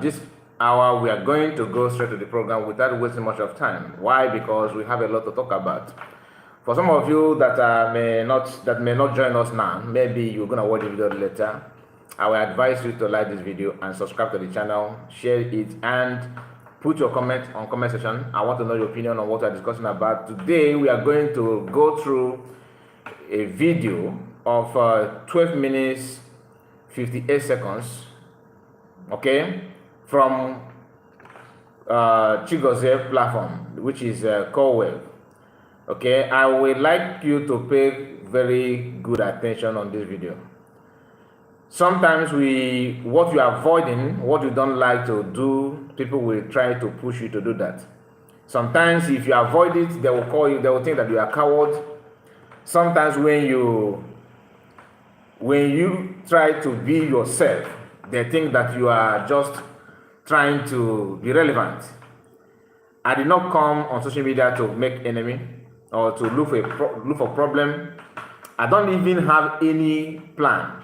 this hour, we are going to go straight to the program without wasting much of time. Why? Because we have a lot to talk about. For some of you that may not join us now, maybe you're gonna watch the video later. I will advise you to like this video and subscribe to the channel, share it, and put your comment on comment section. I want to know your opinion on what we're discussing about. Today, we are going to go through a video of 12 minutes 58 seconds, okay, from Chigozie platform, which is Cowell. Okay, I would like you to pay very good attention on this video. Sometimes what you are avoiding, what you don't like to do, people will try to push you to do that. Sometimes if you avoid it, they will call you, they will think that you are a coward. Sometimes when you try to be yourself, they think that you are just trying to be relevant. I did not come on social media to make enemy or to look for problem. I don't even have any plan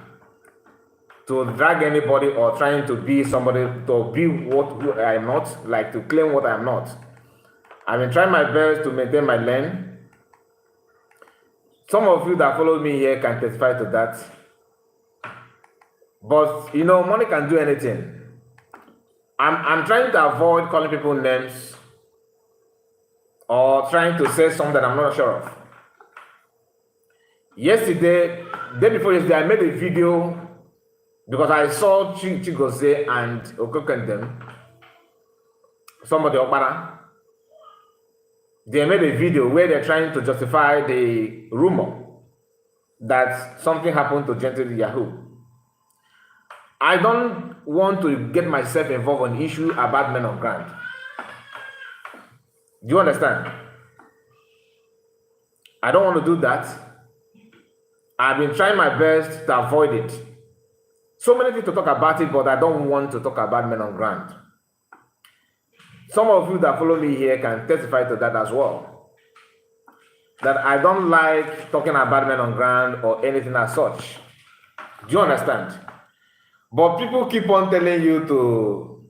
to drag anybody or trying to be somebody, to be what I am not, like to claim what I am not. I've been trying my best to maintain my lane. Some of you that follow me here can testify to that. But you know, money can do anything. I'm trying to avoid calling people names or trying to say something that I'm not sure of. Yesterday, day before yesterday, I made a video because I saw Chigozie and Okokendem, somebody Okpara. They made a video where they're trying to justify the rumor that something happened to Gentle Yahoo. I don't want to get myself involved on issue about men of ground. Do you understand? I don't want to do that. I've been trying my best to avoid it. So many things to talk about it, but I don't want to talk about men on ground. Some of you that follow me here can testify to that as well. That I don't like talking about men on ground or anything as such. Do you understand? But people keep on telling you to,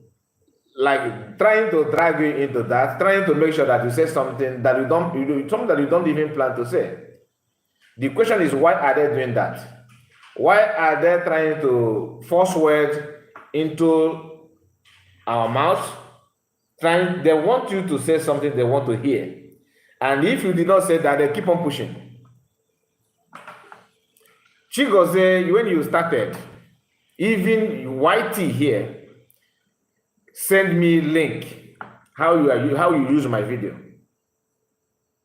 like, trying to drag you into that, trying to make sure that you say something that you don't even plan to say. The question is, why are they doing that? Why are they trying to force words into our mouth? They want you to say something they want to hear. And if you did not say that, they keep on pushing. Chigozie, when you started, even YT here send me link how you use my video.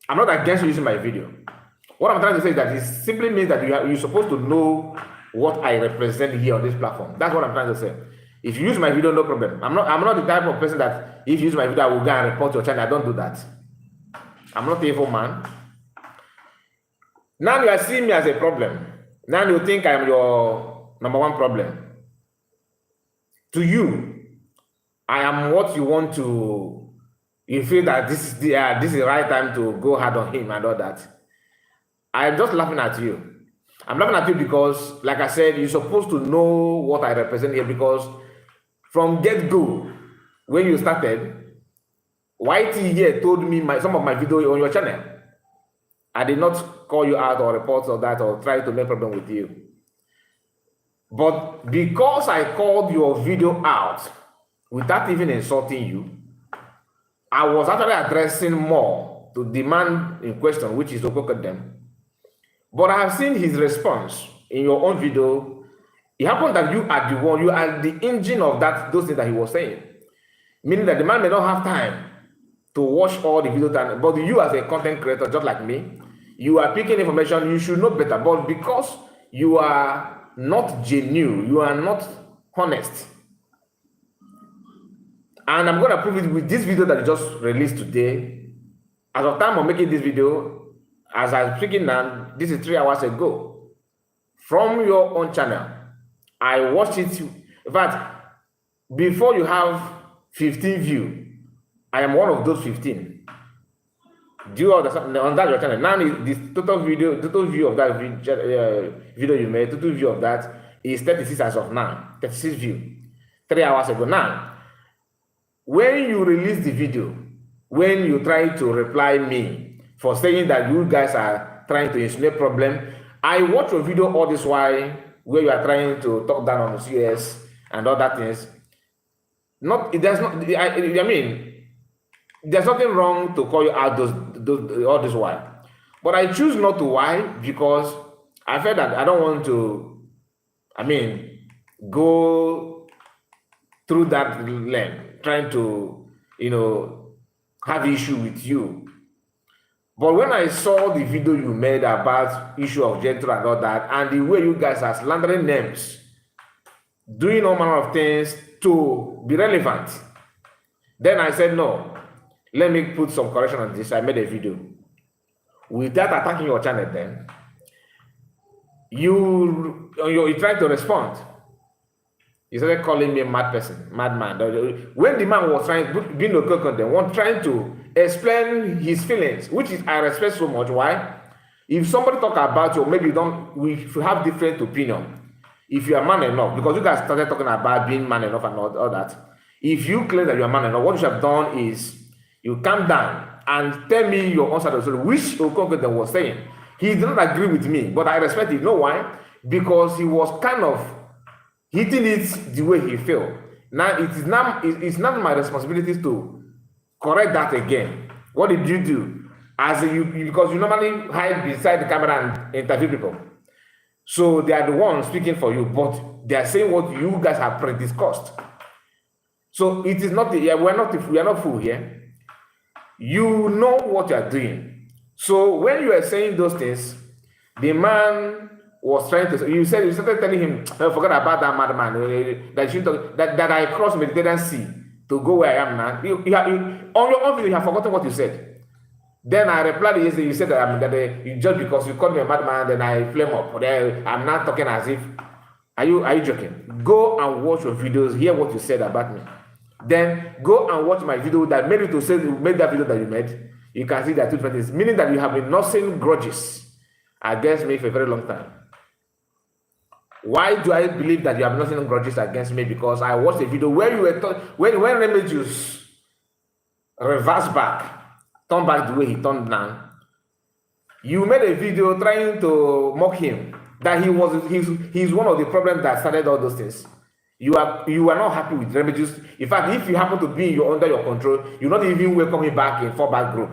I'm not against using my video. What I'm trying to say is that it simply means that you're supposed to know what I represent here on this platform. That's what I'm trying to say. If you use my video, no problem. I'm not the type of person that if you use my video, I will go and report your channel. I don't do that. I'm not an evil man. Now you are seeing me as a problem. Now you think I'm your number one problem. To you, I am what you want to. You feel that this is the right time to go hard on him and all that. I'm just laughing at you. I'm laughing at you because, like I said, you're supposed to know what I represent here, because from get-go, when you started, YT here told me some of my video on your channel. I did not call you out or report or that or try to make problem with you. But because I called your video out without even insulting you, I was actually addressing more to the man in question, which is Okokendem. But I have seen his response in your own video. It happened that you are the engine of those things that he was saying. Meaning that the man may not have time to watch all the videos, but you as a content creator, just like me, you are picking information, you should know better. But because you are not genuine, you are not honest. And I'm going to prove it with this video that I just released today. As of time of making this video, as I'm speaking now, this is 3 hours ago. From your own channel, I watched it. In fact, before you have 15 views, I am one of those 15. Do you understand? On that your channel. Now, the total view of that video you made, total view of that is 36 as of now. 36 views. 3 hours ago. Now, when you release the video, when you try to reply me for saying that you guys are trying to insinuate problem, I watch your video all this while where you are trying to talk down on the CS and other things. Not, it does not. I mean, there's nothing wrong to call you out those all this while, but I choose not to. Why? Because I felt that I don't want to. I mean, go through that lane, trying to, have issue with you. But when I saw the video you made about issue of gentle and all that, and the way you guys are slandering names, doing all manner of things to be relevant, then I said, no, let me put some correction on this. I made a video. Without attacking your channel, then you tried to respond. He started calling me a mad person, madman. When the man was trying to explain his feelings, which is I respect so much. Why? If somebody talk about you, or maybe if you have different opinion, if you are man enough, because you guys started talking about being man enough and all that, if you claim that you are man enough, what you should have done is you calm down and tell me your own side of the story, which Okonkwo was saying. He did not agree with me, but I respect it. You know why? Because he was kind of hitting it the way he felt. Now it's not my responsibility to correct that again. What did you do? Because you normally hide beside the camera and interview people. So they are the ones speaking for you, but they are saying what you guys have pre-discussed. So it is not, we are not fool here. You know what you are doing. So when you are saying those things, the man was trying to, you started telling him, oh, forget about that madman, that I crossed Mediterranean Sea to go where I am now. On your own video, you have forgotten what you said. Then I replied, you said that just because you called me a madman, then I flame up. Then I'm not talking as if, are you joking? Go and watch your videos, hear what you said about me. Then go and watch my video that made you to say, made that video that you made. You can see that two different things, meaning that you have been nursing grudges against me for a very long time. Why do I believe that you have nothing grudges against me? Because I watched a video where you were when Remedios reversed back, turned back the way he turned down. You made a video trying to mock him that he's one of the problems that started all those things. You are not happy with Remedios. In fact, if you happen to be under your control, you not even welcome him back in fallback group.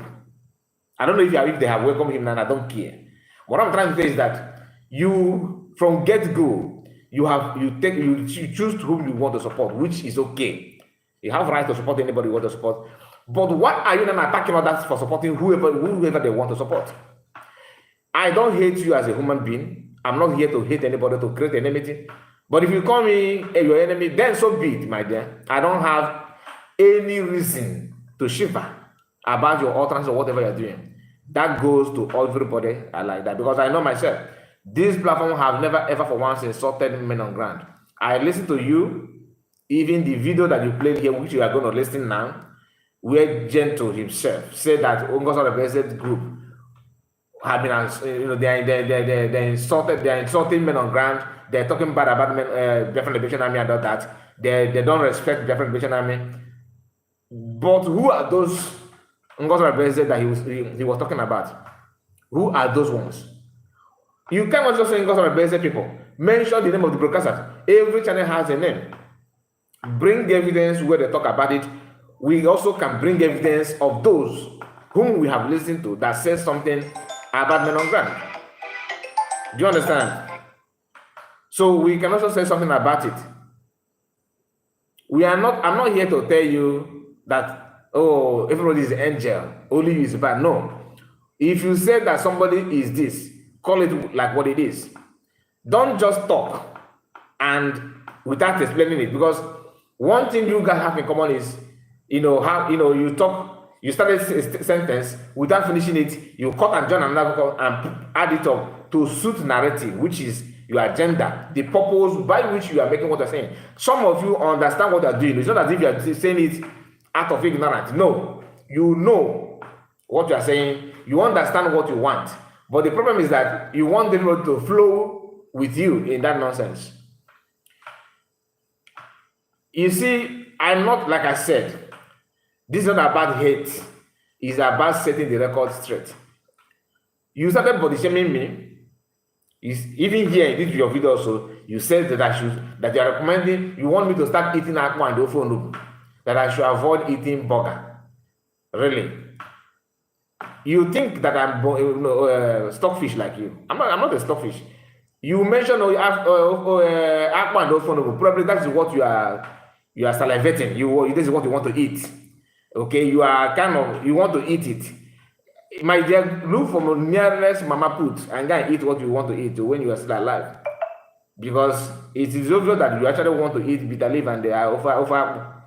I don't know if they have welcomed him, and I don't care. What I'm trying to say is that you, from get-go, you choose whom you want to support, which is okay. You have right to support anybody you want to support. But what are you not attacking others for supporting whoever they want to support? I don't hate you as a human being. I'm not here to hate anybody, to create enmity. But if you call me your enemy, then so be it, my dear. I don't have any reason to shiver about your utterance or whatever you're doing. That goes to everybody. I like that because I know myself. This platform have never ever for once insulted men on ground. I listen to you, even the video that you played here, which you are going to listen now, where Gentle himself said that Ongo's represented group have been, they're insulting men on ground. They're talking bad about Biafran Liberation Army and all that. They don't respect Biafran Liberation Army. But who are those Ongo's represented that he was talking about? Who are those ones? You cannot just say Ongo's represented people. Mention the name of the broadcaster. Every channel has a name. Bring evidence where they talk about it. We also can bring evidence of those whom we have listened to that says something about men on ground. Do you understand? So we can also say something about it. I'm not here to tell you that, oh, everybody is an angel, only you is bad. No. If you say that somebody is this, call it like what it is. Don't just talk and without explaining it. Because one thing you guys have in common is, you talk, you started a sentence without finishing it, you cut and join another and add it up to suit narrative, which is your agenda, the purpose by which you are making what you're saying. Some of you understand what you're doing. It's not as if you're saying it out of ignorance. No, you know what you're saying. You understand what you want. But the problem is that you want them to flow with you in that nonsense. You see, I'm not, like I said, This is not about hate. It's about setting the record straight. You started body shaming me. Even here in this your video also, you said that you are recommending, you want me to start eating akpu and ofu onugbu, that I should avoid eating burger. Really? You think that I'm stockfish like you? I'm not a stockfish. You mentioned akpu and ofu onugbu. Probably that is what you are salivating. This is what you want to eat. Okay, you want to eat it. My dear, look for the nearest mama put and go and eat what you want to eat when you are still alive. Because it is obvious that you actually want to eat bitter leaf and they are offer.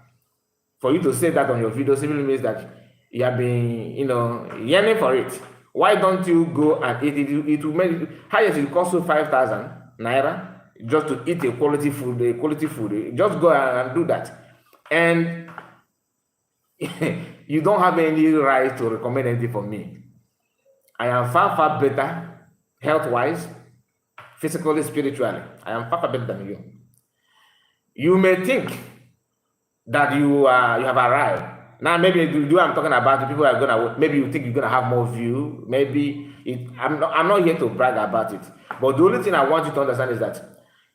For you to say that on your video simply means that you have been, yearning for it. Why don't you go and eat it? It will make highest it costs you 5,000 naira just to eat a quality food. Just go and do that. And you don't have any right to recommend anything for me. I am far, far better health-wise, physically, spiritually. I am far, far better than you. You may think that you have arrived. Now, maybe the way I'm talking about, the people are maybe you think you're gonna have more view. Maybe I'm not here to brag about it. But the only thing I want you to understand is that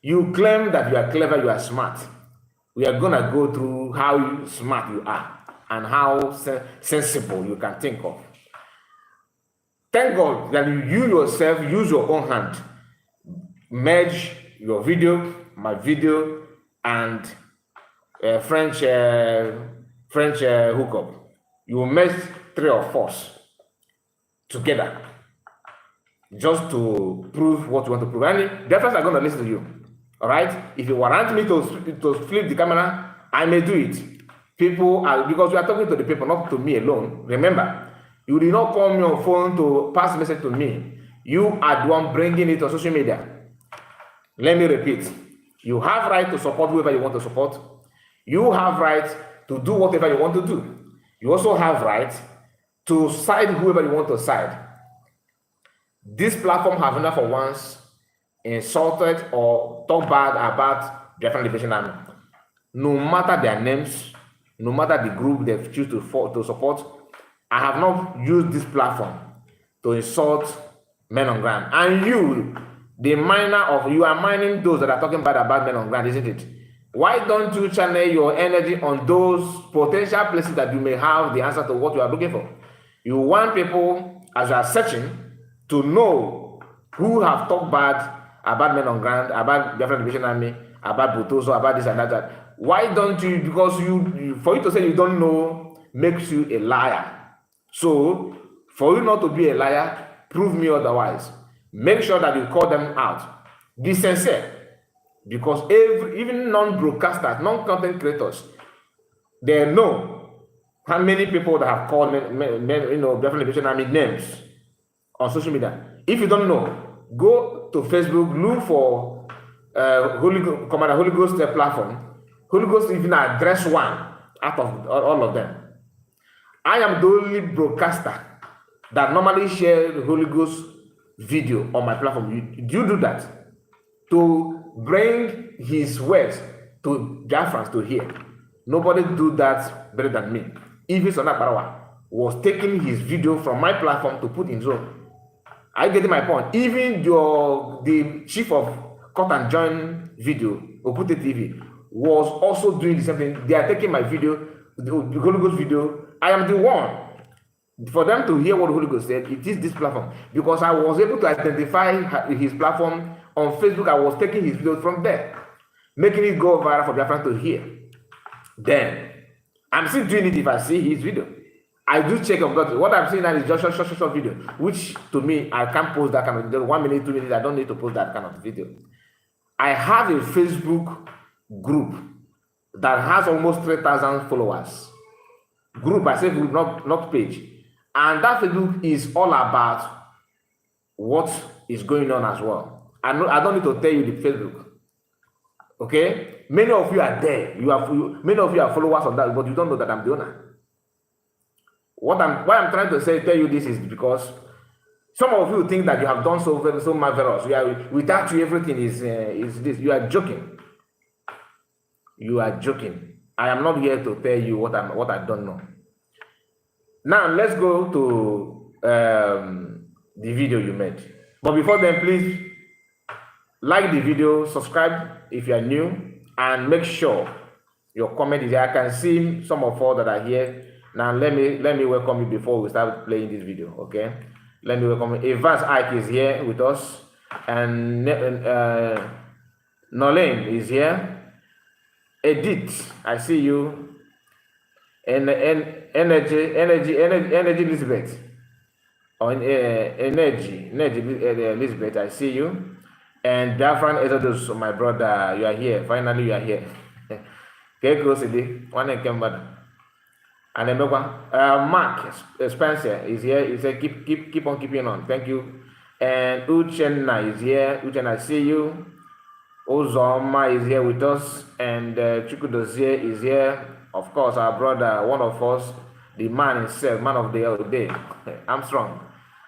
you claim that you are clever, you are smart. We are gonna go through how smart you are and how sensible you can think of. Thank God that you yourself use your own hand, merge your video, my video, and French hookup. You will merge 3 of us together just to prove what you want to prove. And the others are going to listen to you. All right? If you warrant me to flip the camera, I may do it. Because we are talking to the people, not to me alone. Remember, you did not call me on phone to pass message to me. You are the one bringing it on social media. Let me repeat. You have right to support whoever you want to support. You have right to do whatever you want to do. You also have right to side whoever you want to side. This platform have enough for once insulted or talk bad about Biafran Liberation Army. No matter their names, no matter the group they choose to support, I have not used this platform to insult men on ground. And you, the you are mining those that are talking bad about men on ground, isn't it? Why don't you channel your energy on those potential places that you may have the answer to what you are looking for? You want people, as you are searching, to know who have talked bad about men on ground, about Biafran Liberation Army, about Botoso, about this and that. Why don't you? Because for you to say you don't know makes you a liar. So, for you not to be a liar, prove me otherwise. Make sure that you call them out. Be sincere. Because even non-broadcasters, non-content creators, they know how many people that have called Biafran Liberation Army names on social media. If you don't know, go to Facebook, look for Commander Holy Ghost platform. Holy Ghost even address one out of all of them. I am the only broadcaster that normally share the Holy Ghost video on my platform. You do that to bring his words to Biafrans to hear. Nobody do that better than me. Even Sona Barawa was taking his video from my platform to put in his own. I get my point. Even the chief of Cut and Join video, Okute TV, was also doing the same thing. They are taking my video, the Holy Ghost video. I am the one for them to hear what the Holy Ghost said. It is this platform, because I was able to identify his platform on Facebook. I was taking his videos from there, making it go viral for Biafran to hear. Then I'm still doing it if I see his video. I do check of God. What I'm seeing now is just short video, which to me, I can't post that kind of video. 1 minute, 2 minutes, I don't need to post that kind of video. I have a Facebook group that has almost 3,000 followers. Group, I say group, not page. And that Facebook is all about what is going on as well. I don't need to tell you the Facebook. Okay? Many of you are there. Many of you are followers of that, but you don't know that I'm the owner. Why I'm trying to tell you this is because some of you think that you have done so marvelous. Without you, everything is this. You are joking. You are joking. I am not here to tell you what I don't know. Now let's go to the video you made. But before then, please like the video, subscribe if you are new, and make sure your comment is here. I can see some of all that are here. Now let me welcome you before we start playing this video. Okay, let me welcome you. Evans Ike is here with us, and Nolene is here. Edith, I see you. And energy Elizabeth, or energy Elizabeth, I see you. And Biafran Exodus, my brother, you are here. Finally, you are here. Get close today. One and then Mark Spencer is here. He said, keep on keeping on. Thank you. And Uchenna is here. Uchenna, I see you. Ozoma is here with us, and Chukudozie is here. Of course, our brother, one of us, the man himself, man of the day, Armstrong.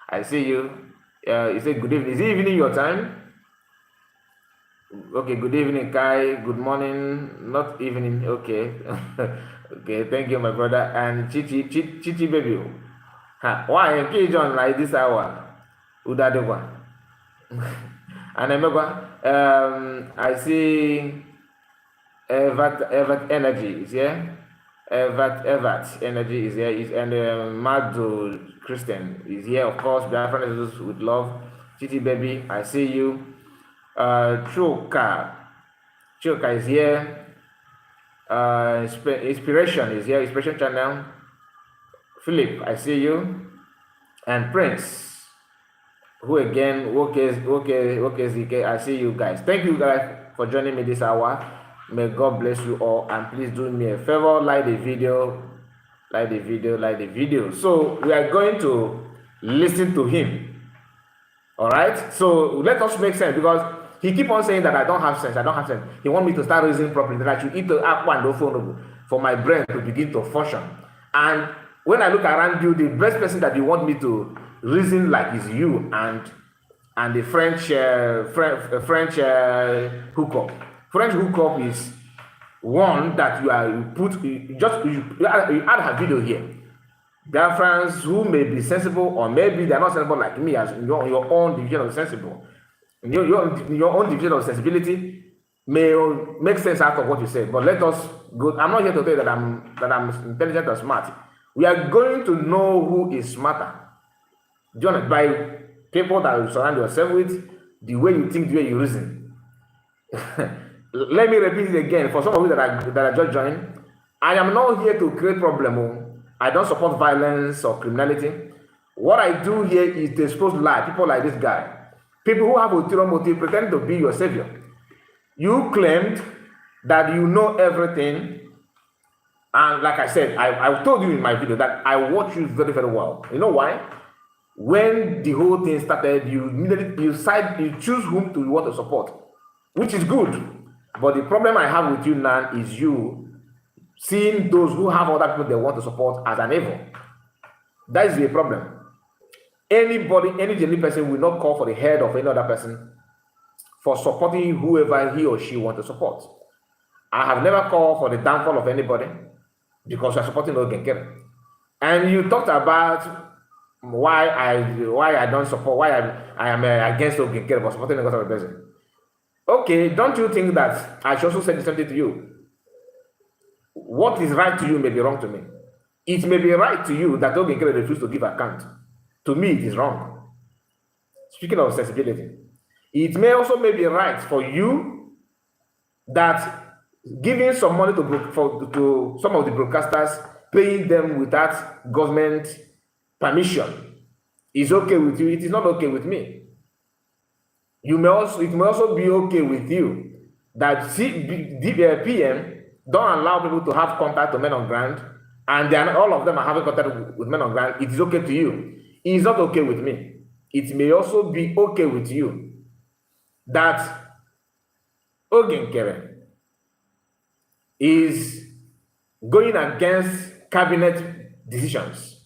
I see you. He said, good evening. Is it evening your time? Okay, good evening, Kai. Good morning. Not evening. Okay. Okay, thank you, my brother. And Chichi baby. Why engage on like this hour? Udadewa. And remember, I see Evert Energy is here. Evert Energy is here. And Magdo Christian is here. Of course, Biafran with love. Titi baby, I see you. Choka is here. Inspiration is here. Inspiration channel. Philip, I see you. And Prince. Who again? Okay, ZK. I see you guys. Thank you guys for joining me this hour. May God bless you all, and please do me a favor, like the video. So we are going to listen to him. All right. So let us make sense, because he keep on saying that I don't have sense. He want me to start reasoning properly, that I should eat the app one for my brain to begin to function. And when I look around you, the best person that you want me to reason like is you and the French hookup. French hookup is one that you add her video here. There are friends who may be sensible, or maybe they're not sensible like me, as your own division of sensible. Your own division of sensibility may make sense out of what you say. But let us go. I'm not here to tell you that I'm intelligent or smart. We are going to know who is smarter. By people that you surround yourself with, the way you think, the way you reason. Let me repeat it again for some of you that are just joined. I am not here to create problem. I don't support violence or criminality. What I do here is to expose lies. People like this guy, people who have ulterior motive, pretend to be your savior. You claimed that you know everything, and like I said, I told you in my video that I watch you very, very well. You know why? When the whole thing started, you choose whom to want to support, which is good. But the problem I have with you now is you seeing those who have other people they want to support as an evil. That is the problem. Anybody, any genuine person will not call for the head of any other person for supporting whoever he or she wants to support. I have never called for the downfall of anybody because you are supporting Ogenkere. And you talked about why I don't support, why I am against Ogenkere but supporting the other person. Okay, don't you think that I should also say the same thing to you? What is right to you may be wrong to me. It may be right to you that Ogenkere refused to give account. To me, it is wrong. Speaking of sensibility, it may also be right for you that giving some money to some of the broadcasters, paying them without government permission is okay with you. It is not okay with me. It may also be okay with you that PM don't allow people to have contact with men on ground, and all of them are having contact with men on ground. It is okay to you. It is not okay with me. It may also be okay with you that Ogenkere is going against cabinet decisions.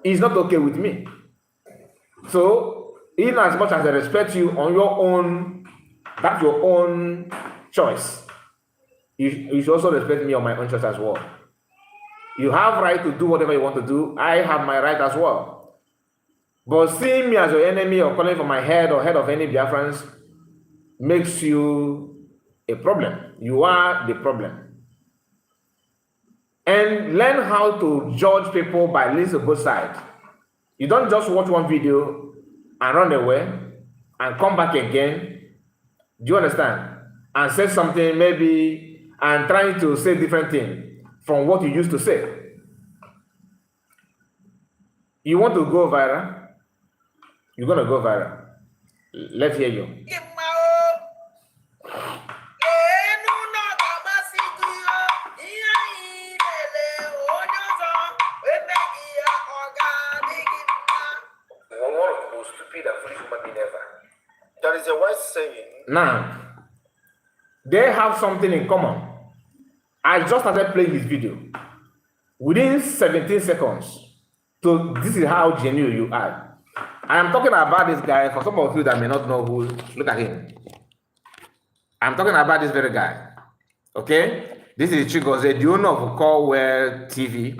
It's not okay with me. So, in as much as I respect you on your own, that's your own choice. You should also respect me on my own choice as well. You have right to do whatever you want to do. I have my right as well. But seeing me as your enemy or calling for my head or head of any Biafrans makes you a problem. You are the problem. And learn how to judge people by listening to both sides. You don't just watch one video and run away and come back again. Do you understand? And say something maybe and trying to say different thing from what you used to say. You want to go viral? You're going to go viral. Let's hear you. That is a wise saying. Now, they have something in common. I just started playing his video. Within 17 seconds, so this is how genuine you are. I am talking about this guy. For some of you that may not know who, look at him. I'm talking about this very guy. Okay? This is Chigoze, the owner of Callwell TV.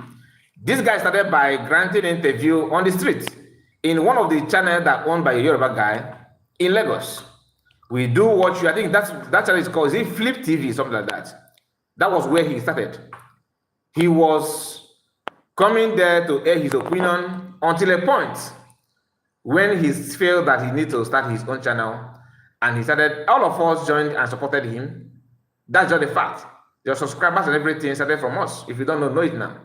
This guy started by granting an interview on the street in one of the channels that owned by a Yoruba guy in Lagos. We do watch you. I think that channel is called, is it Flip TV, something like that. That was where he started. He was coming there to air his opinion until a point when he felt that he needed to start his own channel, and he started, all of us joined and supported him. That's just the fact. Your subscribers and everything started from us. If you don't know it now.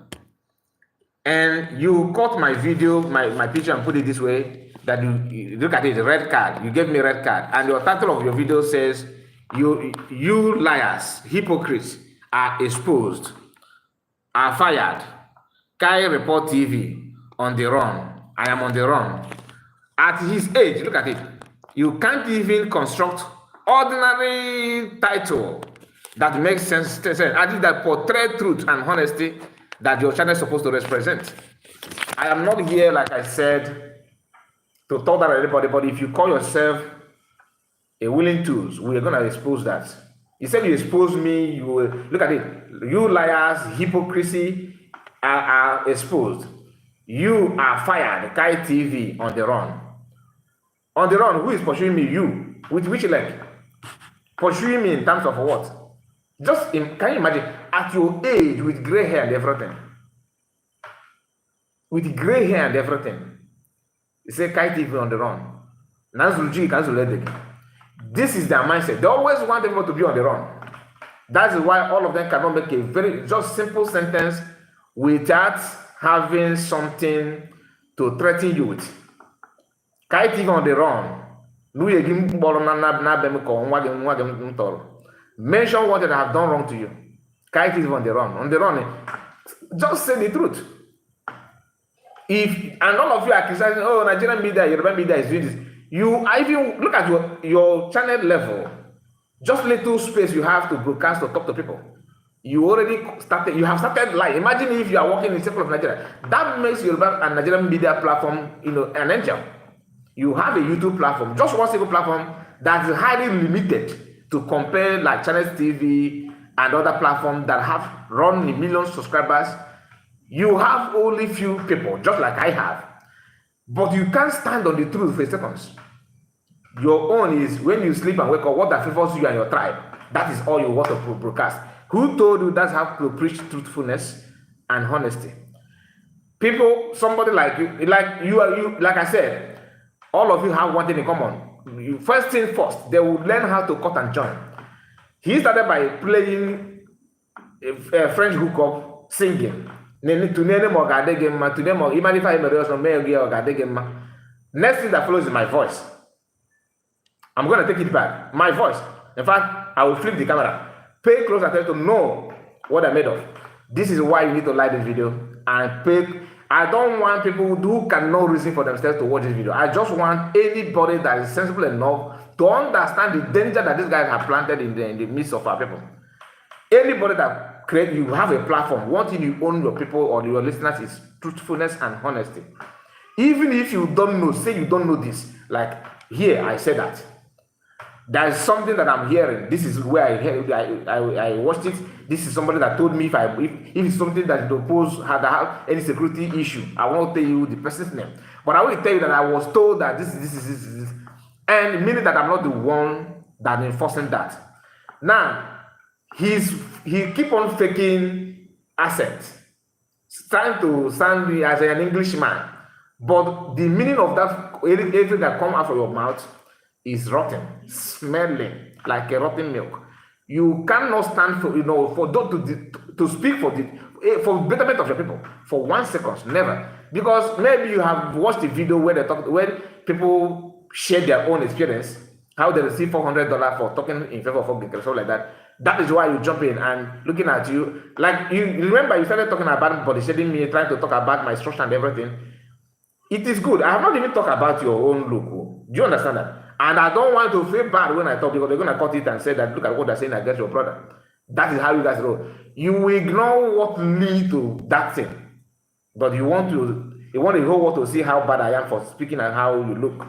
And you cut my video, my picture, and put it this way, that you look at it, red card. You gave me red card. And your title of your video says, you liars, hypocrites are exposed, are fired. Kai Report TV on the run. I am on the run. At his age, look at it. You can't even construct ordinary title that makes sense. I think that portray truth and honesty that your channel is supposed to represent. I am not here, like I said, to talk about anybody, but if you call yourself a willing tools, we're going to expose that. You said you expose me, you will, look at it. You liars, hypocrisy are exposed. You are fired. Kai TV on the run. On the run, who is pursuing me? You. With which leg? Pursuing me in terms of what? Just, can you imagine, at your age, with gray hair and everything. With gray hair and everything. You say Kai TV on the run. This is their mindset. They always want people to be on the run. That is why all of them cannot make a very just simple sentence without having something to threaten you with. Kai TV on the run. Mention what they have done wrong to you. Kai TV on the run. On the run, just say the truth. And all of you are criticizing, oh, Nigerian media, Yoruba media is doing this. You even look at your channel level, just little space you have to broadcast or talk to people. You have started live. Imagine if you are working in the circle of Nigeria. That makes Yoruba and Nigerian media platform, an angel. You have a YouTube platform, just one single platform that is highly limited to compare like Channels TV and other platforms that have run a million subscribers. You have only few people, just like I have. But you can't stand on the truth for seconds. Your own is when you sleep and wake up, what that favors you and your tribe. That is all you want to broadcast. Who told you that's how to preach truthfulness and honesty? People, somebody like you, like I said, all of you have one thing in common. First thing first, they will learn how to cut and join. He started by playing a French hookup, singing. Next thing that follows is my voice. I'm going to take it back. My voice. In fact, I will flip the camera. Pay close attention to know what I'm made of. This is why you need to like this video. And I don't want people who cannot reason for themselves to watch this video. I just want anybody that is sensible enough to understand the danger that these guys have planted in the midst of our people. Anybody that you have a platform, one thing you own your people or your listeners is truthfulness and honesty. Even if you don't know, say you don't know this, like here I say that. There is something that I'm hearing. This is where I watched it. This is somebody that told me if it's something that the post had any security issue, I won't tell you the person's name. But I will tell you that I was told that this, and meaning that I'm not the one that enforcing that. Now, he keep on faking assets, trying to sound me as an Englishman, but the meaning of that, everything that come out of your mouth is rotten, smelling like a rotten milk. You cannot stand for to speak for betterment of your people for 1 second, never. Because maybe you have watched a video where people share their own experience, how they receive $400 for talking in favor of public or something like that. That is why you jump in and looking at you. Like you remember, you started talking about body shading me, trying to talk about my structure and everything. It is good. I have not even talked about your own look. Do you understand that? And I don't want to feel bad when I talk because they're going to cut it and say that look at what they're saying against your brother. That is how you guys roll. You ignore what leads to that thing, but you want the whole world to see how bad I am for speaking and how you look.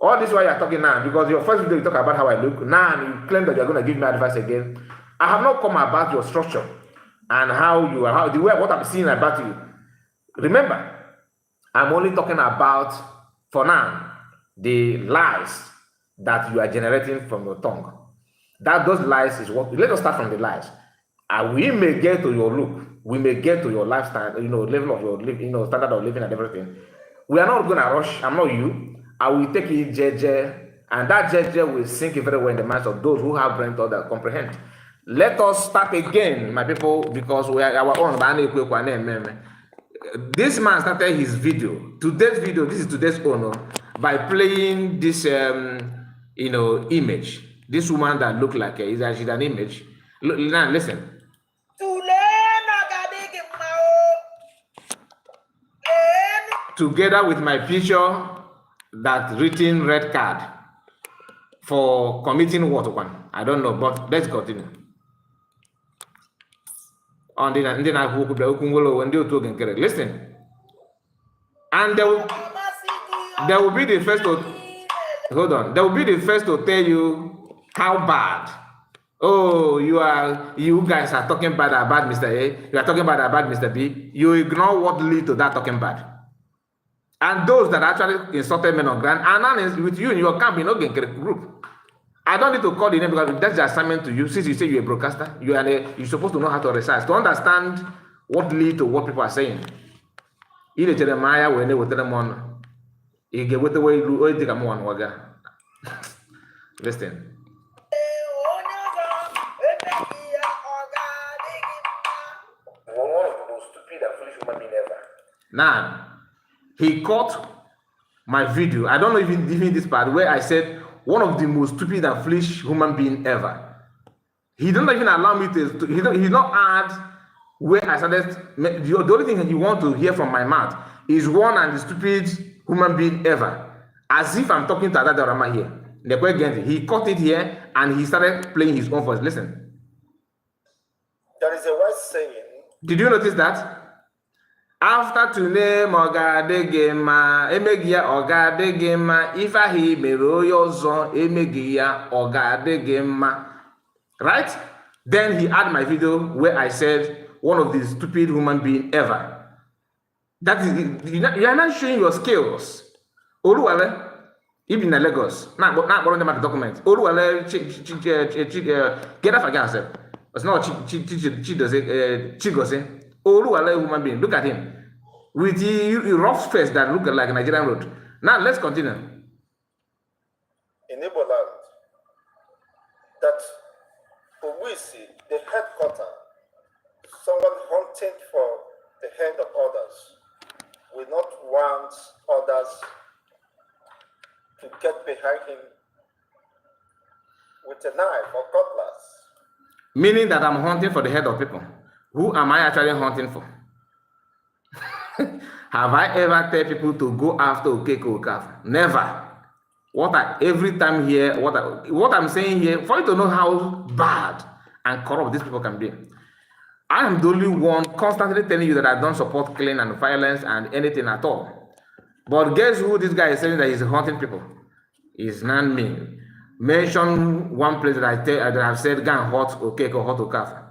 All this why you're talking now, because your first video you talk about how I look. Now you claim that you're going to give me advice again. I have not come about your structure and how you are, what I'm seeing about you. Remember, I'm only talking about, for now, the lies that you are generating from your tongue. Those lies is what, let us start from the lies. And we may get to your look, we may get to your lifestyle, level of your standard of living and everything. We are not going to rush. I'm not you. I will take it JJ, and that JJ will sink very well in the minds of those who have brain thought that comprehend. Let us start again, my people, because we are our own. This man started his video. Today's video, this is today's owner, by playing this image. This woman that looked like she's an image. Now listen. Together with my picture that written red card for committing what one? I don't know, but let's continue. Listen. And there will be the first to hold on. They will be the first to tell you how bad. Oh, you guys are talking bad about Mr. A. You are talking bad about Mr. B. You ignore what lead to that talking bad. And those that actually insulted men on ground are not with you in your camp in Ogen group. I don't need to call the name because that's the assignment to you. Since you say you're a broadcaster, you're supposed to know how to recite, to understand what lead to what people are saying. In Jeremiah, when they were telling them on, you get with the way you take a one waga. Listen. One of the most stupid and foolish human being ever. Now, he caught my video. I don't know even this part where I said one of the most stupid and foolish human being ever. He don't even allow me to. He's not add where I started. The only thing that you want to hear from my mouth is one and the stupid human being ever, as if I'm talking to Adada Rama here. He caught it here and he started playing his own voice. Listen. There is a wise saying. Did you notice that? After today, Mogadegema, Emegia, Ogadegema, if I hear Meroyo zone, Emegia, Ogadegema. Right? Then he had my video where I said, one of the stupid human being ever. That is, you are not showing your skills. Oluwale, even in Lagos, not one of the document. Oluwale, get off again. It's not Chigose. Oluwale human being. Look at him. With the rough face that look like a Nigerian road. Now let's continue. In Igbo land, that we see the headquarter, someone hunting for the head of others, will not want others to get behind him with a knife or cutlass. Meaning that I'm hunting for the head of people. Who am I actually hunting for? Have I ever tell people to go after Okeko Okaf? Never. Every time here, what I'm saying here, for you to know how bad and corrupt these people can be. I am the only one constantly telling you that I don't support killing and violence and anything at all. But guess who this guy is saying that he's hunting people? It's not me. Mention one place that I've said, go and hot Okeko, hot Okaf.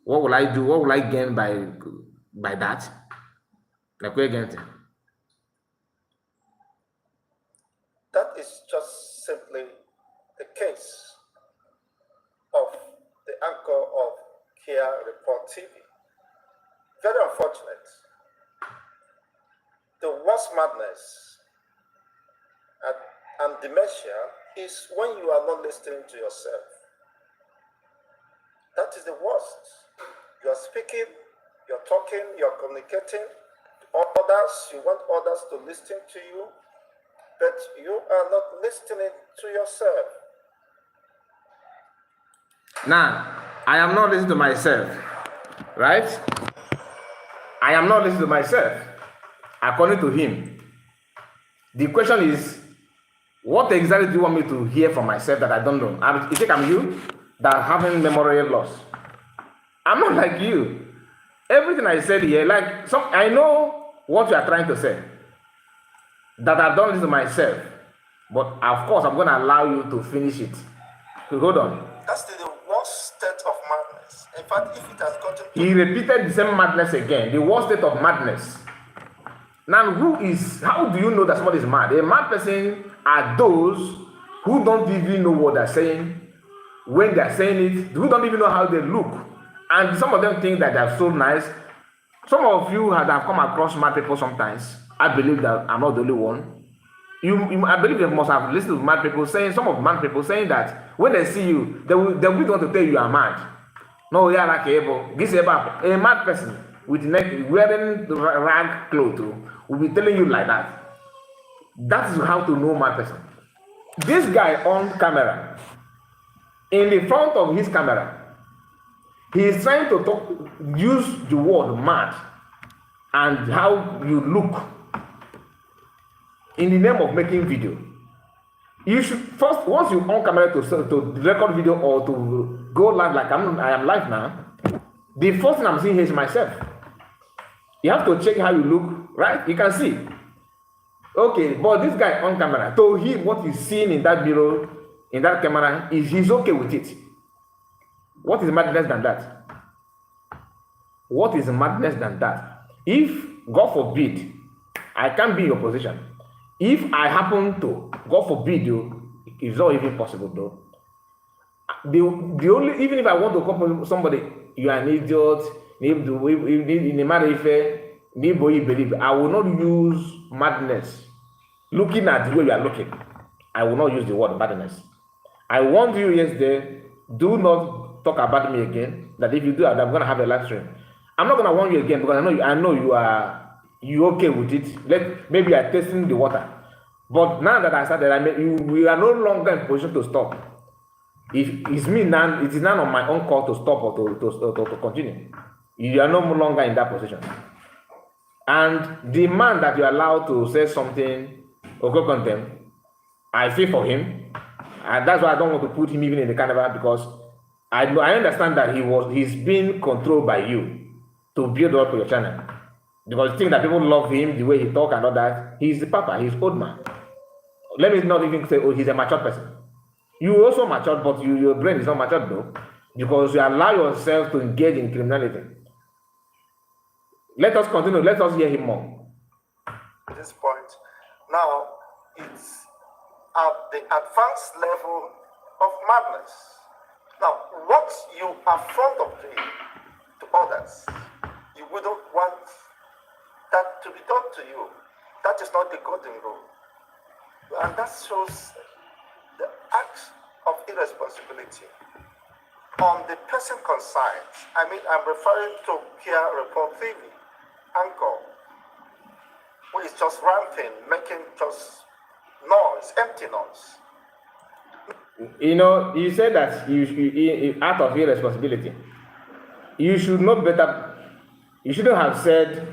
What will I do? What will I gain by that? Like we're getting. That is just simply the case of the anchor of Kia Report TV. Very unfortunate. The worst madness and dementia is when you are not listening to yourself. That is the worst. You are speaking, you're talking, you're communicating to others, you want others to listen to you, but you are not listening to yourself. Now, I am not listening to myself, right? I am not listening to myself, according to him. The question is, what exactly do you want me to hear from myself that I don't know? You think I'm you that are having memory loss? I'm not like you. Everything I said here, I know what you are trying to say. That I've done this to myself. But of course, I'm going to allow you to finish it. So hold on. That's the worst state of madness. In fact, if it has gotten to... He repeated the same madness again. The worst state of madness. Now, how do you know that somebody is mad? A mad person are those who don't even know what they're saying, when they're saying it, who don't even know how they look. And some of them think that they're so nice. Some of you have come across mad people sometimes. I believe that I'm not the only one. I believe you must have listened to mad people saying, some of mad people saying that when they see you, they will want to tell you are mad. No, yeah, like a mad person with neck wearing rag clothes will be telling you like that. That is how to know mad person. This guy on camera, in the front of his camera, he is trying to use the word mad and how you look in the name of making video. You should first, once you on camera to record video or to go live like I am live now, the first thing I'm seeing here is myself. You have to check how you look, right? You can see. Okay, but this guy on camera, to him, what he's seeing in that mirror, in that camera, he's okay with it. What is madness than that? What is madness than that? If, God forbid, I can't be in your position. If I happen to, God forbid you, it's not even possible though. The only, even if I want to couple somebody, you are an idiot, in matter if believe, I will not use madness. Looking at the way you are looking, I will not use the word madness. I warned you yesterday, do not talk about me again. That if you do that, I'm gonna have a live stream. I'm not gonna warn you again because I know you okay with it. Maybe you are testing the water. But now that I started, we are no longer in position to stop. It's me now. It is now on my own call to stop or to continue. You are no longer in that position. And the man that you allow to say something or go condemn, I feel for him, and that's why I don't want to put him even in the carnival because I understand that he's being controlled by you to build up your channel. Because you think that people love him, the way he talk and all that. He's the papa, he's old man. Let me not even say, oh, he's a mature person. You also matured, but your brain is not matured though. Because you allow yourself to engage in criminality. Let us continue, let us hear him more. At this point, now it's at the advanced level of madness. Now, what you are fond of doing to others, you wouldn't want that to be done to you. That is not the golden rule. And that shows the act of irresponsibility on the person concerned. I mean, I'm referring to Kia Report TV, Anchor, who is just ranting, making just noise, empty noise. You know, you said that you out of irresponsibility. You should know better. You shouldn't have said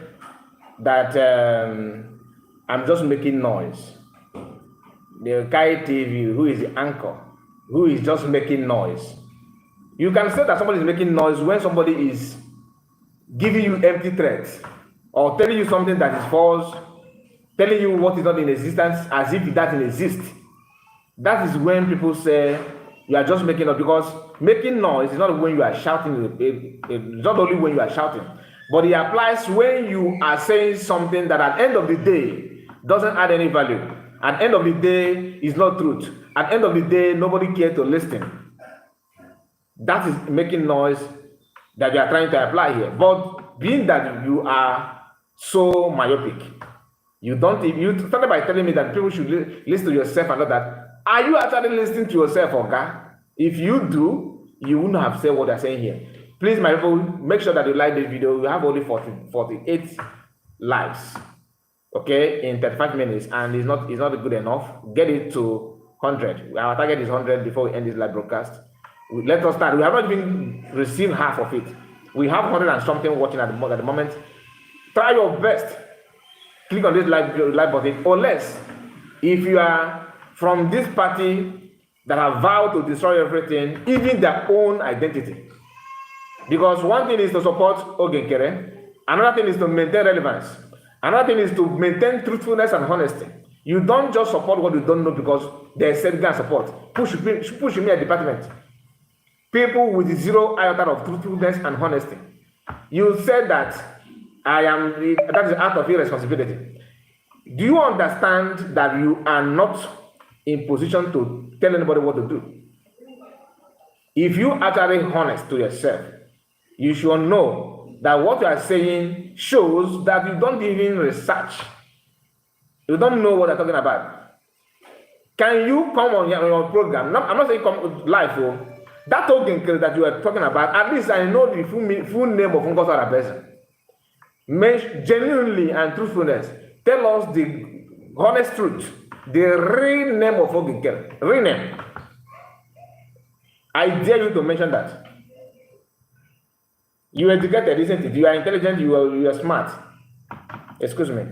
that I'm just making noise. The Kai TV, who is the anchor, who is just making noise. You can say that somebody is making noise when somebody is giving you empty threats or telling you something that is false, telling you what is not in existence as if it doesn't exist. That is when people say You are just making up, because making noise is not when you are shouting. It's not only when you are shouting, but it applies when you are saying something that at the end of the day doesn't add any value. At the end of the day is not truth. At the end of the day, nobody cares to listen. That is making noise that you are trying to apply here. But being that you are so myopic, you started by telling me that people should listen to yourself and all that. Are you actually listening to yourself, Oga? If you do, you wouldn't have said what I'm saying here. Please, my people, make sure that you like this video. We have only 48 likes, okay, in 35 minutes, and it's not good enough. Get it to 100. Our target is 100 before we end this live broadcast. Let us start. We have not even received half of it. We have 100 and something watching at the moment. Try your best. Click on this live button, unless if you are from this party that have vowed to destroy everything, even their own identity. Because one thing is to support Ogenkere, another thing is to maintain relevance, another thing is to maintain truthfulness and honesty. You don't just support what you don't know because there's certain support. Push me a department. People with zero iota of truthfulness and honesty. You said that that is out of irresponsibility. Do you understand that you are not in position to tell anybody what to do? If you are actually honest to yourself, you should know that what you are saying shows that you don't even research. You don't know what you're talking about. Can you come on your program? No, I'm not saying come live. That token that you are talking about, at least I know the full name of Ngozi person. Genuinely and truthfulness, tell us the honest truth, the real name of Ogenkere, real name. I dare you to mention that. You are educated, isn't it? You are intelligent, you are smart. Excuse me.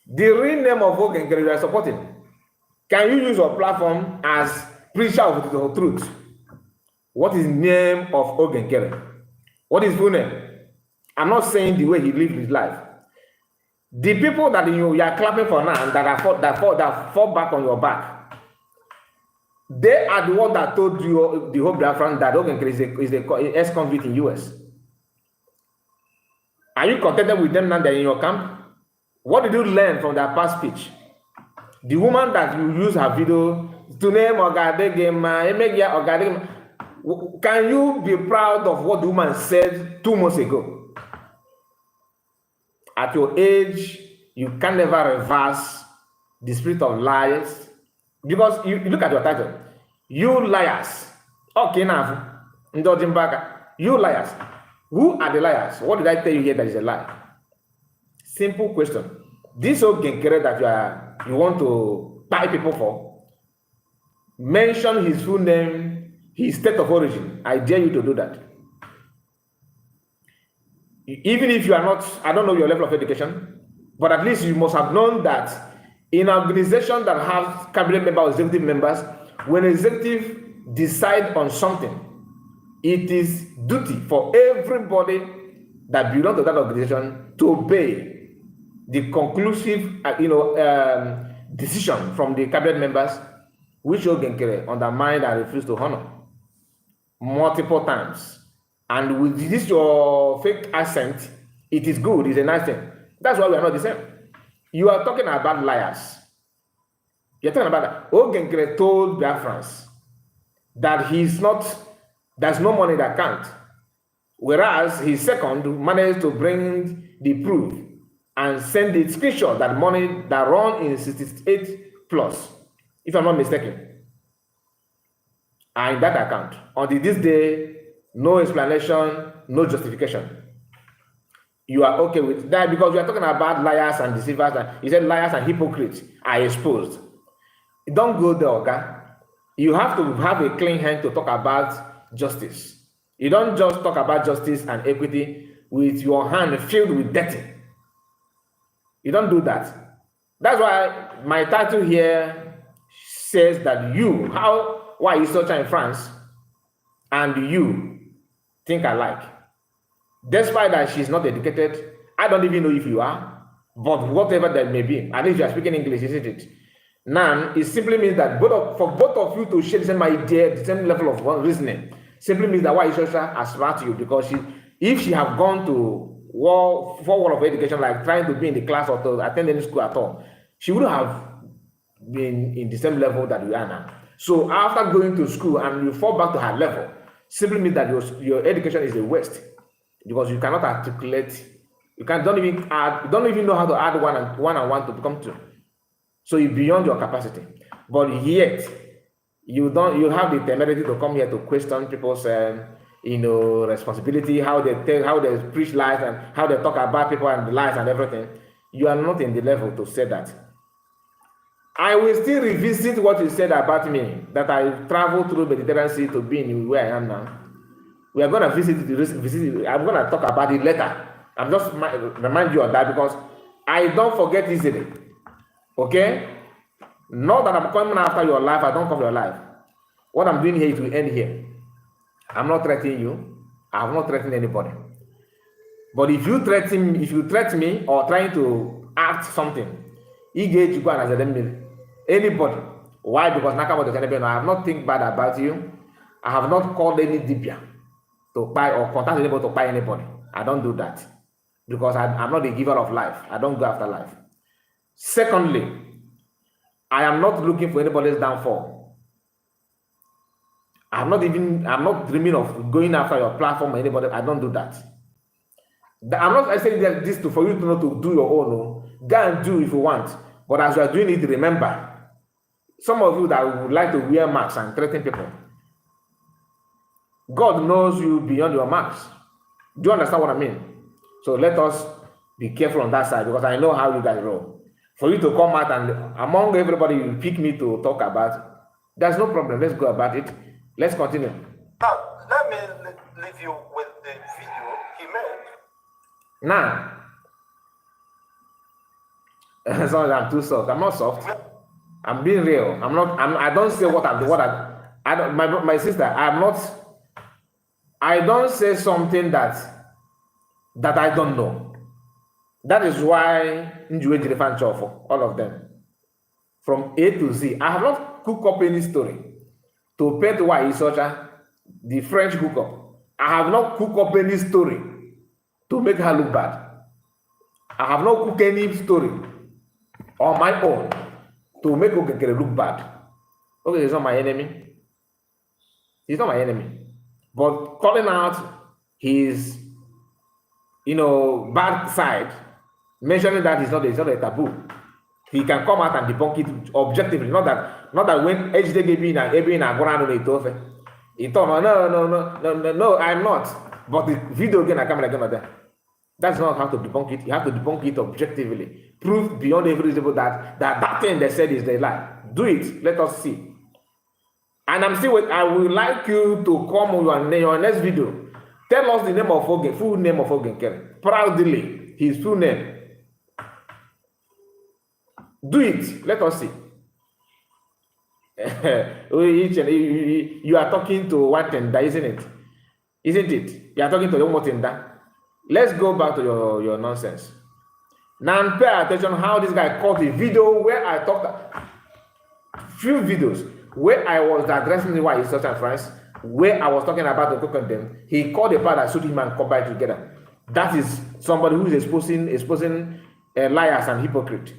The real name of Ogenkere you are supporting. Can you use your platform as preacher of the truth? What is the name of Ogenkere? What is full name? I'm not saying the way he lived his life. The people that you are clapping for now, that fall back on your back, they are the ones that told you, the whole Biafran, that Ogenkere is a ex-convict in US. Are you contented with them now that in your camp? What did you learn from their past speech? The woman that you use her video to name Ogadegema, can you be proud of what the woman said 2 months ago? At your age, you can never reverse the spirit of lies, because you look at your title. You liars. Okay, now, you liars. Who are the liars? What did I tell you here that is a lie? Simple question. This Ogenkere that you want to buy people for, mention his full name, his state of origin. I dare you to do that. Even if you are not, I don't know your level of education, but at least you must have known that in an organization that has cabinet members, executive members, when executive decide on something, it is duty for everybody that belongs to that organization to obey the conclusive, decision from the cabinet members, which Ogenkere undermined and refused to honor multiple times. And with this your fake accent, it is good, it's a nice thing. That's why we are not the same. You are talking about liars. You're talking about that. Ogenkere told Biafrans that there's no money that count. Whereas his second managed to bring the proof and send the screenshot that money that run in 68 plus, if I'm not mistaken, are in that account. Until this day, no explanation, no justification. You are okay with that because we are talking about liars and deceivers. And he said liars and hypocrites are exposed. Don't go there, okay? You have to have a clean hand to talk about justice. You don't just talk about justice and equity with your hand filled with dirty. You don't do that. That's why my title here says that why is Ocha in France and you think alike. Despite that she's not educated, I don't even know if you are, but whatever that may be, at least you are speaking English, isn't it? Now, it simply means that for both of you to share the same idea, the same level of reasoning, simply means that why Ocha aspires to you, because if she have gone to forward of education, like trying to be in the class or to attend any school at all, she would have been in the same level that you are now. So after going to school and you fall back to her level, simply means that your education is a waste, because you cannot articulate, you don't even know how to add one and one to become two. So you're beyond your capacity. But yet you have the temerity to come here to question people's responsibility, how they preach lies and how they talk about people and the lies and everything. You are not in the level to say that. I will still revisit what you said about me, that I traveled through Mediterranean Sea to be in where I am now. We are going to visit. I'm going to talk about it later. I'm just remind you of that, because I don't forget easily. Okay? Not that I'm coming after your life. I don't come for your life. What I'm doing here is to end here. I'm not threatening you. I have not threatened anybody. But if you threaten me or trying to act something, anybody. Why? Because I have not think bad about you. I have not called any dibia to buy or contact anybody to buy anybody. I don't do that, because I'm not the giver of life. I don't go after life. Secondly, I am not looking for anybody's downfall. I'm not dreaming of going after your platform or anybody. I don't do that. I'm not saying this for you to know to do your own. No. Go and do if you want. But as you are doing it, remember, some of you that would like to wear masks and threaten people, God knows you beyond your marks. Do you understand what I mean? So let us be careful on that side, because I know how you guys roll. For you to come out and among everybody you pick me to talk about, there's no problem. Let's go about it. Let's continue. Now, let me leave you with the video he made. Now, sorry, I'm too soft. I'm not soft. I'm being real. I don't say my sister, I don't say something that I don't know. That is why Nwayi fan for all of them. From A to Z. I have not cooked up any story to pay to why Ocha, the French hookup. I have not cooked up any story to make her look bad. I have not cooked any story on my own to make Okekere look bad. Okay, he's not my enemy. He's not my enemy. But calling out his, bad side, mentioning that it's not a taboo. He can come out and debunk it objectively. Not that when HDGB and Ebi and Agorano no, I'm not. But the video again, I come again there. That's not how to debunk it. You have to debunk it objectively. Prove beyond every reasonable that thing they said is a lie. Do it. Let us see. And I would like you to come on your next video. Tell us the name of Ogen, full name of Ogen. Proudly, his full name. Do it. Let us see. You are talking to Watenda, isn't it? Isn't it? You are talking to Watenda. Let's go back to your nonsense. Now pay attention how this guy caught a video where I talked few videos where I was addressing Nwayi in Southern France, where I was talking about the confronting. He called the part that shoot him and come back together. That is somebody who is exposing liars and hypocrite.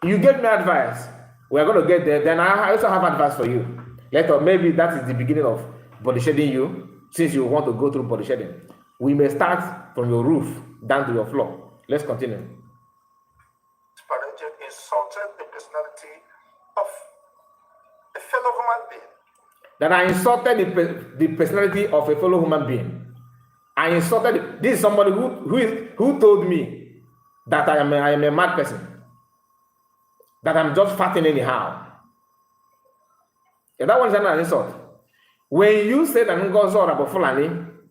You gave me advice. We are going to get there. Then I also have advice for you. Maybe that is the beginning of body shedding you, since you want to go through body shedding. We may start from your roof down to your floor. Let's continue. Insulted the personality of a fellow human being. That I insulted the personality of a fellow human being. I insulted. This is somebody who told me that I am a mad person. That I'm just farting anyhow. And that one is an insult. When you said that about Fulani,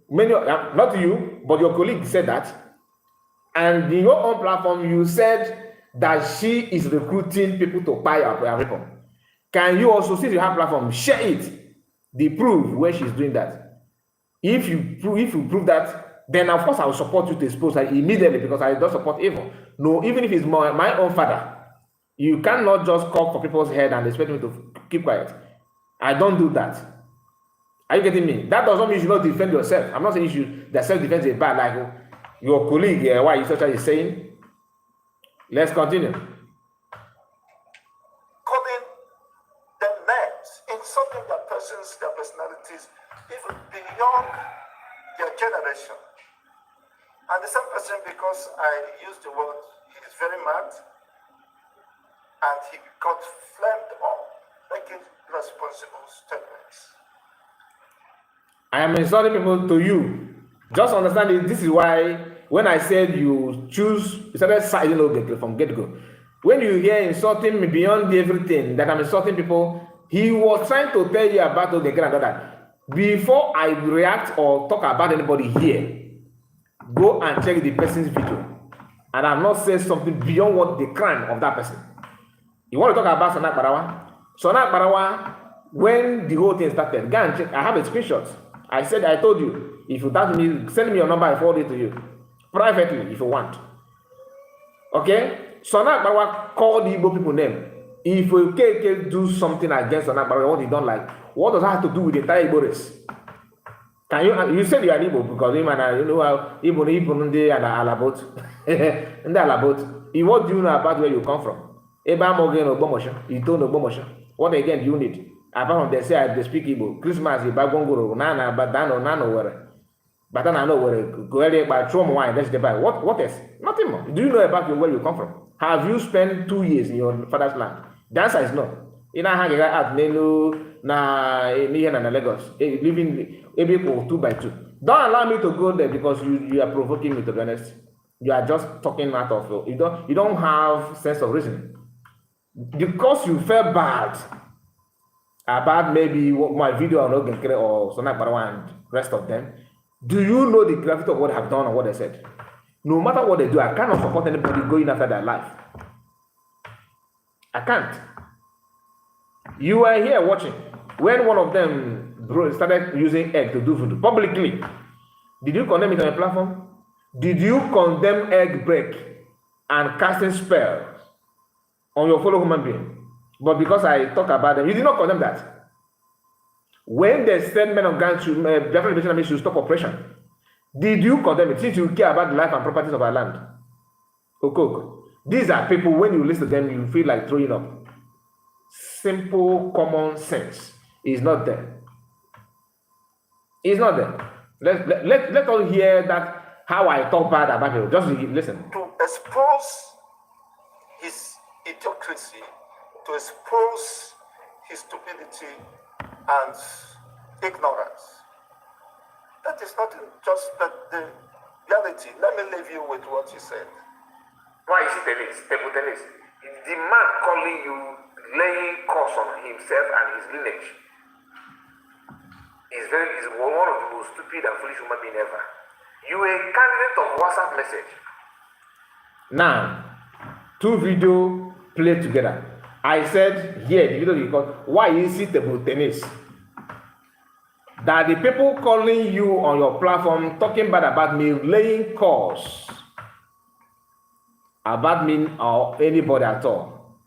not you, but your colleague said that, and in your own platform, you said that she is recruiting people to buy our report. Can you also, since you have platform, share it, the proof where she's doing that? If you prove that, then of course I will support you to expose her immediately, because I don't support evil. No, even if it's my own father, you cannot just call for people's head and expect me to keep quiet. I don't do that. Are you getting me? That does not mean you should not defend yourself. I'm not saying that self-defense is bad, like your colleague here, why Ocha is saying. Let's continue. Calling them names, insulting their persons, their personalities, even beyond their generation. And the same person, because I used the word, he is very mad, and he got flamed up, making irresponsible statements. I am insulting people to you. Just understand it. This is why when I said you started siding from get-go. When you hear insulting me beyond everything, that I'm insulting people, he was trying to tell you about that. Before I react or talk about anybody here, go and check the person's video. And I've not said something beyond what the crime of that person. You want to talk about Sonak Barawa? Sonak Barawa, when the whole thing started, go and check. I have a screenshot. I told you, if you doubt me, send me your number, I forward it to you. Privately, if you want. Okay? Sonak Barawa called the Igbo people name. If you can do something against Sonak Barawa, what he don't like, what does that have to do with the entire Igbo race? Can you said you are Igbo because you know how Igbo they are alabot. And they alabot. What do you know about where you come from? Eba Morgan or Bomosha, you don't know Bomosha. What again do you need? Apart from they say they speak Igbo, Christmas, Ibagongoro, Nana, Badano, Nano, where. But I know where go ahead by trauma wine, that's the buy. What else? Nothing more. Do you know about where you come from? Have you spent 2 years in your father's land? The answer is no. You know how you got at Nelu, na Lagos, living maybe 2 by 2. Don't allow me to go there because you are provoking me, to be honest. You are just talking out of you don't have sense of reason. Because you felt bad about maybe my video on Logan or Sonak Barawa and rest of them, do you know the gravity of what they have done or what they said? No matter what they do, I cannot support anybody going after their life. I can't. You are here watching. When one of them started using egg to do food publicly, did you condemn it on a platform? Did you condemn egg break and casting spells on your fellow human being? But because I talk about them, you did not condemn that. When they said men of God should stop oppression, did you condemn it? Since you care about the life and properties of our land. Okok. These are people, when you listen to them, you feel like throwing up. Simple common sense is not there. It's not there. Let us hear that how I talk bad about people. Just listen. To expose his hypocrisy, to expose his stupidity and ignorance. That is not just the reality. Let me leave you with what he said. Why is it table tennis? The man calling you, laying curse on himself and his lineage is one of the most stupid and foolish human being ever. You are a candidate of WhatsApp message. Now, 2 videos played together. I said here, the video you call, why is it table tennis? That the people calling you on your platform talking bad about me, laying curse about me or anybody at all,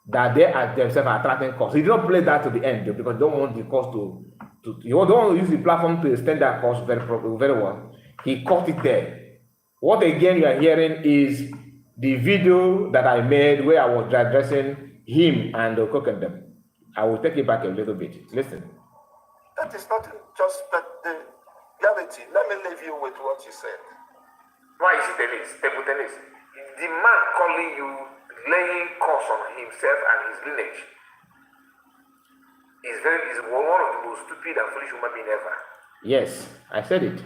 that they are themselves attracting costs. He did not play that to the end because they don't want the cost to you don't want to use the platform to extend that cost very well. He caught it there. What again you are hearing is the video that I made where I was addressing him and them. I will take it back a little bit. Listen. That is not just the reality. Let me leave you with what he said. Why is it table tennis? The man calling you, laying curse on himself and his lineage is one of the most stupid and foolish human being ever. Yes, I said it.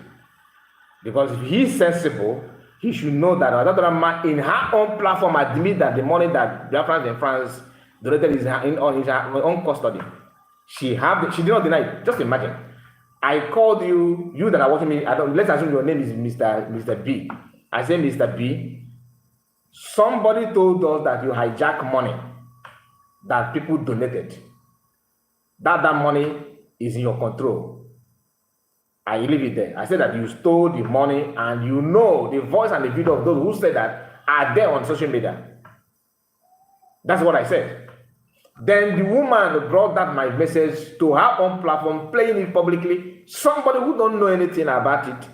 Because if he's sensible, he should know that another man in her own platform admit that the money that Biafrans in France donated is on his own custody. She did not deny it. Just imagine. I called you that are watching me. Let's assume your name is Mr. B. I say, Mr. B, somebody told us that you hijack money that people donated. That money is in your control. I leave it there. I said that you stole the money, and you know the voice and the video of those who said that are there on social media. That's what I said. Then the woman brought that my message to her own platform, playing it publicly. Somebody who don't know anything about it,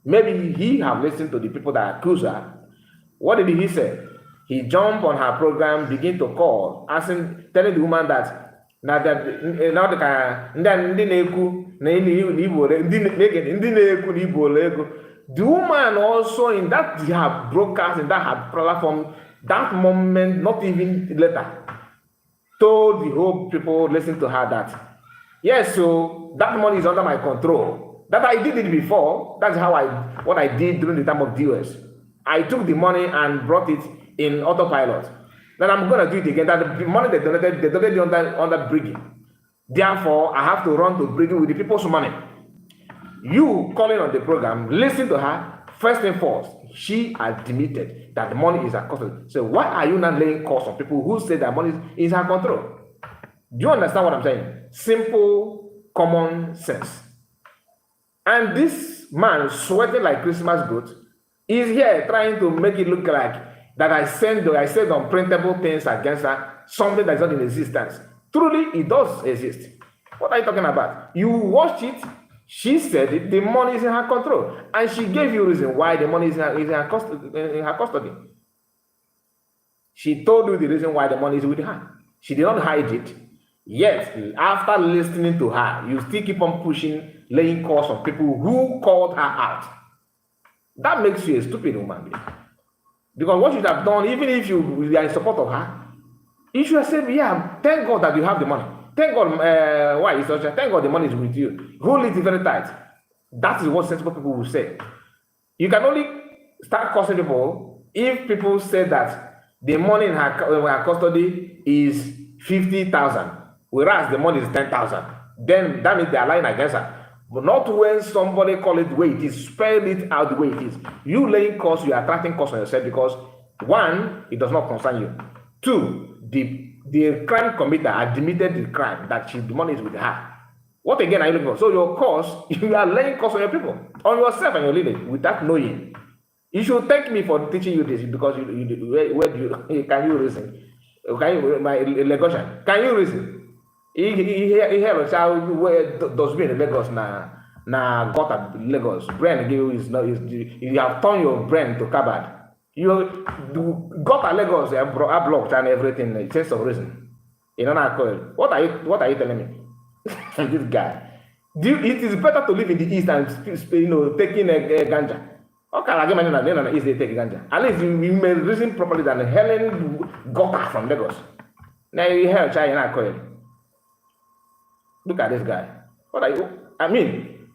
maybe he have listened to the people that accuse her. What did he say? He jumped on her program, begin to call, asking, telling the woman that now the woman also in that her broadcast, in that her platform, that moment, not even later, told the whole people listening to her that, yes, so that money is under my control. That I did it before. That's what I did during the time of DOS. I took the money and brought it in autopilot. Then I'm going to do it again. That the money they donated under Briggy. Therefore, I have to run to Briggy with the people's money. You calling on the program, listen to her. First and foremost, she admitted that the money is her custody. So why are you not laying calls on people who say that money is her control? Do you understand what I'm saying? Simple, common sense. And this man, sweating like Christmas goat, is here trying to make it look like that I said unprintable things against her, something that's not in existence. Truly, it does exist. What are you talking about? You watched it. She said it, the money is in her control. And she gave you a reason why the money is in her custody. She told you the reason why the money is with her. She did not hide it. Yet, after listening to her, you still keep on pushing, laying calls on people who called her out. That makes you a stupid woman being. Because what you have done, even if you are in support of her, you should have said, yeah, thank God that you have the money. Thank God, why is Ocha? Thank God the money is with you. Hold it very tight. That is what sensible people will say. You can only start cursing people if people say that the money in her custody is 50,000, whereas the money is 10,000. Then that means they are lying against her. But not when somebody call it the way it is, spell it out the way it is. You laying costs, you are attracting costs on yourself because, one, it does not concern you. Two, the crime committer admitted the crime, that the money is with her. What again are you looking for? So your cost, you are laying costs on your people, on yourself and your leaders without knowing. You should thank me for teaching you this because can you reason? Can you reason? Here a child where does mean Lagos na got a Lagos brain is you have turned your brain to cupboard. You got a Lagos a blocked and everything in sense of reason. You know not call. What are you telling me? This guy. It is better to live in the east and taking a ganja. Okay, I get money na east they take ganja. At least you may reason properly than Helen got her from Lagos. Now you hear China not call. Look at this guy. What are you? I mean,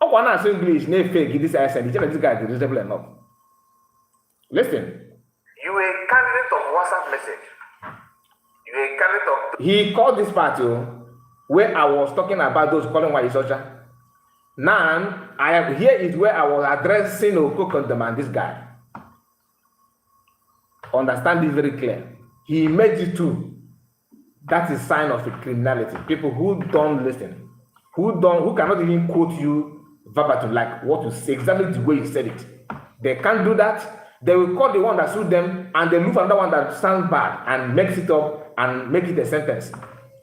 oh, one has English, no fake. This accent. This guy is reasonable enough. Listen. You a candidate of WhatsApp message. You a candidate of. He called this part where I was talking about those calling Nwayi Ocha. Now I am here is where I was addressing Okokondom and this guy. Understand this very clear. He made it too. That is sign of a criminality. People who don't listen, who cannot even quote you verbatim like what you say, exactly the way you said it. They can't do that. They will call the one that suits them and they look for another one that sounds bad and makes it up and make it a sentence.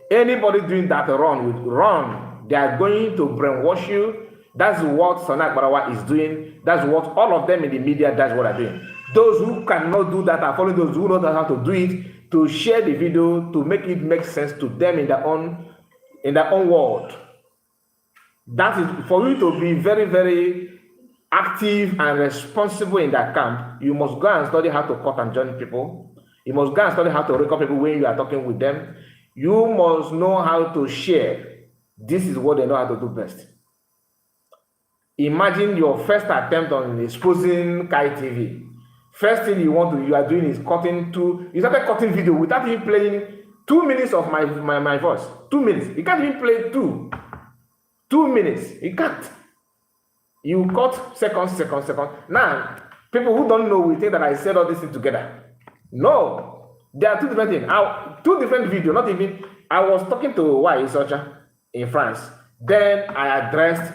Anybody doing that wrong, they are going to brainwash you. That's what Sanak Barawa is doing. That's what all of them in the media, that's what they're doing. Those who cannot do that are following those who know how to do it, to share the video, to make it make sense to them in their own world. That is for you to be very, very active and responsible in that camp. You must go and study how to cut and join people. You must go and study how to record people when you are talking with them. You must know how to share. This is what they know how to do best. Imagine your first attempt on exposing Kai TV. First thing you are doing is you started cutting video without even playing 2 minutes of my voice. 2 minutes. You can't even play 2 minutes. You can't. You cut second. Now, people who don't know will think that I said all this thing together. No. There are two different things. Two different videos, not even. I was talking to Nwayi Ocha in France. Then I addressed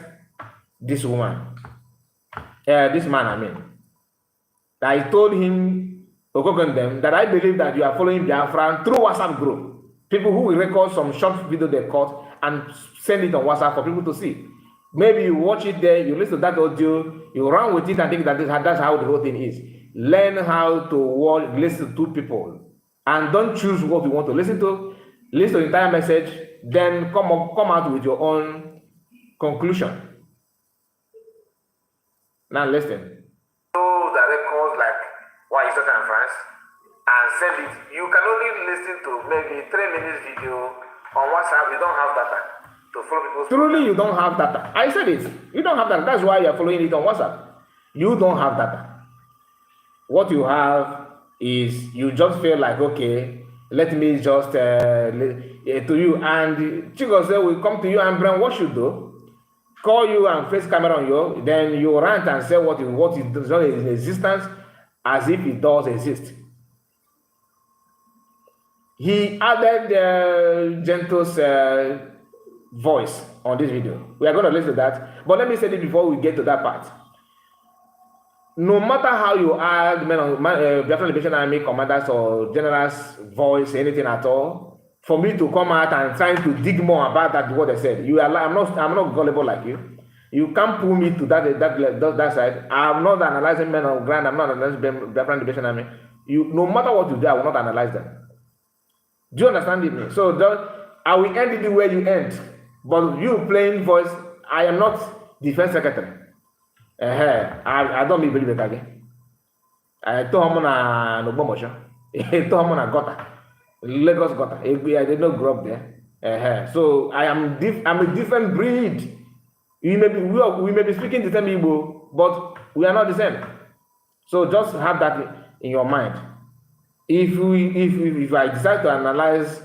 this woman, this man, I mean. I told him, Okokondem, that I believe that you are following Biafra through WhatsApp group. People who will record some short video they caught and send it on WhatsApp for people to see. Maybe you watch it there, you listen to that audio, you run with it and think that that's how the whole thing is. Learn how to listen to people and don't choose what you want to listen to. Listen to the entire message, then come out with your own conclusion. Now listen. That records like why you in France and send it. You can only listen to maybe 3 minutes video on WhatsApp. You don't have data to follow people. Truly, you don't have data. I said it. You don't have data. That's why you're following it on WhatsApp. You don't have data. What you have is you just feel like, okay, let me just to you. And Chigose will come to you and brainwash you though. Call you and face camera on you, then you rant and say what is not in existence as if it does exist. He added Gentle's voice on this video. We are going to listen to that. But let me say this before we get to that part. No matter how you add Biafran Liberation Army commanders or generals' voice, anything at all, for me to come out and try to dig more about that, what I said, I'm not gullible like you. You can't pull me to that side. I'm not analyzing men on ground. I'm not analyzing Biafran Liberation Army. No matter what you do, I will not analyze them. Do you understand me? So I will end it the way you end. But you playing voice, I am not defense secretary. I don't believe it again. I told him on Obamosha. I told him on Gota. Lagos Gota. I did not grow up there. So I'm a different breed. We may be speaking the same Igbo, but we are not the same. So just have that in your mind. If I decide to analyze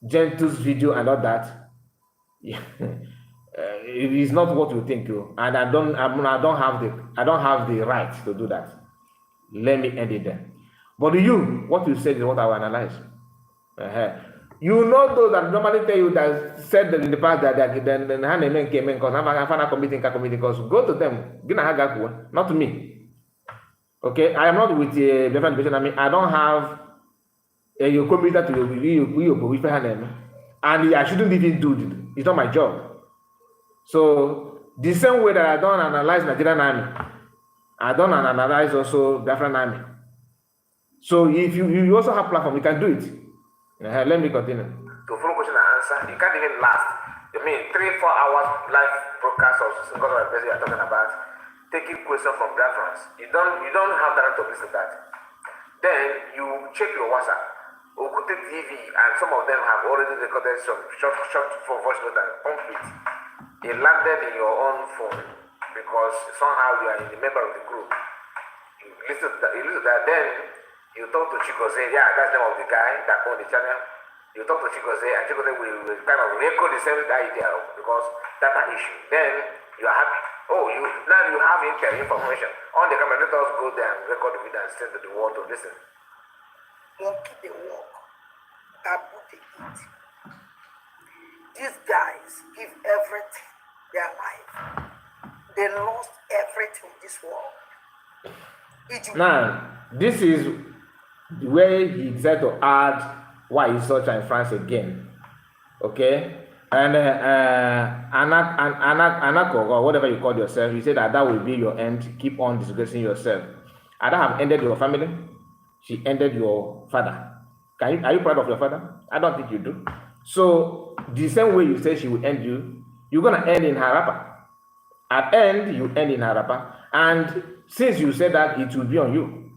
Gentle's video and all that, it is not what you think, and I don't have the right to do that. Let me end it there. But what you said is what I will analyze. You know those that normally tell you that said that in the past that then Hanemen came in because I'm committing because go to them. Not to me. Okay, I am not with the different person. I mean, I don't have a committed to you, and I shouldn't even do it. It's not my job. So the same way that I don't analyze Nigerian army, I don't analyze also different army. So if you also have platform, you can do it. Let me continue. To follow question and answer, you can't even last. I mean, 3-4 hours live broadcast of single person you are talking about, taking questions from reference. You don't have that to listen to that. Then you check your WhatsApp. Okute TV and some of them have already recorded some short for voice note and complete. It landed in your own phone because somehow you are in the member of the group. You listen to that, then you talk to Chigose, yeah, that's the name of the guy that owned the channel. You talk to Chigose, and Chigose will kind of record the same idea because data issue. Then you are happy. Now you have information. On the camera, let us go there and record the video and send to the world to listen. Monkey they walk, babu they eat. These guys give everything, their life. They lost everything in this world. Now, this is the way he decided to add why he's such in France again. Okay? And Anako, or whatever you call yourself, he said that will be your end. Keep on disgracing yourself. Ada have ended your family. She ended your father. Are you proud of your father? I don't think you do. So the same way you say she will end you, you're gonna end in Harappa. At end, you end in Harappa. And since you said that, it will be on you.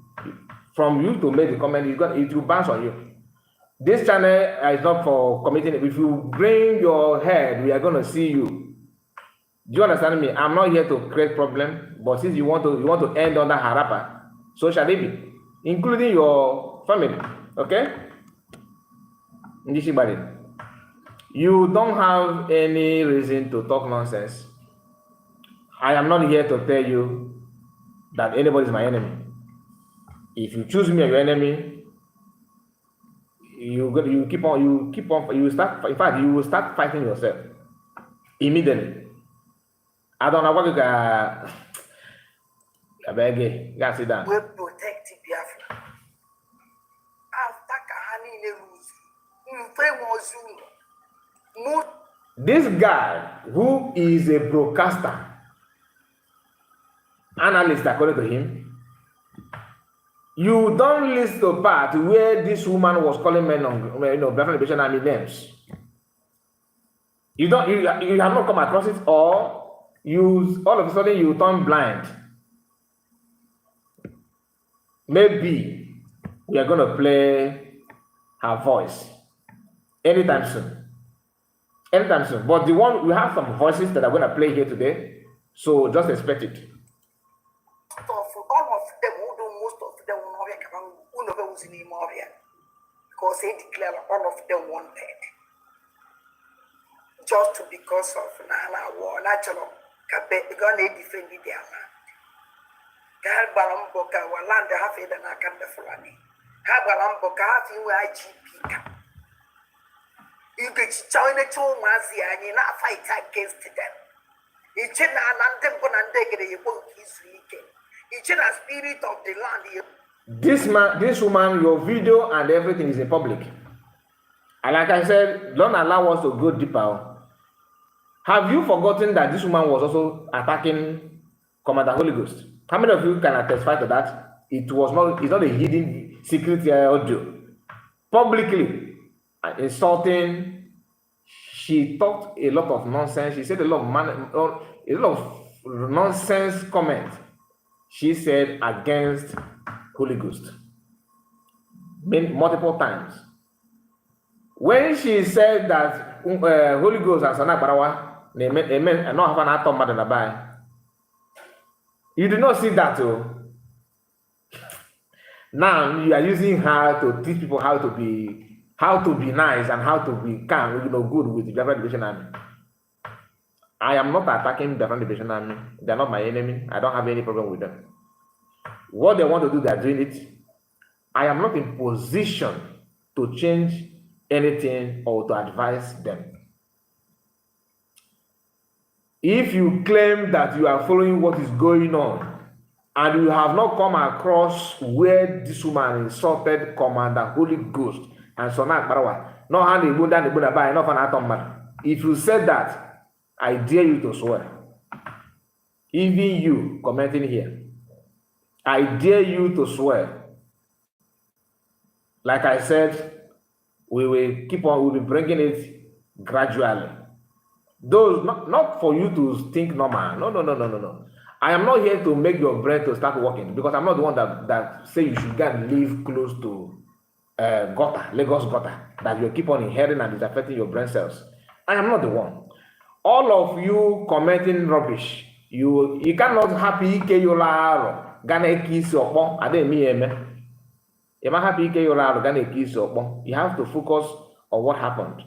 From you to make the comment, it will bounce on you. This channel is not for committing. If you bring your head, we are gonna see you. Do you understand me? I'm not here to create problem, but since you want to end under Harappa, so shall it be, including your family. Okay? You don't have any reason to talk nonsense. I am not here to tell you that anybody is my enemy. If you choose me as your enemy, you will start fighting yourself immediately. I don't know what you got. I beg you, guys sit down. We protect Biafra. After Kahani lose, you famous you. This guy, who is a broadcaster, analyst according to him, you don't list the part where this woman was calling men on, Biafra Liberation Army names. You have not come across it, or you all of a sudden you turn blind. Maybe we are going to play her voice anytime soon. Anytime soon. But we have some voices that are going to play here today, so just expect it. All of them, most of them will not be because they declare all of them wanted. Just because of Nana war, natural, because they defended their land. Balamboka, land have it and I can defend. Balamboka, you IGP. You get China to Mazi and you not fight against them. It's an undegraded weekend. It's a spirit of the land. This woman, your video and everything is in public. And like I said, don't allow us to go deeper. Have you forgotten that this woman was also attacking Commander Holy Ghost? How many of you can testify to that? It's not a hidden secret audio. Publicly insulting. She talked a lot of nonsense. She said a lot of nonsense comments. She said against Holy Ghost multiple times. When she said that Holy Ghost and Sana Barawa, amen, and not have an atom mother by. You do not see that too. Now you are using her to teach people how to be nice and how to be calm, good with the Biafra Liberation Army. I am not attacking the Biafra Liberation Army. They are not my enemy. I don't have any problem with them. What they want to do, they are doing it. I am not in position to change anything or to advise them. If you claim that you are following what is going on and you have not come across where this woman insulted Commander Holy Ghost and Sonak Barawa, if you said that, I dare you to swear. Even you commenting here, I dare you to swear. Like I said, we will be bringing it gradually. Those not for you to think normal. No. I am not here to make your brain to start working, because I'm not the one that say you should go and live close to Lagos gutter, that you keep on inheriting and it's affecting your brain cells. I am not the one. All of you commenting rubbish, you cannot happy Gana kiss or I didn't mean you have to focus on what happened.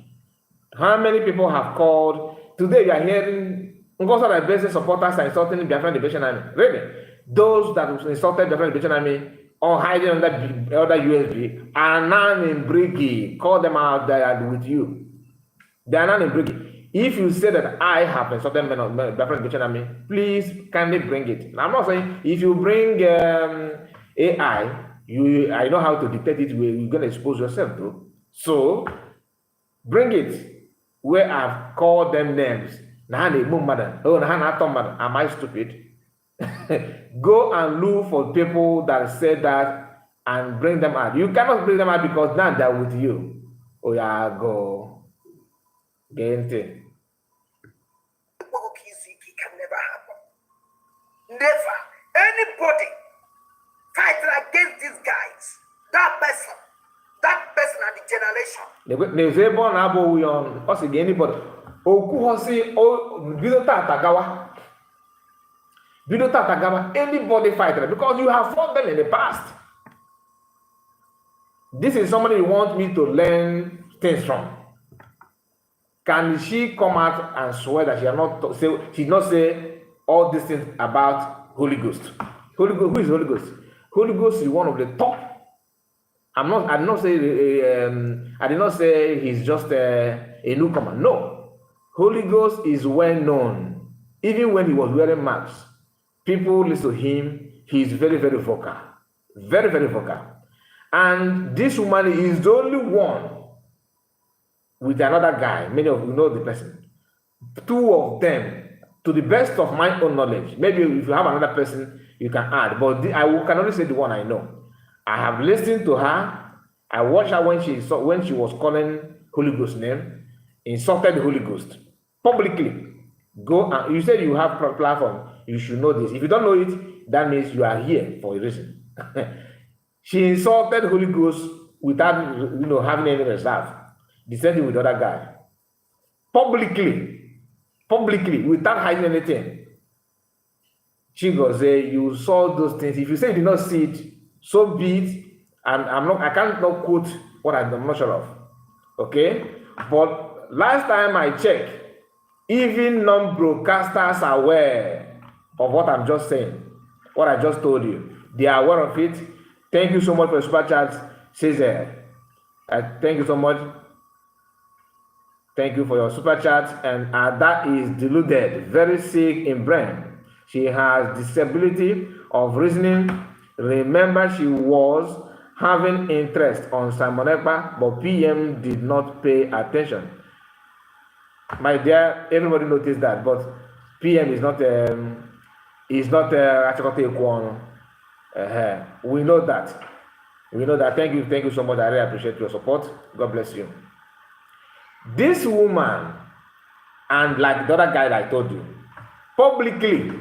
How many people have called? Today you are hearing Ngosa basic supporters are insulting the Biafra Liberation Army. Really? Those that insulted the Biafra Liberation Army or hiding under USB are now in Briggy. Call them out there with you. They are not in Briggy. If you say that I have insulted men of Biafra Liberation Army, please kindly bring it. Now, I'm not saying if you bring AI, I know how to detect it where you're going to expose yourself to. So, bring it where I've called them names. Am I stupid? Go and look for people that said that and bring them out. You cannot bring them out because now they're with you. Oh, yeah, go. Gente. Can never happen. Never. Anybody fighting against these guys, that person and the generation. Anybody fighter, because you have fought them in the past. This is somebody you want me to learn things from. Can she come out and swear that she not say all these things about Holy Ghost? Holy Ghost, who is Holy Ghost? Holy Ghost is one of the top. I did not say he's just a newcomer. No. Holy Ghost is well known Even when he was wearing masks, people listen to him. He's very, very vocal. Very, very vocal. And this woman is the only one with another guy. Many of you know the person. Two of them, to the best of my own knowledge. Maybe if you have another person, you can add. But can only say the one I know. I have listened to her. I watched her when she was calling Holy Ghost name, insulted the Holy Ghost publicly. Go and you said you have platform. You should know this. If you don't know it, that means you are here for a reason. She insulted Holy Ghost without having any reserve. Descending with the other guy publicly without hiding anything. She goes, you saw those things. If you say you did not see it, so be it. And I can't not quote what I'm not sure of. Okay? But last time I checked, even non-broadcasters are aware of what I'm just saying, what I just told you. They are aware of it. Thank you so much for your super chat, Caesar. Thank you so much. Thank you for your super chat. And that is deluded, very sick in brain. She has disability of reasoning. Remember, she was having interest on Simon Ekpa, but PM did not pay attention. My dear, everybody noticed that, but PM is not we know that. We know that. Thank you so much. I really appreciate your support. God bless you. This woman, and like the other guy that I told you, publicly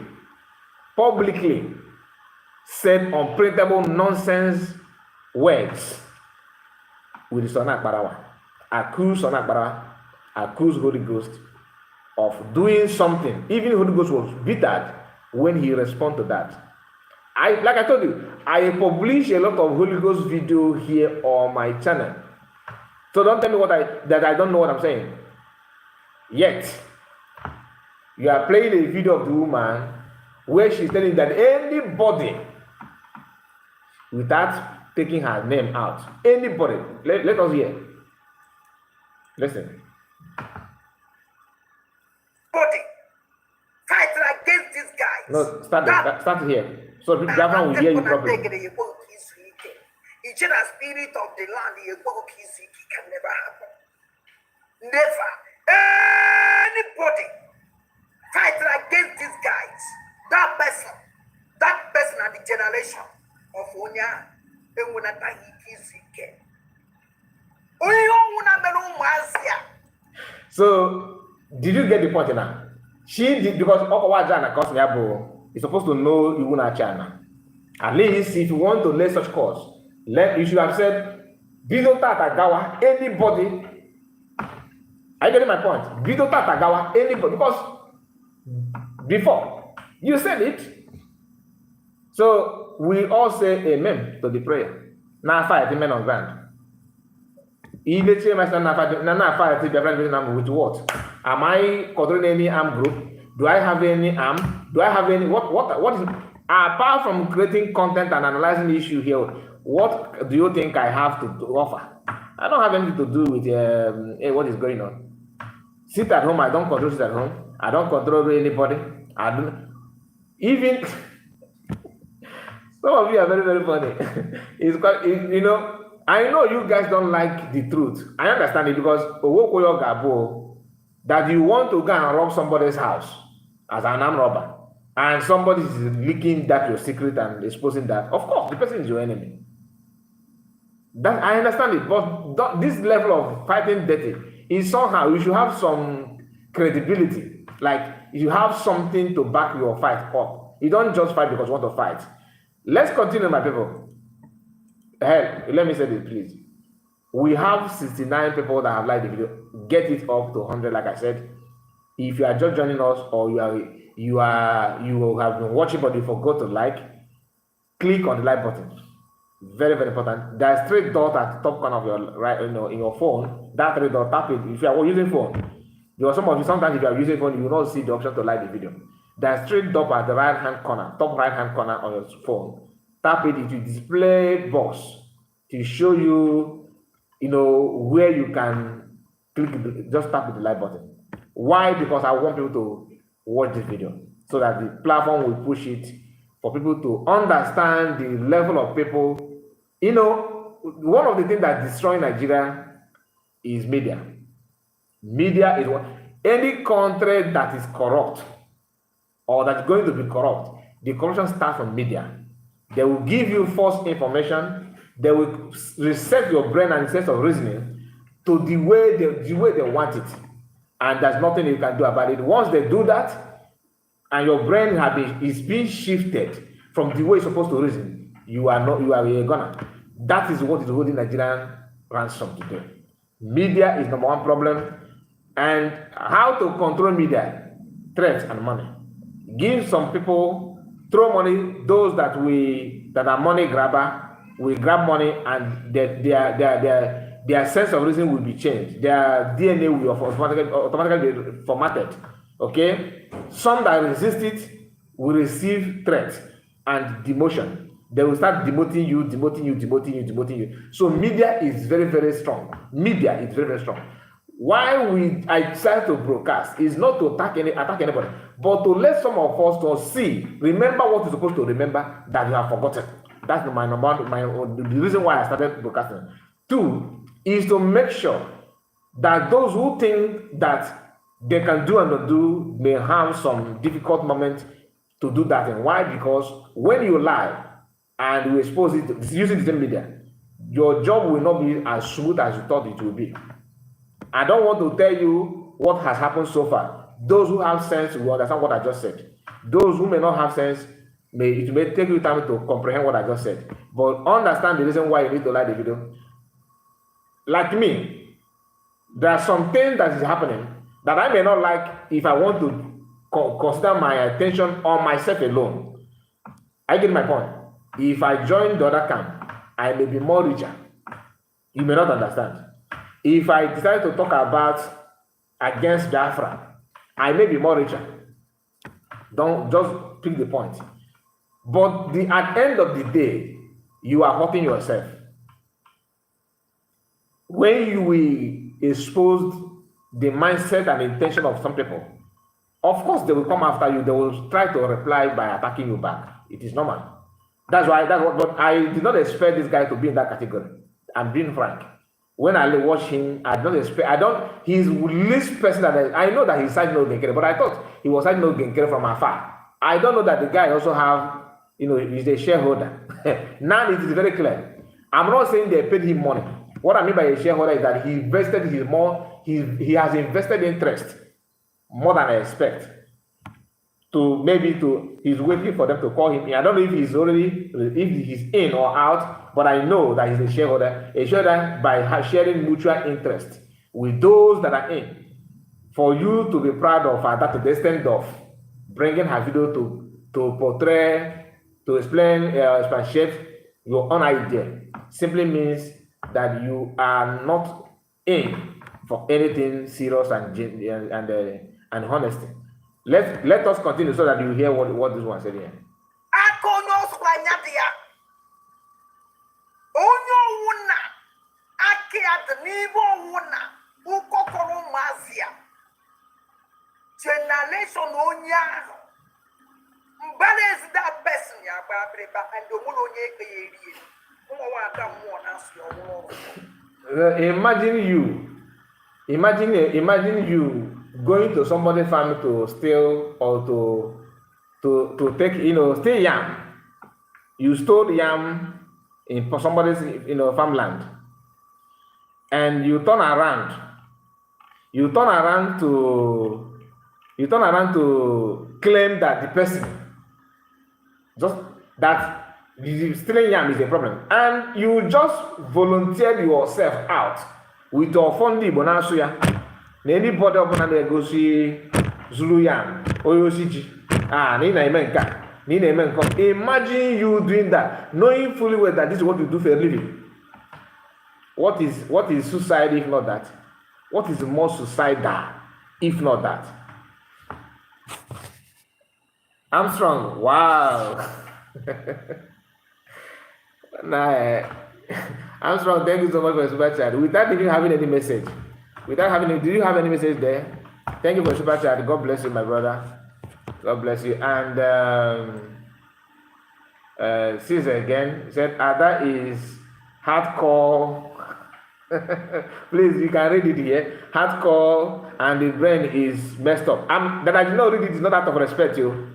said unprintable nonsense words with the Son Akbarawa. Accuse Son Akbarawa, accuse Holy Ghost of doing something. Even Holy Ghost was bitter when he responded to that. Like I told you, I publish a lot of Holy Ghost video here on my channel. So don't tell me that I don't know what I'm saying. Yet, you are playing a video of the woman where she's telling that anybody, without taking her name out, anybody, let us hear. Listen. Body, fighting against these guys. No, start here. So the government will hear you properly. Each spirit of the land can never happen. Never. Anybody fighting against these guys, that person and the generation of Onya, so did you get the point now? She did, because Okawajana Kosmiabo is supposed to know Iwuna China. At least if you want to lay such cause, you should have said Bido Tatagawa, anybody. Are you getting my point? Bido Tatagawa, anybody. Because before you said it. So we all say amen to the prayer. Now fight amen on ground. With what? Am I controlling any armed group? Do I have any arm? Do I have any what is, apart from creating content and analyzing the issue here, what do you think I have to offer? I don't have anything to do with what is going on. Sit at home, I don't control sit at home. I don't control anybody. I don't even some of you are very, very funny. It's quite, I know you guys don't like the truth. I understand it because Owokoyo Gabo, that you want to go and rob somebody's house as an armed robber, and somebody is leaking that your secret and exposing that. Of course, the person is your enemy. That I understand it, but this level of fighting dirty is somehow you should have some credibility. Like you have something to back your fight up. You don't just fight because you want to fight. Let's continue, my people. Hell, let me say this, please. We have 69 people that have liked the video. Get it up to 100, like I said. If you are just joining us, or you have been watching but you forgot to like, click on the like button. Very, very important. There's 3 dots at the top corner of your right, in your phone. That 3 dots, tap it. If you are using phone, there are some of you sometimes if you are using phone, you will not see the option to like the video. There's 3 dots at the right hand corner, top right hand corner on your phone. Tap it, it will display box to show you, where you can click. Just tap the like button. Why? Because I want people to watch this video so that the platform will push it for people to understand the level of people. You know, one of the things that destroys Nigeria is media. Media is what any country that is corrupt or that's going to be corrupt, the corruption starts from media. They will give you false information. They will reset your brain and sense of reasoning to the way they want it, and there's nothing you can do about it. Once they do that, and your brain is being shifted from the way it's supposed to reason, you are a gunner. That is what is holding Nigerian ransom today. Media is number one problem, and how to control media? Threats and money. Give some people, throw money. Those that are money grabber, we grab money, and their sense of reason will be changed. Their DNA will be automatically formatted. Okay? Some that resist it will receive threats and demotion. They will start demoting you. So media is very, very strong. Media is very, very strong. Why I try to broadcast is not to attack anybody, but to let some of us to remember what you're supposed to remember that you have forgotten. That's the reason why I started broadcasting. 2 is to make sure that those who think that they can do and not do may have some difficult moment to do that. And why? Because when you lie and you expose it using the same media, your job will not be as smooth as you thought it would be. I don't want to tell you what has happened so far. Those who have sense will understand what I just said. Those who may not have sense, it may take you time to comprehend what I just said. But understand the reason why you need to like the video. Like me, there are some things that is happening that I may not like if I want to consider my attention on myself alone. I get my point. If I join the other camp, I may be more richer. You may not understand. If I decide to talk about against Biafra, I may be more richer. Don't just pick the point. But at the end of the day, you are hurting yourself. When you will expose the mindset and intention of some people, of course they will come after you. They will try to reply by attacking you back. It is normal. But I did not expect this guy to be in that category. I'm being frank. When I watch him, he's the least person that I know that he's citing no Genkere, but I thought he was citing no Genkere from afar. I don't know that the guy also have, he's a shareholder. Now it is very clear. I'm not saying they paid him money. What I mean by a shareholder is that he invested he has invested interest more than I expect. He's waiting for them to call him in. I don't know if he's in or out, but I know that he's a shareholder by sharing mutual interest with those that are in. For you to be proud of her, that to the extent of bringing her video to portray, to explain, expatiate your own idea, simply means that you are not in for anything serious and honesty. Let us continue so that you hear what this one said here. Generation onya mbale is that person ya ba breba and the mulo nye imagine you going to somebody's farm to steal or to take steal yam. You stole yam in somebody's farmland, and you turn around to claim that the person just that stealing yam is a problem, and you just volunteered yourself out with your funding bonasuya. Anybody open and go see Zulu yam or Yoshiji. Imagine you doing that, knowing fully well that this is what you do for a living. What is suicide if not that? What is more suicidal if not that? Armstrong, wow. Armstrong, thank you so much for your super chat. Without even having any message. Did you have any message there? Thank you for super chat. God bless you, my brother. God bless you. And Caesar again said, Ada is hardcore. Please, you can read it here. Hardcore, and the brain is messed up. That I did not read it is not out of respect, you.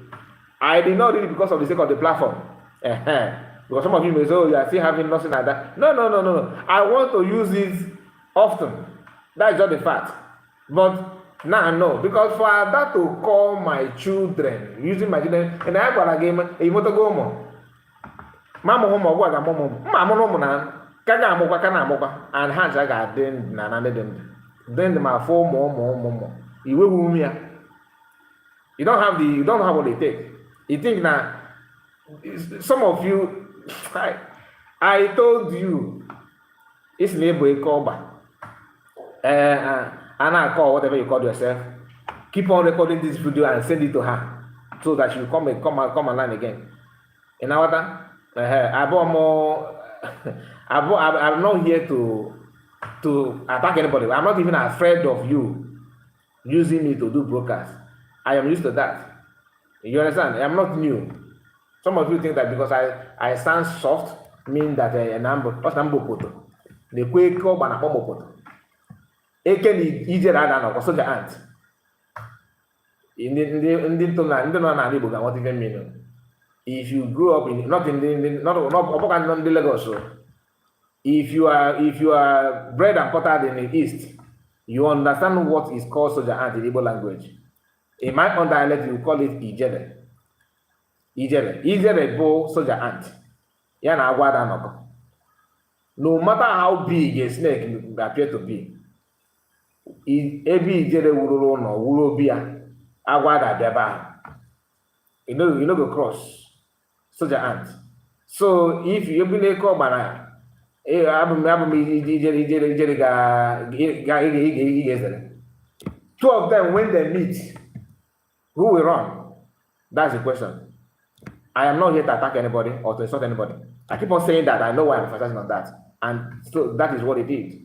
I did not read it because of the sake of the platform. Because some of you may say, oh, you are still having nothing like that. No. I want to use it often. That is just the fact. But now, no. Because for that to call my children, using my children, and I got a game, a motor go more. Mama home or what? Mama no man. Kana and hands I got then then my 4 more. You will me. You don't have what it takes. You think that some of you, I told you, it's label call back. And I call whatever you call yourself. Keep on recording this video and send it to her so that she will come online again. In order, I'm not here to attack anybody. I'm not even afraid of you using me to do broadcast. I am used to that. You understand? I'm not new. Some of you think that because I sound soft mean that what's number photo? The quick call and a bomb photo. It can be easier than a soldier ant. In the what even mean? If you grew up in not the Lagos, if you are bred and potted in the East, you understand what is called soldier ant in Igbo language. In my own dialect, you call it Ijele. Ijele bo soldier ant. Yana agwada noko. No matter how big a snake appear to be, every Ijele wuro no wuro bia agwada deba. You know go cross soldier ant. So if you be a call banana. Two of them, when they meet, who will run? That's the question. I am not here to attack anybody or to insult anybody. I keep on saying that. I know why I'm emphasizing on that. And so that is what it is.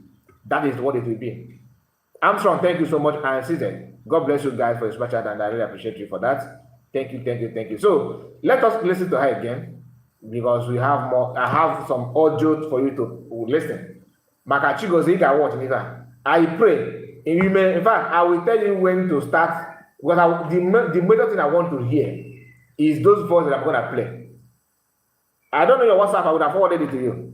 That is what it will be. Armstrong, thank you so much. And Caesar, God bless you guys for your special chat, and I really appreciate you for that. Thank you. So let us listen to her again. Because we have more, I have some audio for you to listen. Makachi goes, I pray. In fact, I will tell you when to start. Because the major thing I want to hear is those voices that I'm going to play. I don't know your WhatsApp, I would have forwarded it to you.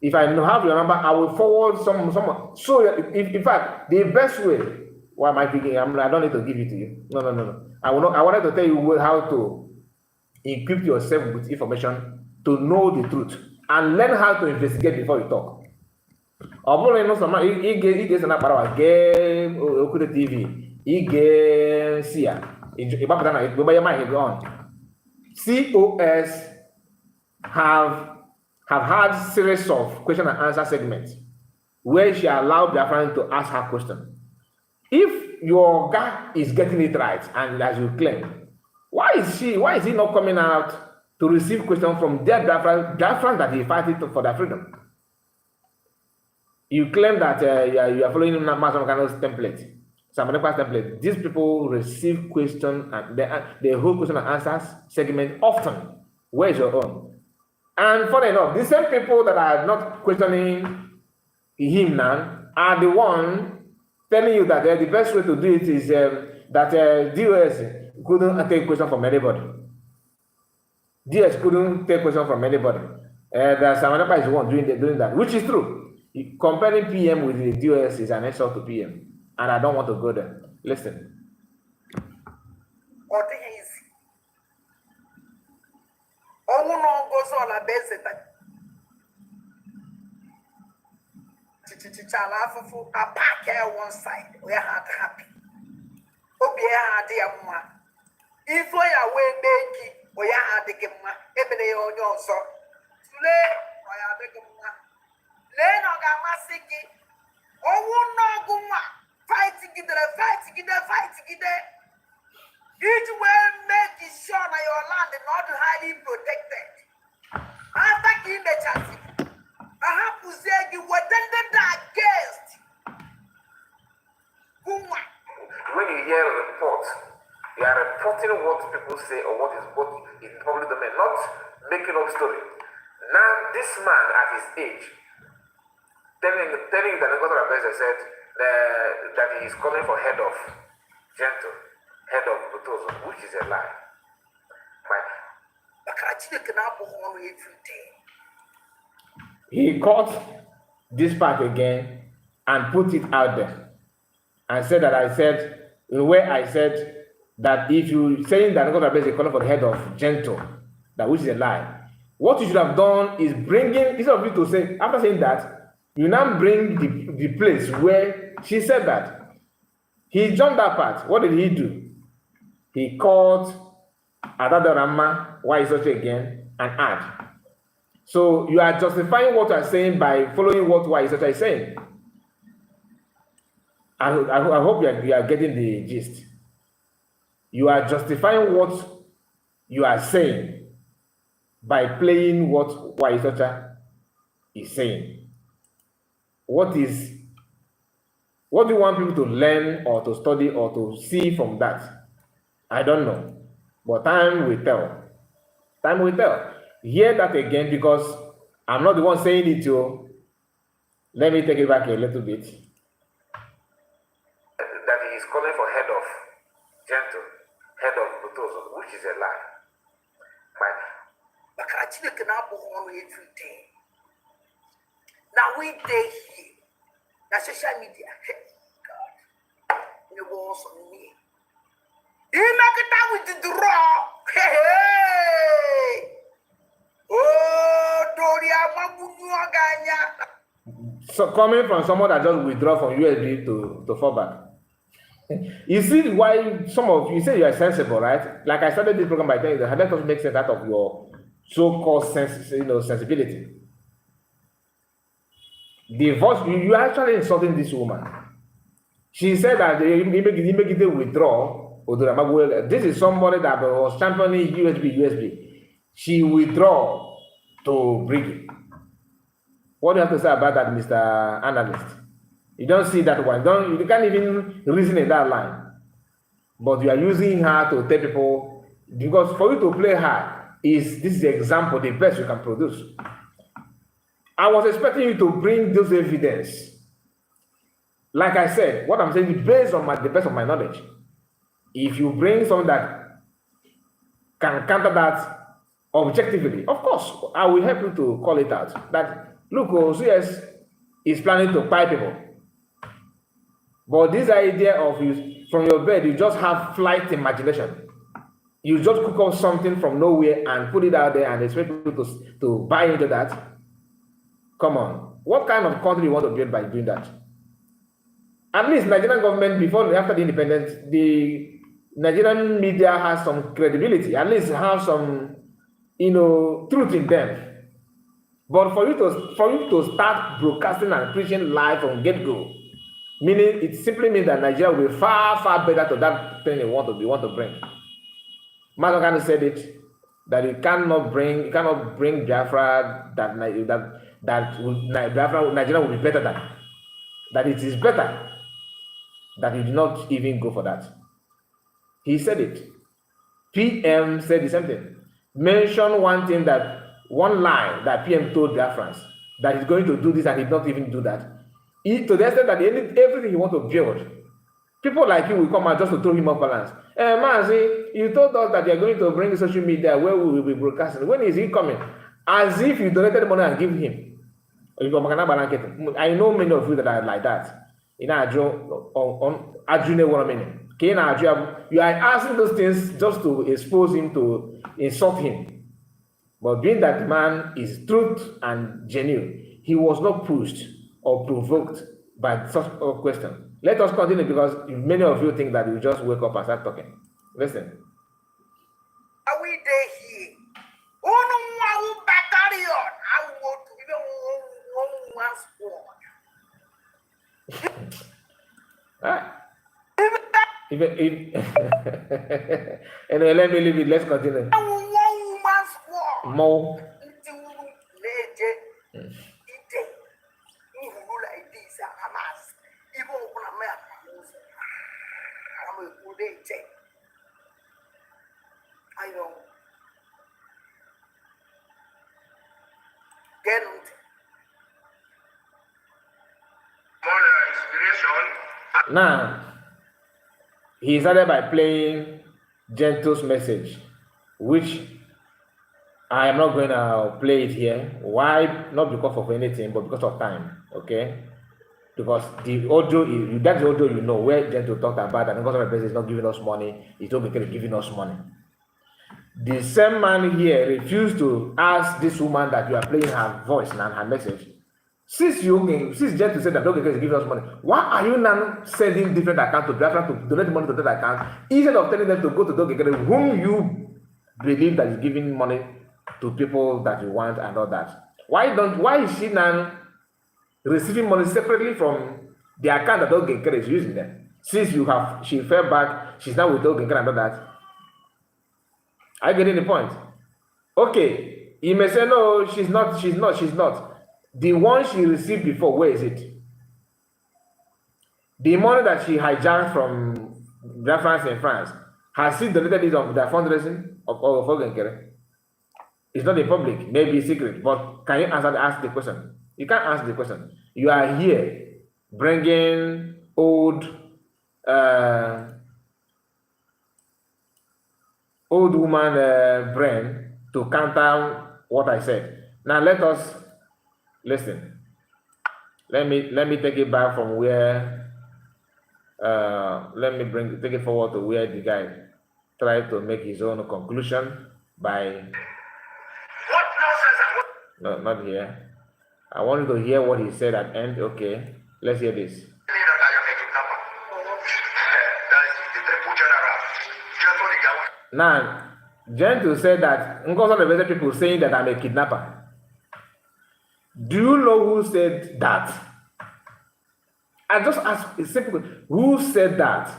If I have your number, I will forward some. So, in fact, the best way, why am I thinking? I don't need to give it to you. No. I wanted to tell you how to equip yourself with information to know the truth and learn how to investigate before you talk. COS have had series of question and answer segments where she allowed their friend to ask her question. If your guy is getting it right, and as you claim, why is he not coming out to receive questions from their friends that he fighting for their freedom? You claim that you are following Master Mechano's template, Samanipa's template. These people receive questions and they hold question and answers segment often. Where is your own? And funny enough, the same people that are not questioning him now are the one telling you that the best way to do it is that DOS couldn't take question from anybody. DS couldn't take question from anybody. That Samanipa is the one doing that, which is true. Comparing PM with the DOS is an insult to PM, and I don't want to go there. Listen. One side, we are happy. If we are way making, we are the Gemma, every on your song. Slay, I are the Gemma. Len or Gamasiki. Oh, no, Guma. Fighting in there. Each way make it sure that your land is not highly protected. After killing the chassis, I have to say you were tended against. Guma. When you hear a report You are reporting what people say or what is in public domain, not making up story. Now, this man at his age, telling you that the God of Affairs said that he is calling for head of gentle, head of brutal, which is a lie. He caught this part again and put it out there and said that I said that if you saying that God of Affairs is calling for the head of gentle, that which is a lie. What you should have done is bringing, instead of you to say, after saying that, you now bring the place where she said that. He jumped that part. What did he do? He called Adadorama, why is such again, and add. So you are justifying what you are saying by following what why is such is saying. I hope you are getting the gist. You are justifying what you are saying by playing what Waisocha is saying. What do you want people to learn or to study or to see from that? I don't know. But time will tell. Time will tell. Hear that again because I'm not the one saying it to you. Let me take it back a little bit. That he is calling for head of gentle, head of brutal, which is a lie. Now we day here. Now social media. God. You was on me. You knock it down with the draw. Hey. Oh, Doria Mabunyaganya. So coming from someone that just withdraw from USB to fall back. You see why some of you say you are sensible, right? Like I started this program by telling you that let us make sense out of your so-called sensibility. The voice, you are actually insulting this woman. She said that he make it withdraw. This is somebody that was championing USB. She withdraw to bring it. What do you have to say about that, Mr. Analyst? You don't see that one. You can't even reason in that line. But you are using her to tell people, because for you to play her, this is the example, the best you can produce. I was expecting you to bring those evidence. Like I said, what I'm saying is based on the best of my knowledge. If you bring something that can counter that objectively, of course, I will help you to call it out. That, look, OCS is planning to buy people. But this idea of you, from your bed, you just have flight imagination. You just cook up something from nowhere and put it out there and expect people to buy into that. Come on. What kind of country you want to build by doing that? At least Nigerian government, before and after the independence, the Nigerian media has some credibility, at least have some, truth in them. But for you to start broadcasting and preaching live from get-go, meaning it simply means that Nigeria will be far, far better to that thing they want to bring. Mazokane said it, that you cannot bring Biafra, Nigeria will be better than. That it is better that you do not even go for that. He said it. PM said the same thing. Mention one lie that PM told Biafrans, that he's going to do this and he did not even do that. To the extent that everything he wants to build, people like you will come out just to throw him off balance. Mazi, you told us that you're going to bring social media where we will be broadcasting. When is he coming? As if you donated money and give him. I know many of you that are like that. You are asking those things just to expose him, to insult him. But being that man is truth and genuine, he was not pushed or provoked by such a question. Let us continue because many of you think that you just wake up and start talking. Listen. Are we there here? Oh no, battalion. I want to even one squad. Anyway, let me leave it. Let's continue. More. Ayo. Get on. Now, he started by playing Gentle's message, which I am not going to play it here. Why? Not because of anything, but because of time. Okay? Because the audio, that's the audio you know, where Gentle talked about that because of the president is not giving us money, he's not giving us money. The same man here refused to ask this woman that you are playing her voice and her message. Since Gentle said that okay, is giving us money, why are you now sending different accounts to Biafra to donate money to that account instead of telling them to go to Dogegere, whom you believe that is giving money to people that you want and all that? Why is she now receiving money separately from the account that Dogegere is using them? Since she fell back, she's now with Dogegere and all that. Are you getting the point? Okay, you may say no, she's not. The one she received before, where is it? The money that she hijacked from France in France, has she donated it of the fundraising of Ogenkere? It's not in public, maybe secret, but can you ask the question? You can't answer the question. You are here bringing old woman brain to counter what I said. Now let us listen. Let me take it back from where let me take it forward to where the guy tried to make his own conclusion by What nonsense? no, not here. I want you to hear what he said at end. Okay, let's hear this. Now, Gentle said that the people saying that I'm a kidnapper. Do you know who said that? I just asked a simple question. Who said that?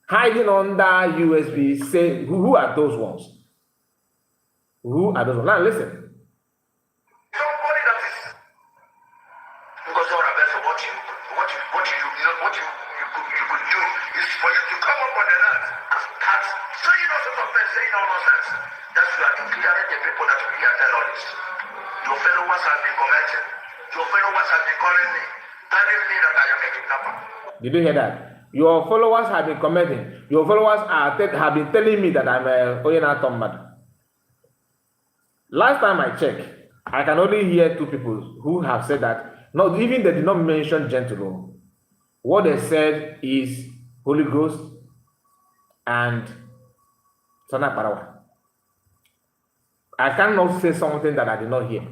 Hiding under USB, say who are those ones? Who are those ones? Now listen. Somebody that is because you're a better what you could do is for you to come up on the land and start saying all sorts of things, saying all nonsense. That's you are declaring the people that we are terrorists. Your followers have been commenting. Your followers have been calling me, telling me that I am a kidnapper. Did you hear that? Your followers have been commenting. Your followers have been telling me that I'm a Oyena Tommad. Last time I checked, I can only hear two people who have said that. Not even they did not mention Gentle. What they said is Holy Ghost and Sana Parawa. I cannot say something that I did not hear.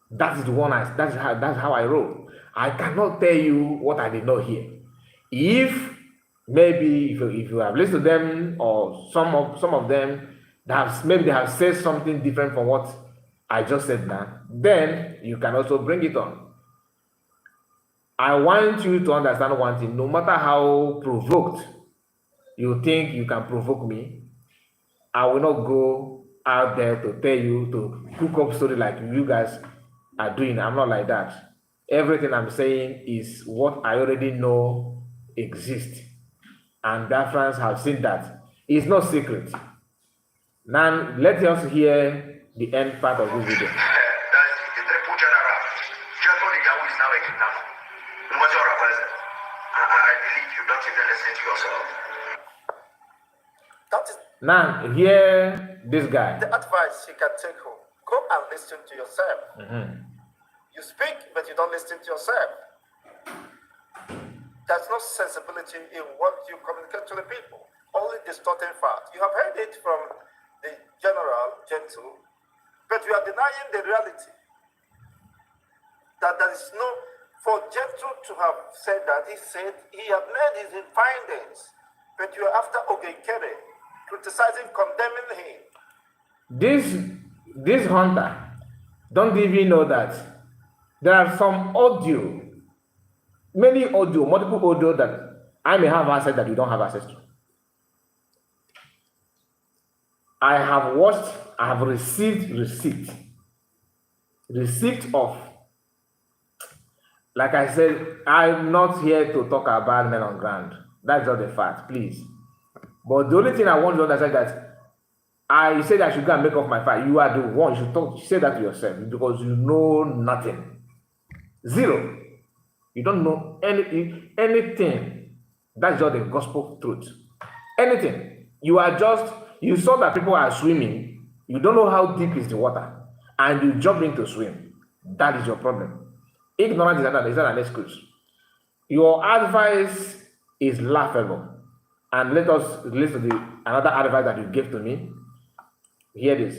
That is the one. That's how I roll. I cannot tell you what I did not hear. If maybe if you have listened to them or some of them that maybe they have said something different from what I just said now, then you can also bring it on. I want you to understand one thing. No matter how provoked you think you can provoke me, I will not go out there to tell you to hook up story like you guys are doing. I'm not like that. Everything I'm saying is what I already know exists. And Biafrans have seen that. It's not secret. Now, let us hear the end part of this video. Now, hear this guy. The advice you can take home. Go and listen to yourself. You speak, but you don't listen to yourself. There's no sensibility in what you communicate to the people. Only distorting fact. You have heard it from the general, Gentle, but you are denying the reality. That there is no, for Gentle to have said that, he said he had made his findings, but you are after Ogenkere, criticizing, condemning him. This hunter don't even know that there are some audio, multiple audio that I may have access that you don't have access to. I have watched, I have received receipt of, like I said, I'm not here to talk about men on ground. That's just the fact, please. But the only thing I want to understand is that I said I should go and make up my fire. You are the one. You should say that to yourself because you know nothing. Zero. You don't know anything. That's just the gospel truth. Anything. You saw that people are swimming. You don't know how deep is the water. And you jump in to swim. That is your problem. Ignorance is not an excuse. Your advice is laughable. And let us listen to another advice that you gave to me. Hear this.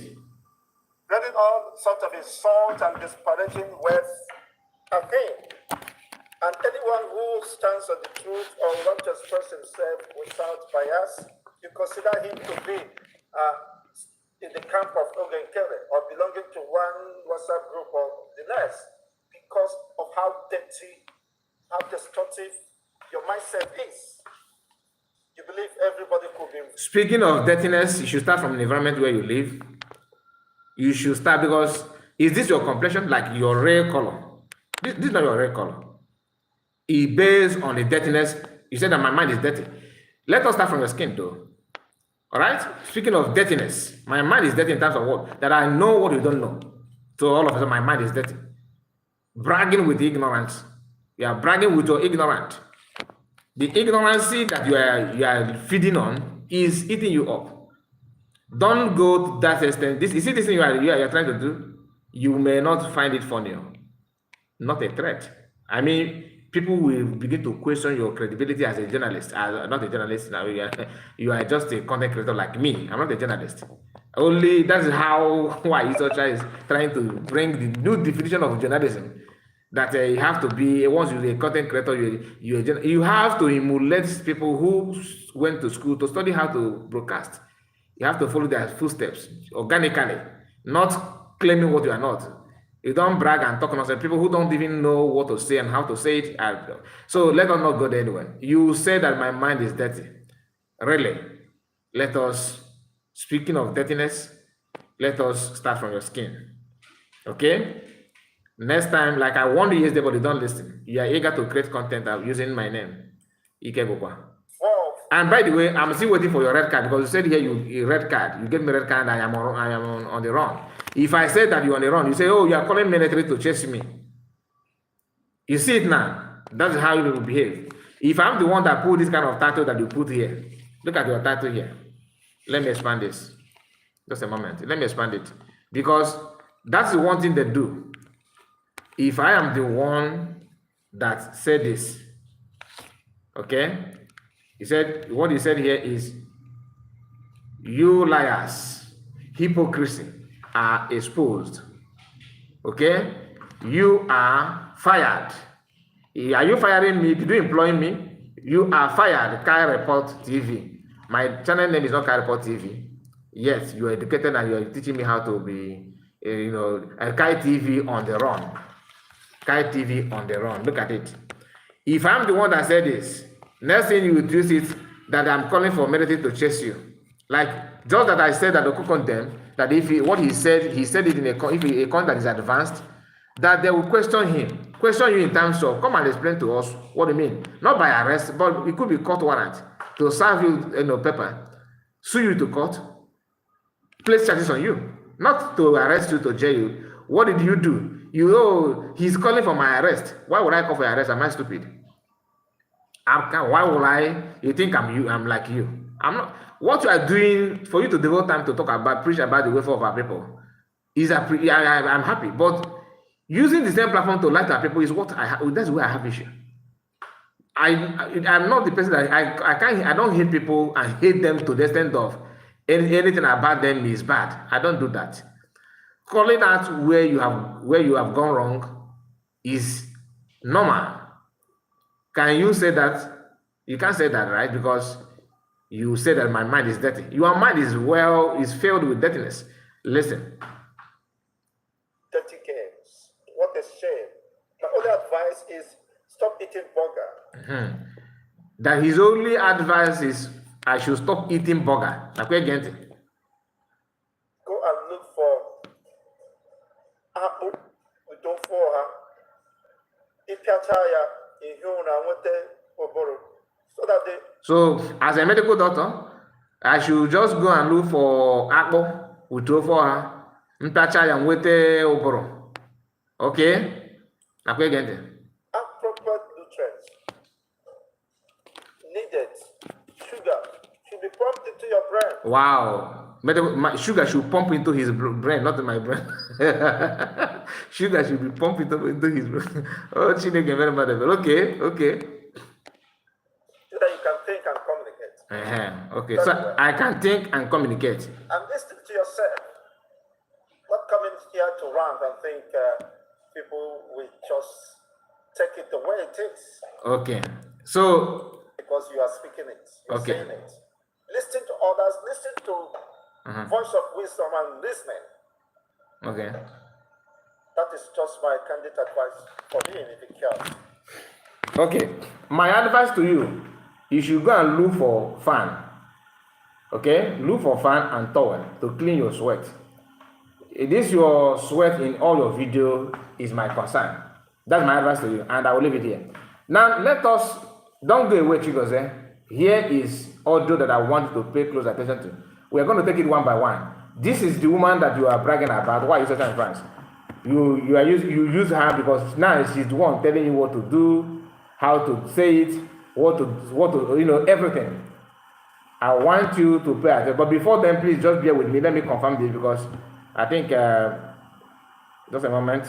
Letting all sorts of insult and disparaging words are vain. And anyone who stands on the truth or wants to express himself without bias, you consider him to be in the camp of Ogenkele or belonging to one WhatsApp group or the next because of how dirty, how destructive your mindset is. You believe everybody could be. Speaking of dirtiness, you should start from the environment where you live. You should start because is this your complexion, like your rare color? This is not your rare color. It based on the dirtiness. You said that my mind is dirty. Let us start from your skin, though. All right. Speaking of dirtiness, my mind is dirty in terms of what? That I know what you don't know. So all of a sudden, my mind is dirty. Bragging with ignorance. You are bragging with your ignorance. The ignorance that you are feeding on is eating you up. Don't go to that extent. You see this thing you are trying to do? You may not find it funny. Not a threat. I mean, people will begin to question your credibility as a journalist. Not a journalist now. You are just a content creator like me. I'm not a journalist. Only that's how why Ocha is trying to bring the new definition of journalism. That you have to be, once you're a content creator, you have to emulate people who went to school to study how to broadcast. You have to follow their footsteps organically, not claiming what you are not. You don't brag and talk nonsense. People who don't even know what to say and how to say it. So let us not go there anyway. You say that my mind is dirty. Really, let us, speaking of dirtiness, let us start from your skin. Okay? Next time, like I warned you yesterday, but you don't listen. You are eager to create content using my name, Ikebukwa. And by the way, I'm still waiting for your red card because you said here you red card. You gave me red card. I am on the run. If I said that you're on the run, you say, "Oh, you are calling military to chase me." You see it now. That's how you will behave. If I'm the one that put this kind of title that you put here, look at your title here. Let me expand this. Just a moment. Let me expand it because that's the one thing they do. If I am the one that said this, okay? He said, what he said here is, you liars, hypocrisy are exposed. Okay? You are fired. Are you firing me? Did you employ me? You are fired. Kai Report TV. My channel name is not Kai Report TV. Yes, you are educated and you are teaching me how to be, Kai TV on the run. Kai TV on the run. Look at it. If I'm the one that said this, next thing you would use it that I'm calling for military to chase you. Like just that I said that the condemn that if what he said it in a content that is advanced, that they will question you in terms of come and explain to us what you mean. Not by arrest, but it could be court warrant to serve you, paper, sue you to court, place charges on you, not to arrest you to jail you. What did you do? He's calling for my arrest. Why would I call for arrest? Am I stupid? Why would I? You think I'm like you? I'm not. What you are doing for you to devote time to talk about, preach about the welfare of our people, I'm happy. But using the same platform to lie to our people is what that's where I have issue. I'm not the person that I don't hate people and hate them to the extent of anything about them is bad. I don't do that. Calling out where you have gone wrong is normal. Can you say that? You can't say that, right? Because you say that my mind is dirty. Your mind is filled with dirtiness. Listen. Dirty games. What a shame. My only advice is stop eating burger. Mm-hmm. That his only advice is I should stop eating burger. Like we're getting. Go and look for apple. We don't for her. So that So, as a medical doctor, I should just go and look for akpo with for her. Ntacha ya nwete ụbụrụ. Okay? Nakwa ege ntị. Appropriate nutrients needed. Sugar should be pumped into your brain. Wow. My sugar should pump into his brain, not in my brain. Sugar should be pumped into his brain. Oh, Chineke very bad. Okay. So that you can think and communicate. Okay, so well. I can think and communicate. And listen to yourself. Not coming here to rant and think people will just take it the way it is. Okay, so... Because you are speaking it, you're saying it. Listen to others, listen to voice of wisdom and listening. Okay. That is just my candid advice for him if he cares. Okay, my advice to you should go and look for fan. Okay, look for fan and towel to clean your sweat. This your sweat in all your video is my concern. That's my advice to you, and I will leave it here. Now let us don't go away, chicos. Here is audio that I want you to pay close attention to. We are going to take it one by one. This is the woman that you are bragging about. Why you such in France? You use her because now she's the one telling you what to do, how to say it, what to everything. I want you to pay attention. But before then, please just bear with me. Let me confirm this because I think just a moment.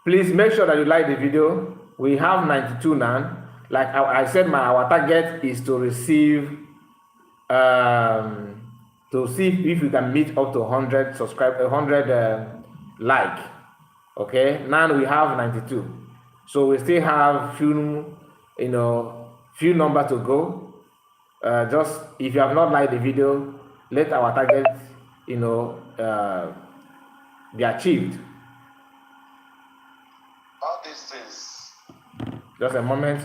Please make sure that you like the video. We have 92 now. Like I said, our target is to receive, to see if we can meet up to 100 like. Okay, now we have 92. So we still have few numbers to go. Just if you have not liked the video, let our target, be achieved. All these things. Just a moment.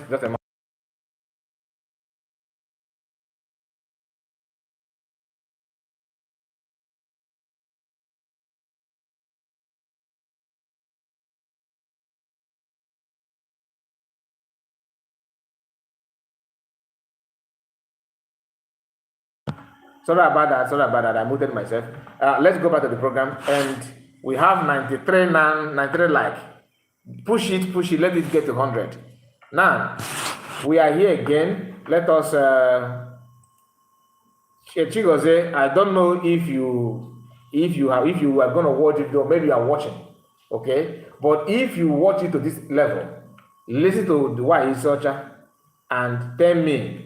Sorry about that. I muted myself. Let's go back to the program. And we have 93 now, 93 like. Push it, let it get to 100. Now, we are here again. Let us, Chigoze, I don't know if you are going to watch it, or maybe you are watching, okay? But if you watch it to this level, listen to the Nwayi Ocha and tell me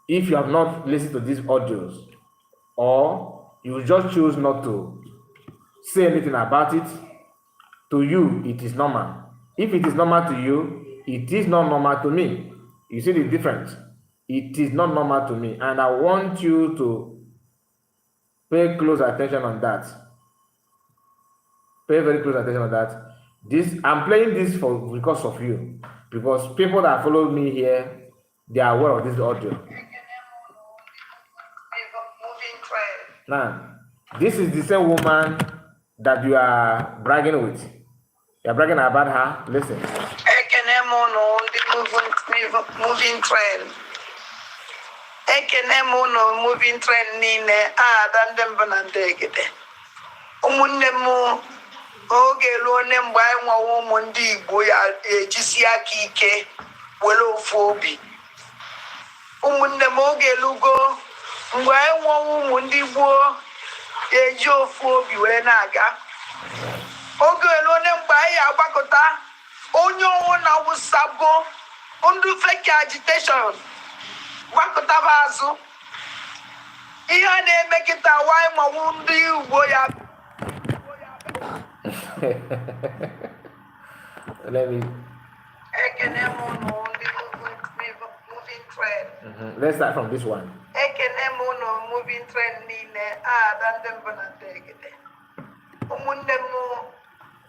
if you have not listened to these audios, or you just choose not to say anything about it. To you, it is normal. If it is normal to you, it is not normal to me. You see the difference? It is not normal to me. And I want you to pay close attention on that. Pay very close attention on that. I'm playing this because of you. Because people that follow me here, they are aware of this audio. Now, this is the same woman that you are bragging with. You're bragging about her. Listen. Moving trend. Moving trend nine dandem banandegede. Umunemu oge lo ne mgbe nwa ụmụ ndị Igbo ya ejisi aka ike were ofu obi. Umunne m oge lugo mgbe nwa ụmụ ndị Igbo eji ofu obi were na-aga. Oge elone mgbe anyị agbakọta onye ọnwụ na wụsago ndị fake agitation gbakọtaba azụ ihe a na-eme kịta wanyị manwụ ndị Igbo ya. Moving trend. Let's start from this one. Moving trend niile dandem banandegede. Umunne m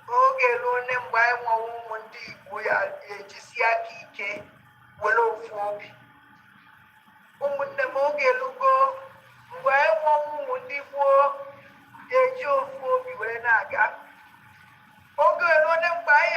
oge lone mgbe nwa ụmụ ndị Igbo ya ejisi aka ike were ofu obi. Umunne m oge lugo mgbe nwa ụmụ ndị Igbo eji ofu obi were na-aga. Oge lone mgbe anyị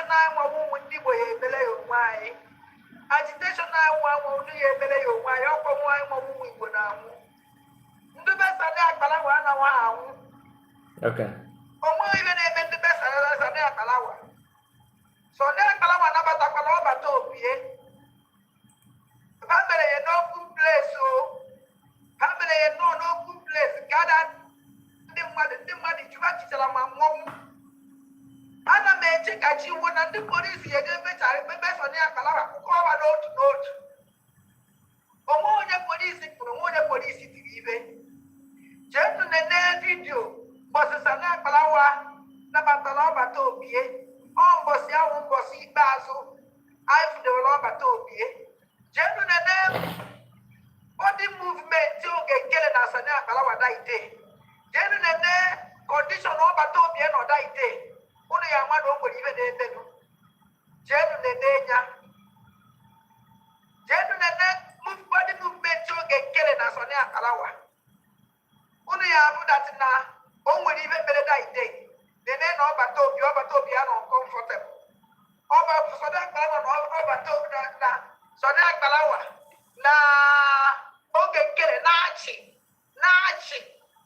I want one day way, why? Agitation I want to hear belay, why? Upon one woman would now. The best I got, but I want. Okay. Or even the best I got, so then Palawa never talk about Toby. Family no good place, so family no good place. Gathered the money to watch it on my mom. And I may check at you when the police here get better. Best on their Palawa, cover note to note. Omonia police, even. Gentlemen, video was a Sana Palawa, Nabatala Toby. Almost ya was see Basil. I've developed Toby. Gentlemen, body movement to get killing us and Palawa that day. Gentlemen, condition over Toby and that day. Only a man over even then. Gentlemen, move body movement to get killing us on Palawa. Only a that now, only even better that day. The name of Toby are uncomfortable. Over so that over Toby that so that Palawa. Okay, get it, Nachi.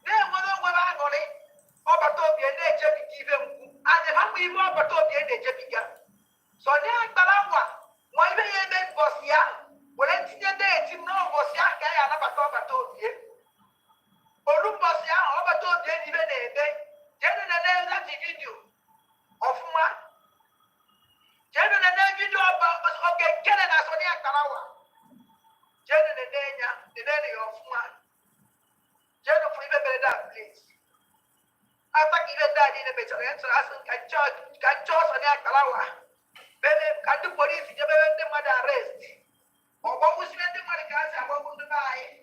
Then one over Angoli, over Toby and they just give him, and if we over Toby and they just began. So then Palawa, why they even was young? Well, it's the day, you know, was young guy and about over Toby. Olumos young over Toby even a day. General that video of one. General video about okay, killing us on the Palawa. General the day of one. General for even that place. After giving that in a better answer, can charge on the Palawa. Baby, can the police give the mother arrest? Or what was the money guys I want to buy?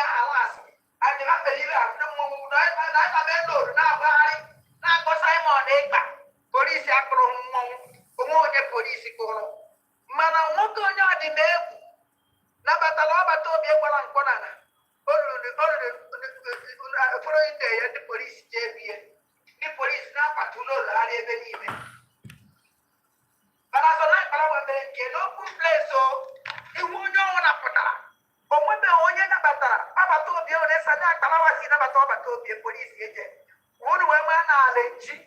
Alas. I never believe I've no more. Now, Simon Egba. Police are police. Man, I won't go near the name. Nabataloba told me what I'm going to. Following day at the police, the police now patrol, I believe it. But as a night, no good place, so you won't know what happened. But when the Oya Batara, Papa told you, let's say that Palawas in Abatova told the police agent. One woman, allergy.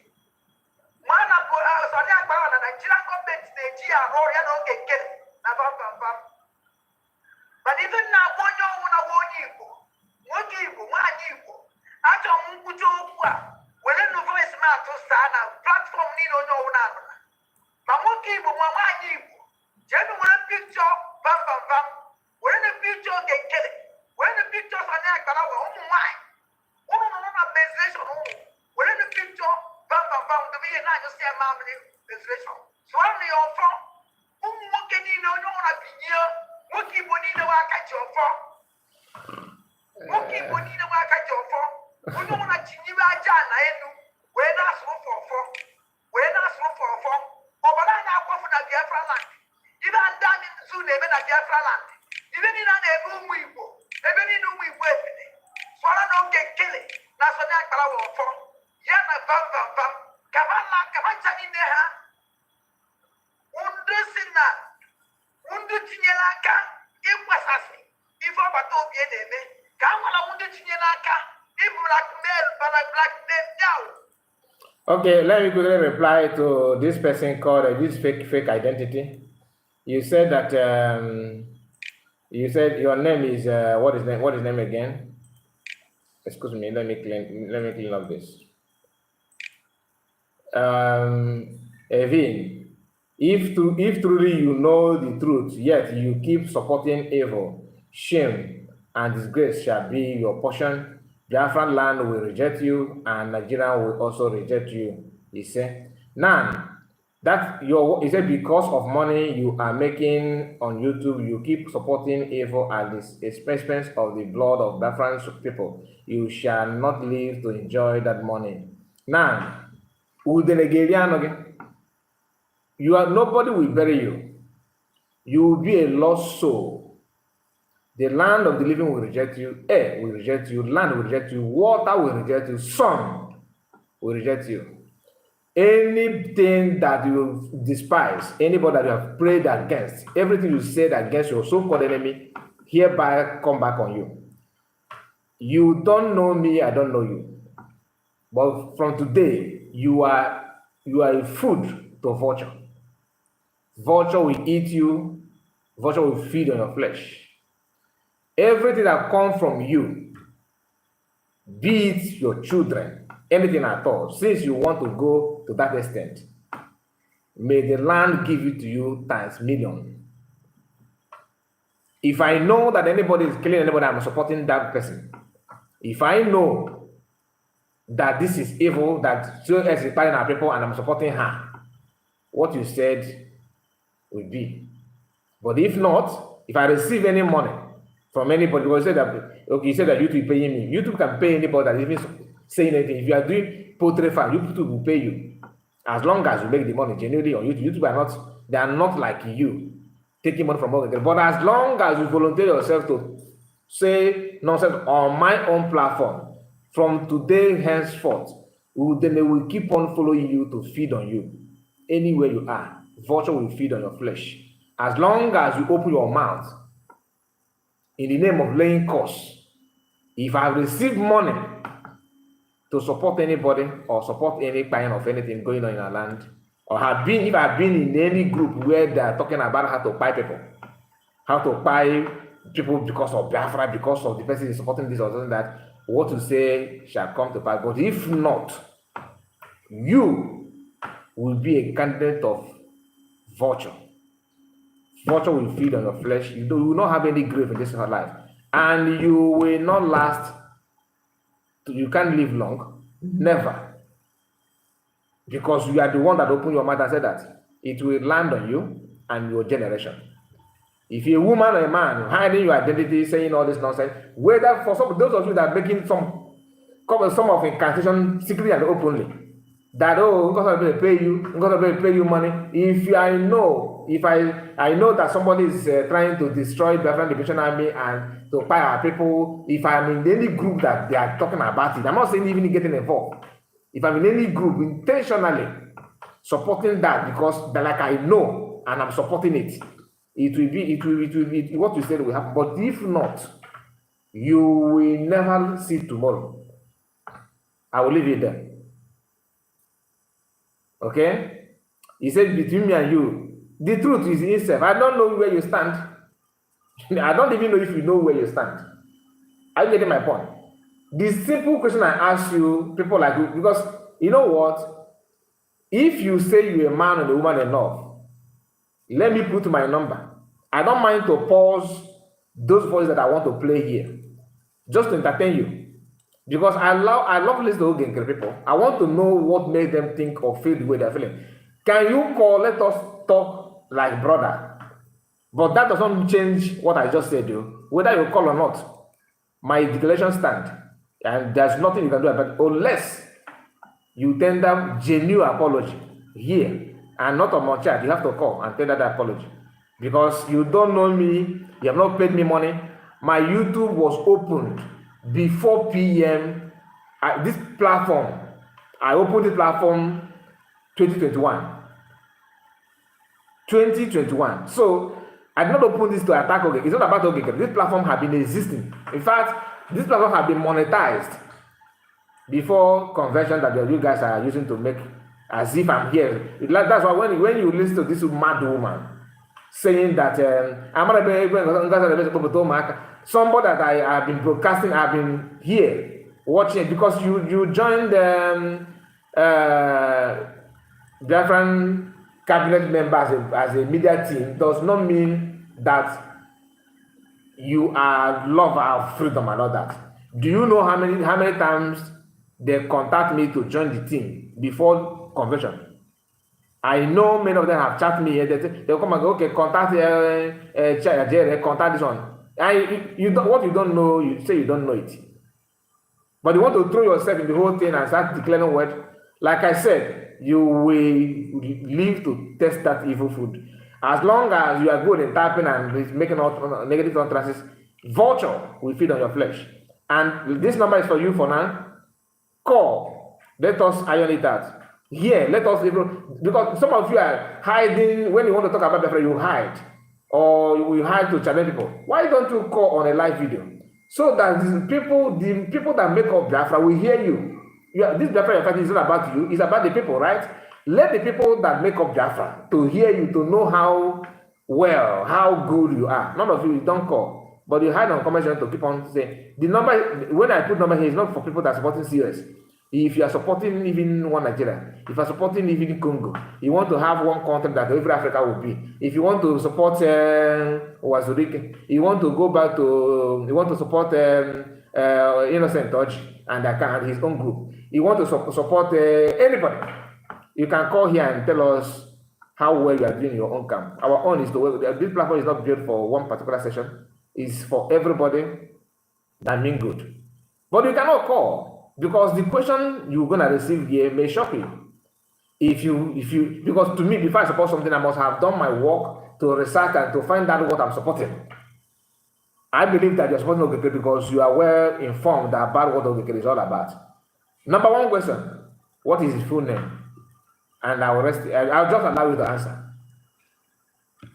Mana put out on that power and Nigeria government, the GR, or you don't get it. But even now, one young one, one equal. After Mungujo, when the voice man to Sana, platform need on no one. Mamoki, one equal. Genuine picture, bam. When the picture get killed, when the pictures are there, why? One organization, when the picture, bam, the way I just say, Mamma, translation. So only your phone, what can you know? What keep on in the work at your phone? What keep on in the work at your phone? Who don't want to Geneva Jan, I know. When I saw for phone, but I now go for the Biafra land. Even I'm done in soon, even a Biafra land. Even in a room we go, even in we wait. So I don't get killed. That's what I call our phone. Yana bam. Kavan in there. Undesina. Undutinelaka. It was us. If I but don't get them. Kamala Undutinelaka. If blackmail, but I blackmail down. Okay, let me quickly reply to this person called this fake identity. You said that you said your name is what is name again? Excuse me, let me clean up this. Evin, if truly you know the truth, yet you keep supporting evil, shame and disgrace shall be your portion. Biafran land will reject you, and Nigeria will also reject you. He said. Now, he said because of money you are making on YouTube, you keep supporting evil at the expense of the blood of Biafran people. You shall not live to enjoy that money. Now, nobody will bury you. You will be a lost soul. The land of the living will reject you, air will reject you, land will reject you, water will reject you, sun will reject you. Anything that you despise, anybody that you have prayed against, everything you said against your so-called enemy, hereby come back on you. You don't know me, I don't know you. But from today, you are a food to vulture. Vulture will eat you, vulture will feed on your flesh. Everything that comes from you, be it your children, anything at all, since you want to go to that extent, may the land give it to you times million. If I know that anybody is killing anybody, I'm supporting that person. If I know that this is evil, that so is inspiring our people, and I'm supporting her, what you said will be. But if not, if I receive any money from anybody, because you said that YouTube paying me. YouTube can pay anybody that even saying anything. If you are doing poultry farm, YouTube will pay you. As long as you make the money genuinely on YouTube. They are not like you, taking money from others. But as long as you volunteer yourself to say nonsense on my own platform, from today henceforth, then they will keep on following you to feed on you. Anywhere you are, vulture will feed on your flesh. As long as you open your mouth in the name of laying costs, if I receive money to support anybody or support any kind of anything going on in our land, or if I've been in any group where they are talking about how to buy people, how to buy people because of Biafra, because of the person is supporting this or something, that what you say shall come to pass. But if not, you will be a candidate of vulture. Vulture will feed on your flesh. You will not have any grave in this life, and you will not last. You can't live long, never, because you are the one that opened your mouth and said that it will land on you and your generation. If you're a woman or a man hiding your identity, saying all this nonsense, whether for some those of you that are making some of incantation secretly and openly, that God will pay you money. If I know that somebody is trying to destroy the Biafran Liberation Army and to buy our people, if I'm in any group that they are talking about it, I'm not saying even getting involved. If I'm in any group intentionally supporting that because like I know and I'm supporting it, it will be what you said will happen. But if not, you will never see tomorrow. I will leave it there. Okay? He said, between me and you, the truth is itself. I don't know where you stand. I don't even know if you know where you stand. Are you getting my point? The simple question I ask you, people like you, because you know what? If you say you're a man and a woman enough, let me put my number. I don't mind to pause those voices that I want to play here, just to entertain you. Because I love listening to Ogenkere people. I want to know what made them think or feel the way they're feeling. Can you call? Let us talk like brother. But that doesn't change what I just said, you. Whether you call or not, my declaration stand. And there's nothing you can do about it unless you tender genuine apology here and not on my chat. You have to call and tender that apology. Because you don't know me, you have not paid me money. My YouTube was opened before PM. This platform, I opened this platform 2021. 2021. So I did not open this to attack Ogenkere. It's not about Ogenkere. This platform had been existing. In fact, this platform had been monetized before conversion that you guys are using to make as if I'm here. That's why when you listen to this mad woman saying that I'm not somebody that I have been broadcasting, I've been here watching because you joined different cabinet members as a media team does not mean that you are lover of freedom and all that. Do you know how many times they contact me to join the team before convention? I know many of them have chatted me here. They'll come and go, okay, contact Jerry, contact this one. What you don't know, you say you don't know it. But you want to throw yourself in the whole thing and start declaring what? Like I said, you will live to test that evil food. As long as you are good in typing and making out negative utterances, Vulture will feed on your flesh. And this number is for you for now. Call. Let us iron it out. Here, let us even, because some of you are hiding. When you want to talk about Biafra, you hide. Or you hide to challenge people. Why don't you call on a live video? So that the people that make up Biafra will hear you. This Biafra fighting is not about you, it's about the people, right? Let the people that make up Biafra to hear you, to know how well, how good you are. None of you don't call, but you hide on comment section to keep on saying the number. When I put number here, it's not for people that are supporting CS. If you are supporting even one Nigeria, if you are supporting even Congo, you want to have one country that every Africa will be. If you want to support Wazurike, you want to go back to, you want to support Innocent Touch and his own group. You want to support anybody, you can call here and tell us how well you are doing your own camp. Our own is this platform is not built for one particular session. It's for everybody that mean good. But you cannot call because the question you're gonna receive here may shock you. If you because to me, before I support something, I must have done my work to research and to find out what I'm supporting. I believe that you're supporting Ogeke because you are well informed about what Ogeke is all about. Number one question: what is his full name? And I'll just allow you to answer.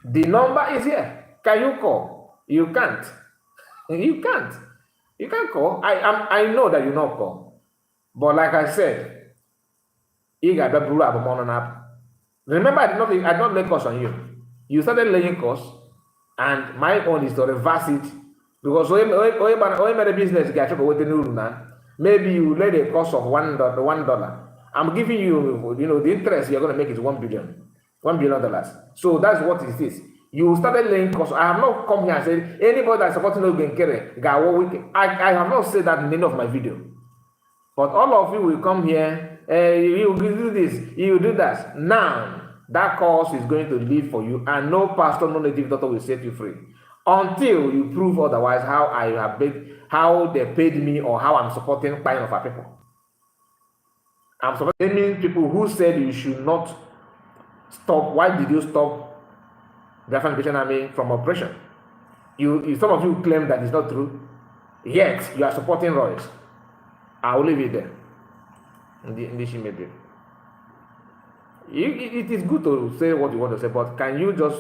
The number is here. Can you call? You can't. You can't. You can't call. I know that you not call. But like I said, remember I did not lay course on you. You started laying course, and my own is to reverse it. Because when business maybe you laid a cost of $1. I'm giving you, the interest you're going to make is $1 billion. So that's what it is. You started laying costs. I have not come here and said anybody that's supporting Ogenkere, I have not said that in any of my video. But all of you will come here, you do this, you do that. Now, that course is going to live for you, and no pastor, no native doctor will set you free until you prove otherwise how they paid me or how I'm supporting buying of our people. I'm supporting people who said you should not stop. Why did you stop the African Army from operation? Some of you claim that it's not true, yet you are supporting Royce. I will leave it there. It is good to say what you want to say, but can you just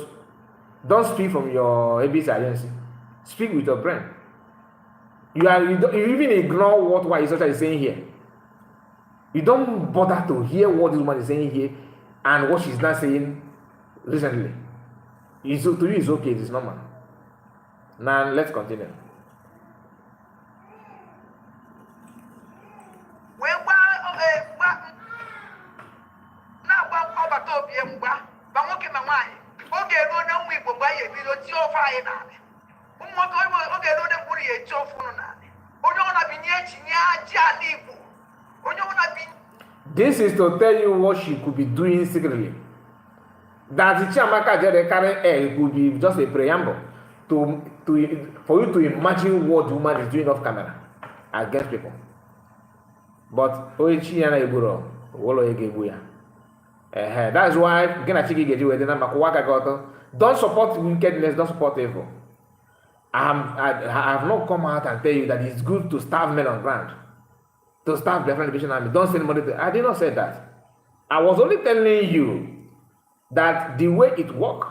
don't speak from your ABC agency? Speak with your brain. You even ignore what Ocha is saying here. You don't bother to hear what this woman is saying here and what she's not saying recently. To you, it's okay, it's normal. Now, let's continue. This is to tell you what she could be doing secretly. That the Chiamaka Jere carrying air could be just a preamble for you to imagine what the woman is doing off camera against people. But that's why don't support wickedness, don't support evil. I have not come out and tell you that it's good to starve men on ground, to starve the Liberation Army. Don't send money to. I did not say that. I was only telling you that the way it works,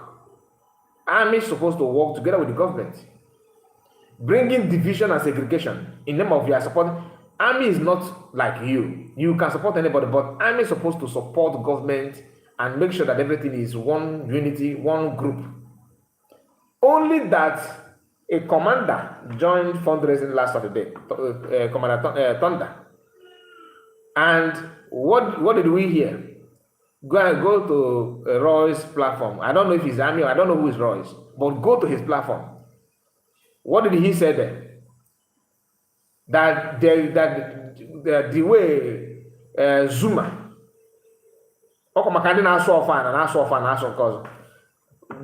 army is supposed to work together with the government, bringing division and segregation in name of your support. Army is not like you. You can support anybody, but army is supposed to support government and make sure that everything is one unity, one group. Only that a commander joined fundraising last Saturday, Commander Thunder. And what did we hear? Go to Roy's platform. I don't know if he's army, I don't know who is Roy's, but go to his platform. What did he say there? That the way Zuma,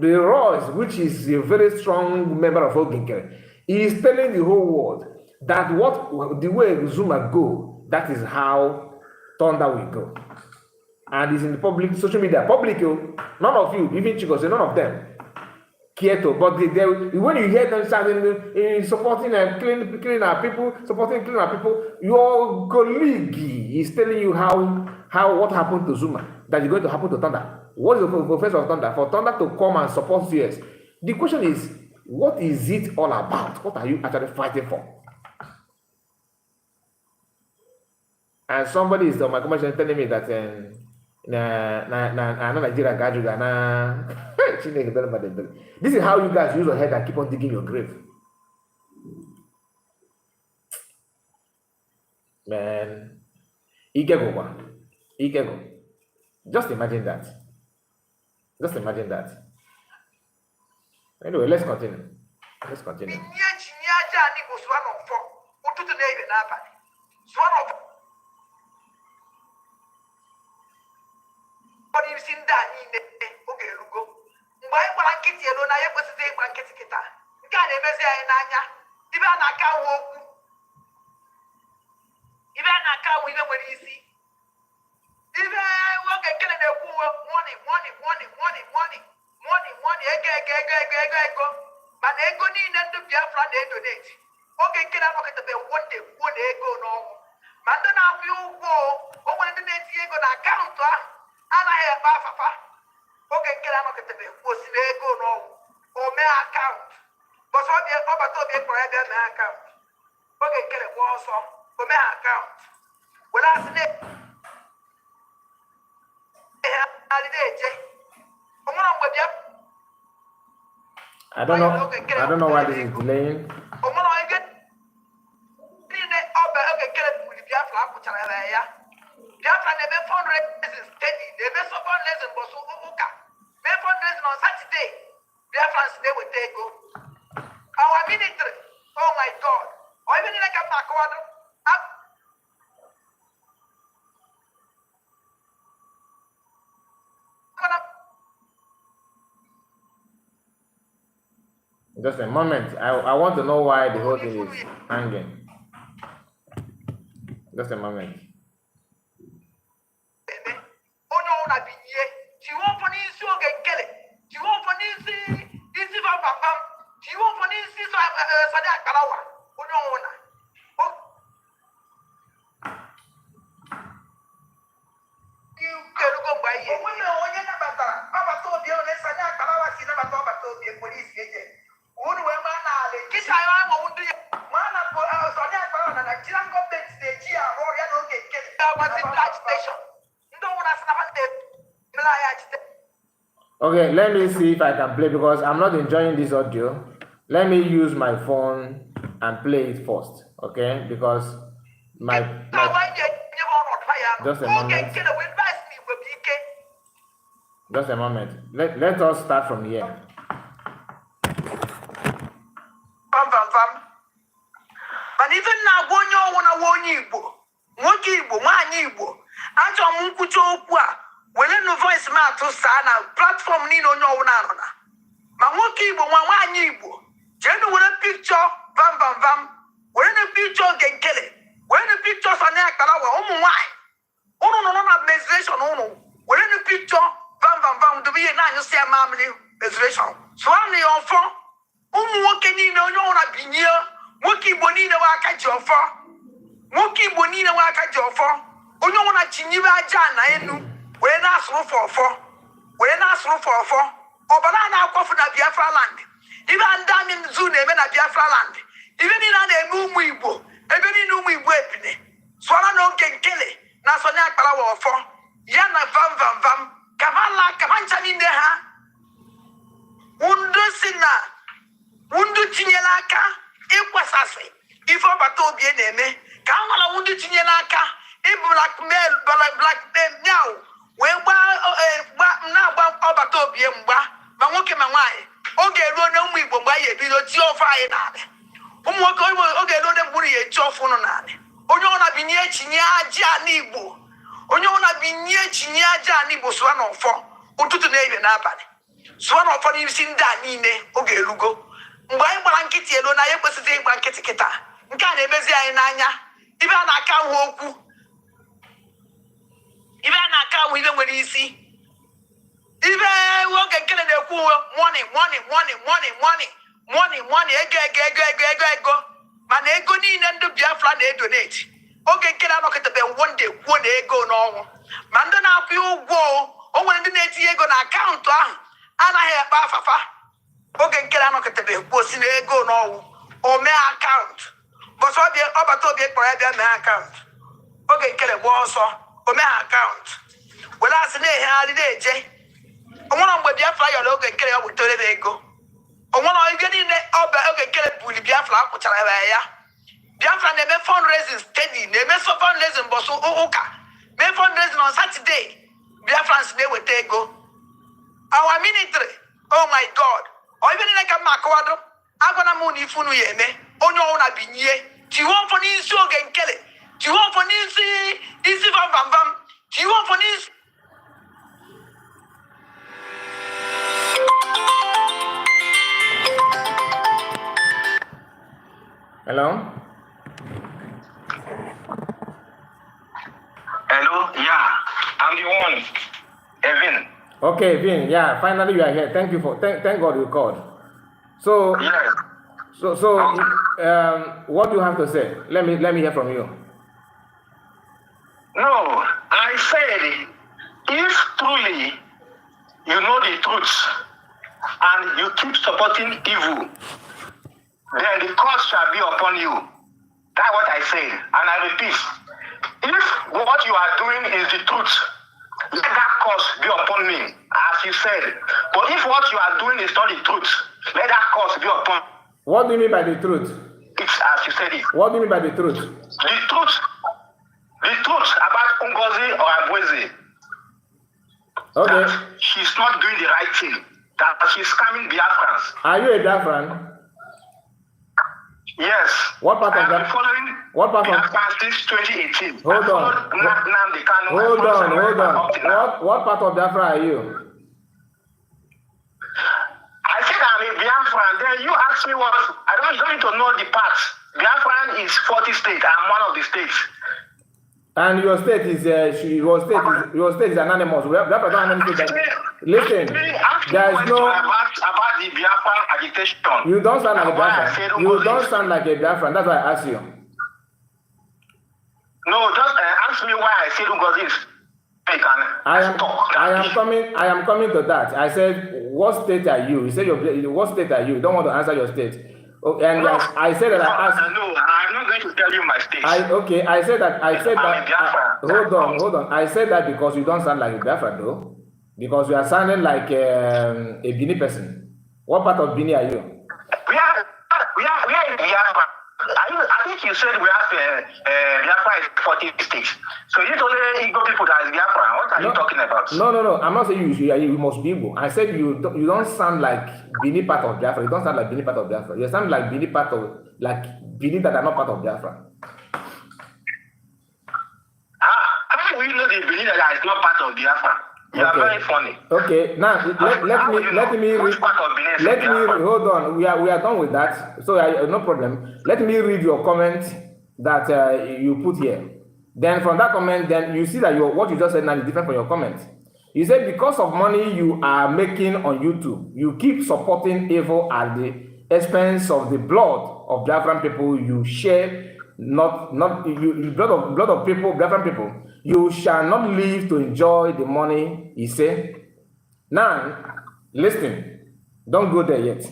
the Royce, which is a very strong member of Ogenkere, is telling the whole world that the way Zuma go, that is how Thunder will go. And it's in the public social media. Public, none of you, even Chico, say none of them. care to. But when you hear them shouting, supporting and killing our people, supporting killing our people, your colleague is telling you how what happened to Zuma that is going to happen to Thunder. What is the purpose of Thunder? For Thunder to come and support CS. The question is, what is it all about? What are you actually fighting for? And somebody is on my commercial telling me that Nigeria this is how you guys use your head and keep on digging your grave. Man, Ikego. Just imagine that. Just imagine that. Anyway, let's continue. Let's continue. I don't know why this is delaying. Just a moment. I want to know why the whole thing is hanging. Just a moment. Okay, let me see if I can play because I'm not enjoying this audio. Let me use my phone and play it first, okay? Because my just a moment. Just a moment. Let us start from here. But even now, when you want to when no voice matter sana platform ni no na ma nwoke Igbo nwa Igbo jenu were picture vam were na picture genkele were na picture so na akara wa umu nwai unu no na menstruation unu were na picture vam do be na anyu se amamli menstruation so am ni onfo umu nwoke ni na onye na binye nwoke Igbo ni na wa aka ji ofo nwoke Igbo ni na wa aka ji ofo onye na chinyibe aja na enu we na asuru for obala na akwofu na Biafra land ibe anda mi zu na eme na Biafra land ibe ni na eme umu Igbo ebe ni umu Igbo epine so na no kenkele na so na akpara wo ofo ya na vam kavala kamancha ni ne ha undu tinyela aka ikwasase ifo bata obi na-eme ka nwala undu tinyela aka blackmail now we na-agba ọbata obi mgba ma nwoke ma nwaanyị oge eruo na ụmụ Igbo mgbe anyị ebido ji ofe anyị n'ala ụmụ nwoke oge eruo na mgburu ya eji ofe ụnụ n'ala onye ọ na-binye echinye aja n'Igbo onye ọ na-binye echinye aja n'Igbo sụwa n'ọfọ ụtụtụ na ehihie n'abalị sụwa n'ọfọ n'isi ndị a niile oge erugo mgbe anyị gbara nkịtị elu na anyị ekwesịghị ịgba nkịtị kịta nke a na-emezi anyị n'anya ibe a na-aka ahụ okwu ibe a na-aka ahụ ibe nwere isi Even work and kill the poor money, ego. Man, ego need and the Biafra they donate. Okay, kill a look at the one day, one ego no. Man, don't have you go. Oh, when the net ego account, and I have Bafafa. Okay, kill a look at the post ego no. Or my account. But so the other topic for my account. Okay, kill a wall so. Or my account. Well, that's the day, how did they, Jay? I want to be a flyer logo and carry out with the ego. I want to get in the okay, get a bully Biafra, which I have. Biafra never fundraising steady, never so fundraising, but so Oka. May fundraising on Saturday. Biafrans they will take go. Our military, oh my God. Or even like a Makwado, I'm gonna moon if you me. Oh no, I be ye. Do you want for these so again, Kelly? Do you want for these easy bam? Do you want for these? Hello? Hello? Yeah, I'm the one. Evan. Okay, Vin, yeah, finally you are here. Thank you for thank God you called. So Yes. what do you have to say? Let me hear from you. No, I said, if truly you know the truth and you keep supporting evil, then the curse shall be upon you. That's what I said. And I repeat, if what you are doing is the truth, let that curse be upon me, as you said. But if what you are doing is not the truth, let that curse be upon What do you mean by the truth? it's as you said it. What do you mean by the truth? The truth about Ngozi or Abweze, Okay. that she's not doing the right thing, that she's scamming Biafrans. Are you a Biafran? Yes. What part of that? Following What part of? Biafran since 2018. Hold on. Hold on. What part of Biafra are you? I said I'm a Biafran. Then you asked me what. I don't need to know the parts. Biafran is 40 states. I'm one of the states. And your state is your state is anonymous. Biafra don't have anything. Listen, there is no. About the Biafran agitation. You don't sound like a Biafran. You don't sound like a Biafran. That's why I asked you. No, just ask me why I said Ngozi is fake. I am coming to that. I said, what state are you? You said what state are you? You don't want to answer your state. Okay, and no, I said that I asked. No, I'm not going to tell you my state. I said that. Hold on. I said that because you don't sound like a Biafran though. Because you are sounding like a Bini person. What part of Bini are you? We are in Biafra. I think you said we have Biafra is 40 states. So you told the Igbo people that is Biafra. What are you talking about? No. I'm not saying you must be Igbo. I said you don't sound like Bini part of Biafra. You don't sound like Bini part of Biafra. You sound like Bini part of Bini that are not part of Biafra. How will you know the Bini that is not part of Biafra? You are very funny. Okay, now let me read. Hold on. We are done with that. So no problem. Let me read your comment that you put here. Then from that comment, then you see that what you just said now is different from your comment. You said because of money you are making on YouTube, you keep supporting evil at the expense of the blood of Biafran people you share. Not blood of people, Biafran people. You shall not live to enjoy the money, he said. Now, listen, don't go there yet.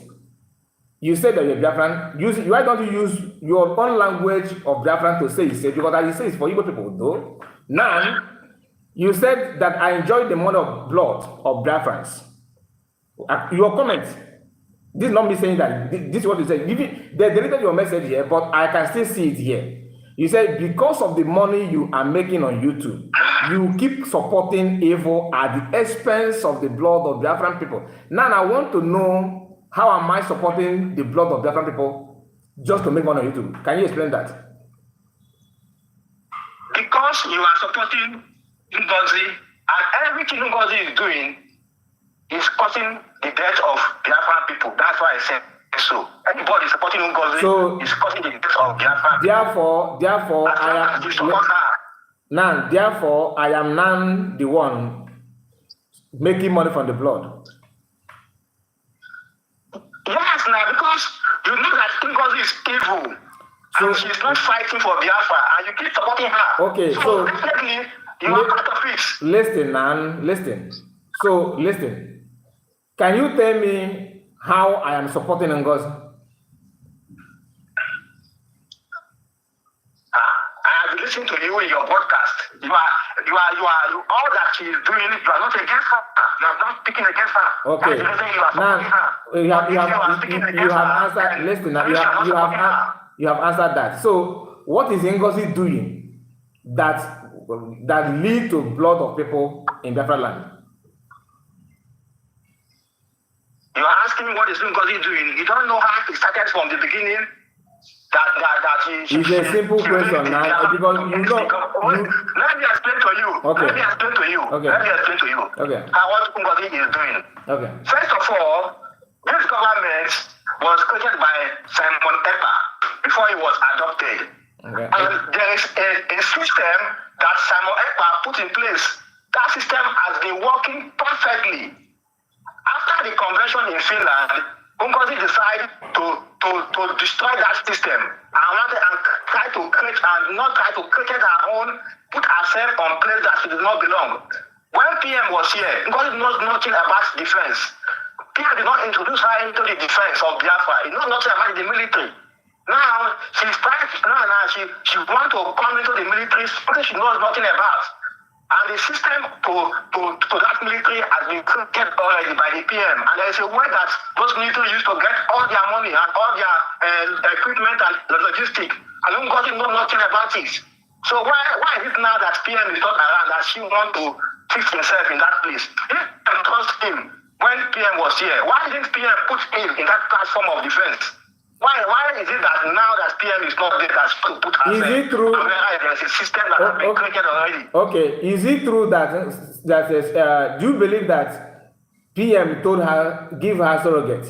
You said that you're Biafran. Why don't you use your own language of Biafran to say he said? Because as you say, it's for Igbo people, though. Now, you said that I enjoy the money of blood of Biafrans. Your comment. This is not me saying that. This is what you said. They deleted your message here, but I can still see it here. You said because of the money you are making on YouTube, you keep supporting evil at the expense of the blood of Biafran people. Now I want to know, how am I supporting the blood of Biafran people just to make money on YouTube? Can you explain that? Because you are supporting Ngozi, and everything Ngozi is doing is causing the death of Biafran people. That's why I said so. Anybody supporting Ngozi is causing the death of Biafran people. Therefore, I am now the one making money from the blood. Yes, now because you know that Ngozi is evil. So- and she's not fighting for Biafra, and you keep supporting her. Okay, so- definitely you are part of it. Listen, man, listen. So, listen. Can you tell me how I am supporting Ngozi? I have listened to you in your podcast. You all that she is doing, you are not against her. You are not speaking against her. Okay. That's the reason you are Now, supporting her. you have Speaking answered. against her, Listen, then you you are not supporting her. have answered that. So, what is Ngozi doing that lead to blood of people in Biafra land? You are asking me what is Ngozi doing. You don't know how it started from the beginning. It's a simple question, man. Because you know. Let me explain to you. Okay. Let me explain to you. Okay. Let me explain to you. Okay. How what Ngozi is doing. Okay. First of all, this government was created by Simon Ekpa before he was adopted. Okay. And there is a system that Simon Ekpa put in place. That system has been working perfectly. After the convention in Finland, Ngozi decided to destroy that system and try to create her own, put herself on place that she did not belong. When PM was here, Ngozi knows nothing about defense. PM did not introduce her into the defense of Biafra. He knows nothing about the military. Now she's trying she wants to come into the military, something she knows nothing about. And the system to that military has been created already by the PM. And there is a way that those military used to get all their money and all their equipment and logistics. And Ngozi knows nothing about it. So why is it now that PM is not around, that she wants to fix himself in that place? If PM trust him when PM was here, why didn't PM put him in that platform of defense? Why is it that now that PM is not there, that she could put herself? Is it true? There's a system that has been created already. Okay, is it true that do you believe that PM told her give her surrogates?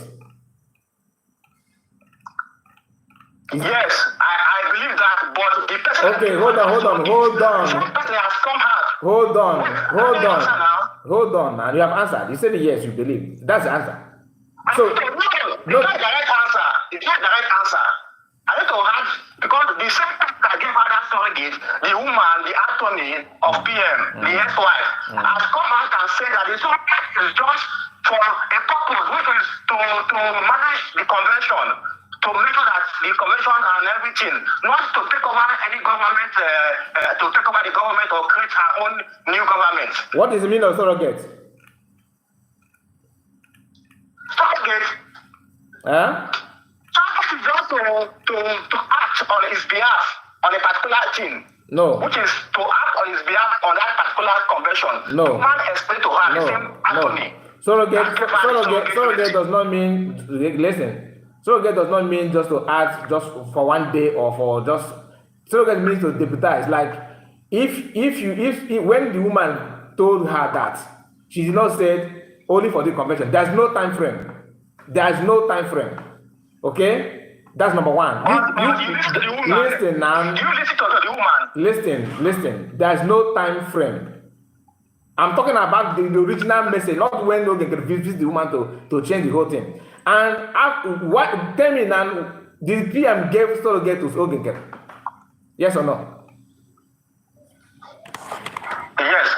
Yes, I believe that, but the person. Okay, hold on. The person has come out. Hold on. Now you have answered. You said yes, you believe. That's the answer. So It's not the right answer. It's not the right answer. I need to have, because the same person that gave her that surrogate, the woman, the attorney of PM, the ex-wife, has come out and said that the surrogate is just for a purpose, which is to manage the convention, to make sure that the convention and everything, not to take over any government, to take over the government or create her own new government. what is the meaning of surrogate? Surrogate. Huh? Surrogate is just to act on his behalf on a particular thing. No. Which is to act on his behalf on that particular convention. No. The man explained to her the same attorney. Surrogate does not mean, listen, surrogate does not mean just to act just for one day or for just, surrogate means to deputize. Like, if when the woman told her that, she did not say only for the convention, there's no time frame. Okay? That's number one. You listen to the woman. Listen now. You listen to the woman. Listen. There's no time frame. I'm talking about the original message, not when you can visit the woman to change the whole thing. And tell me now, the PM gave surrogate to Ogenker? Yes or no? Yes.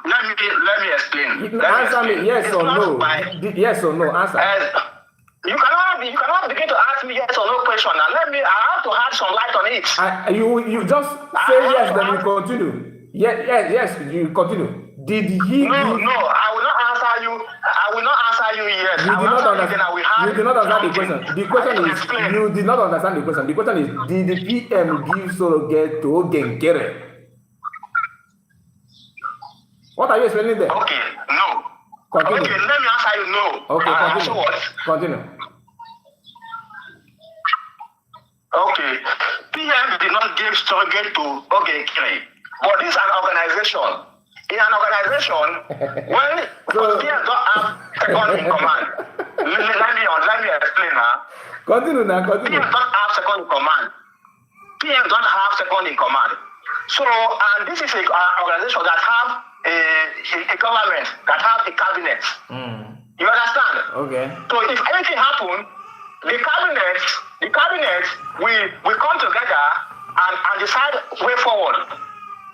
Let me explain. Answer me yes or no. Yes or no. Answer. You cannot begin to ask me yes or no question. Now I have to add some light on it. You just say yes, then you continue. Yes, you continue. Did he? No, I will not answer you. I will not answer you yes. You did not understand the question. The question is, you did not understand the question. The question is, did the PM give surrogate to Ogenkere? What are you explaining there? Okay, no. Continue. Okay, let me answer you no. Okay, continue. What? Continue. Okay. PM did not give surrogate to Ogenkere. But this is an organization. In an organization, when PM don't have second in command, let me explain now. Continue. PM don't have second in command. So, and this is an organization that have a government that has a cabinet. You understand? Okay. So if anything happens, the cabinet will come together and decide way forward.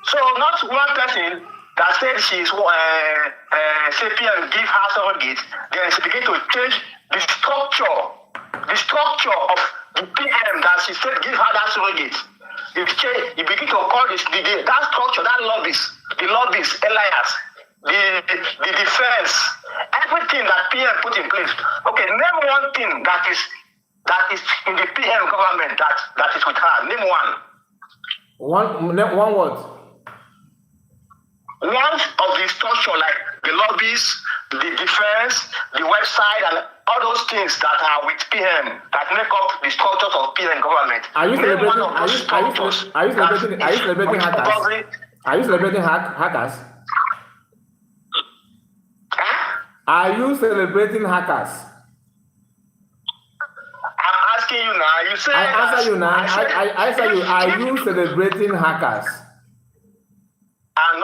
So not one person that said she's CPM give her surrogate, then she begin to change the structure of the PM that she said give her that surrogate. You begin to call this that structure, that the lobbies, alliance, the defense, everything that PM put in place. Okay, name one thing that is in the PM government that is with her. Name one. One word. One of the structure, like the lobbies, the defense, the website, and all those things that are with PM that make up the structures of PM government. Are you celebrating hackers? Are you celebrating hackers? Are you celebrating hackers? I'm asking you now. You say I answer you now. I answer you. Are you celebrating hackers? I'm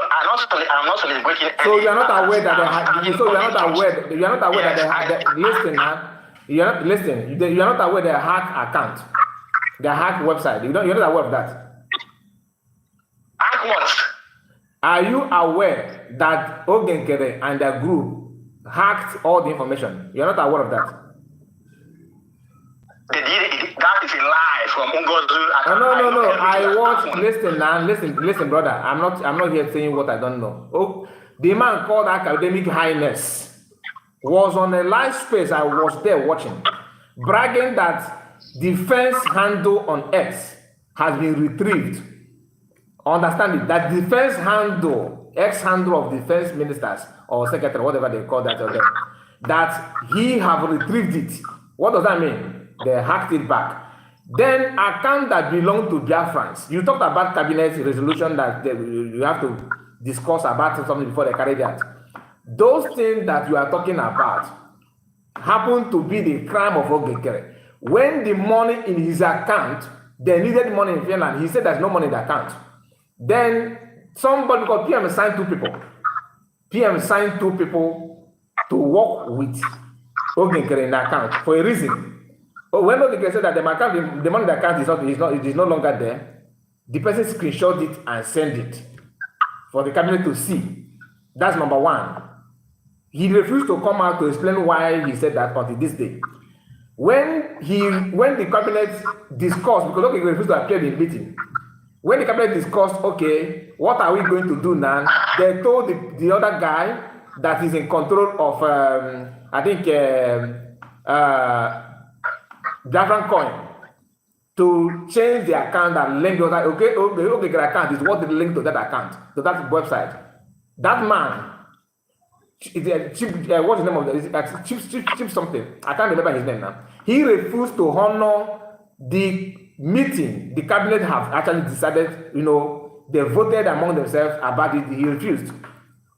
not celebrating. So you are not aware that they. So you are not aware. You are not aware that they listen now. You are not listening. You are not aware they hack account. They hack website. You're not aware of that. Hack what? Are you aware that Ogenkere and their group hacked all the information? You are not aware of that. That is a lie from Ungozu. No. I watched. Listen, brother. I'm not here saying what I don't know. Oh, the man called Academic Highness was on a live space. I was there watching, bragging that defense handle on X has been retrieved. Understand it? That defense handle, X handle of defense ministers or secretary, whatever they call that, that he have retrieved it. What does that mean? They hacked it back. Then account that belong to Biafrans. You talked about cabinet resolution that you have to discuss about something before they carry that. Those things that you are talking about happen to be the crime of Ogekere. When the money in his account, they needed money in Finland, he said there's no money in the account. Then somebody called PM signed two people. PM signed two people to work with Ogekere in the account for a reason. When Ogekere said that the money in the account is no longer there, the person screenshot it and send it for the cabinet to see. That's number one. He refused to come out to explain why he said that until this day. When the cabinet discussed, because Ogekere refused to appear in the meeting, when the cabinet discussed, okay, what are we going to do now? They told the other guy that is in control of, Biafran coin, to change the account and link to that. Okay, account is what they link to that account, to that website. That man, what's the name of the Chip something? I can't remember his name now. He refused to honor the meeting. The cabinet have actually decided, they voted among themselves about it. He refused.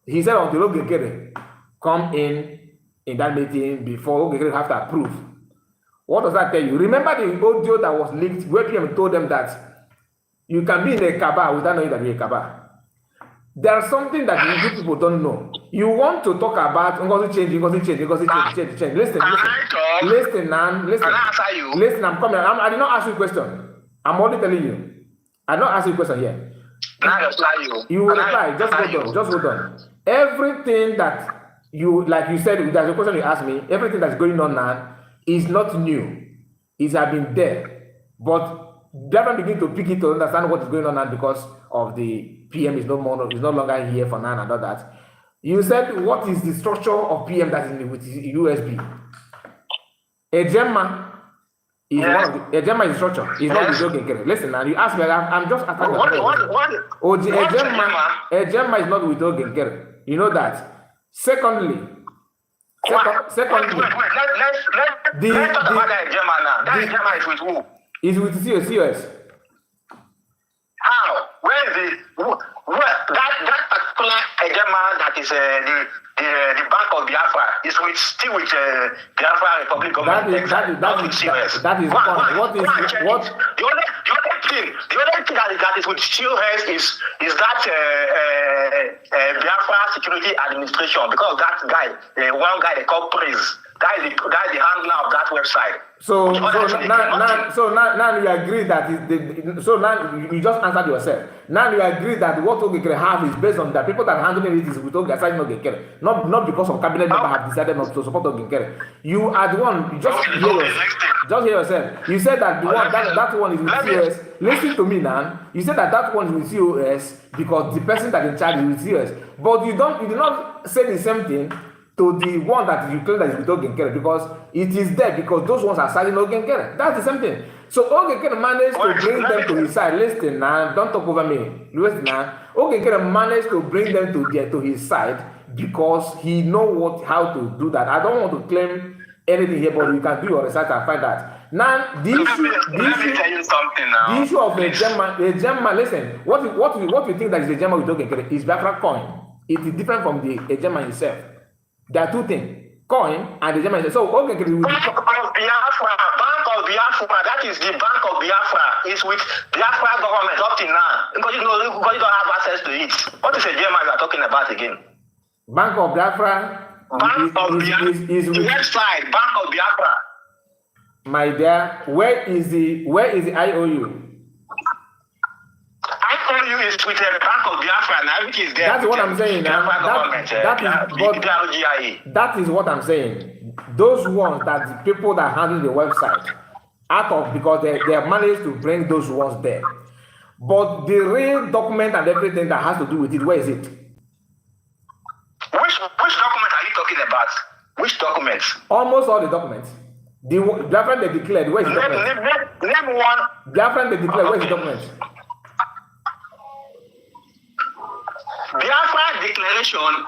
He said until Ogekere come in that meeting before Ogekere have to approve. What does that tell you? Remember the audio that was leaked where PM told them that you can be in a cabal without knowing that you're a cabal. There's something that you people don't know. You want to talk about change. Listen, I'm coming. I did not ask you a question. I'm only telling you. I did not ask you a question here. You will reply. Just hold on. Everything that like you said, there's a question you asked me. Everything that's going on now is not new. It has been there. But Biafran begin to pick it to understand what is going on now because of the PM is no longer here for now and all that. You said, what is the structure of PM that is with USB? Ejema is one of the Ejema is structure. It's not the joking. Listen, now you ask me, I'm just attacking. Ejema is not with Ogekere. You know that. Secondly, wait, let's talk about that Ejema now. That Ejema is with who? Is with COS. How? Where is that particular Ejema that is the Bank of Biafra is still with Biafra Republic government? That is serious. That is the only thing that is with COS is that Biafra Security Administration, because that guy, one guy they call Praise, that is the handler of that website. So now you agree that so now you just answered yourself. Now you agree that what Ogekere have is based on that people that are handling it is with Ogekere, not because of cabinet member have decided not to support Ogekere. You are the one. You just hear yourself. You said that the one that one is with COS. Listen to me now. You said that one is with COS because the person that in charge is with COS. But you did not say the same thing to the one that you claim that is with Ogekere, because it is there because those ones are siding Ogekere. That's the same thing. So Ogekere managed to bring them to his side. Listen now, don't talk over me. Listen now. Ogekere managed to bring them to his side because he know how to do that. I don't want to claim anything here, but you can do your research and find that. Now, the issue of a German, listen, what you think that is a German with Ogekere is Biafra coin. It is different from the German itself. There are two things, coin and the German. So Ogekere will Bank of Biafra, that is the Bank of Biafra, is with Biafra government up to now. Because you don't have access to it. What is a German you are talking about again? Bank of Biafra is the website, Bank of Biafra. My dear, where is the IOU? IOU is with the Bank of Biafra now, which is there. That's what I'm saying now. That is what I'm saying. Those ones that the people that handle the website because they have managed to bring those ones there. But the real document and everything that has to do with it, where is it? Which document are you talking about? Which documents? Almost all the documents. The Biafran they declared, where is the document? Name one. Biafran they declared, where is the document? Biafra declaration,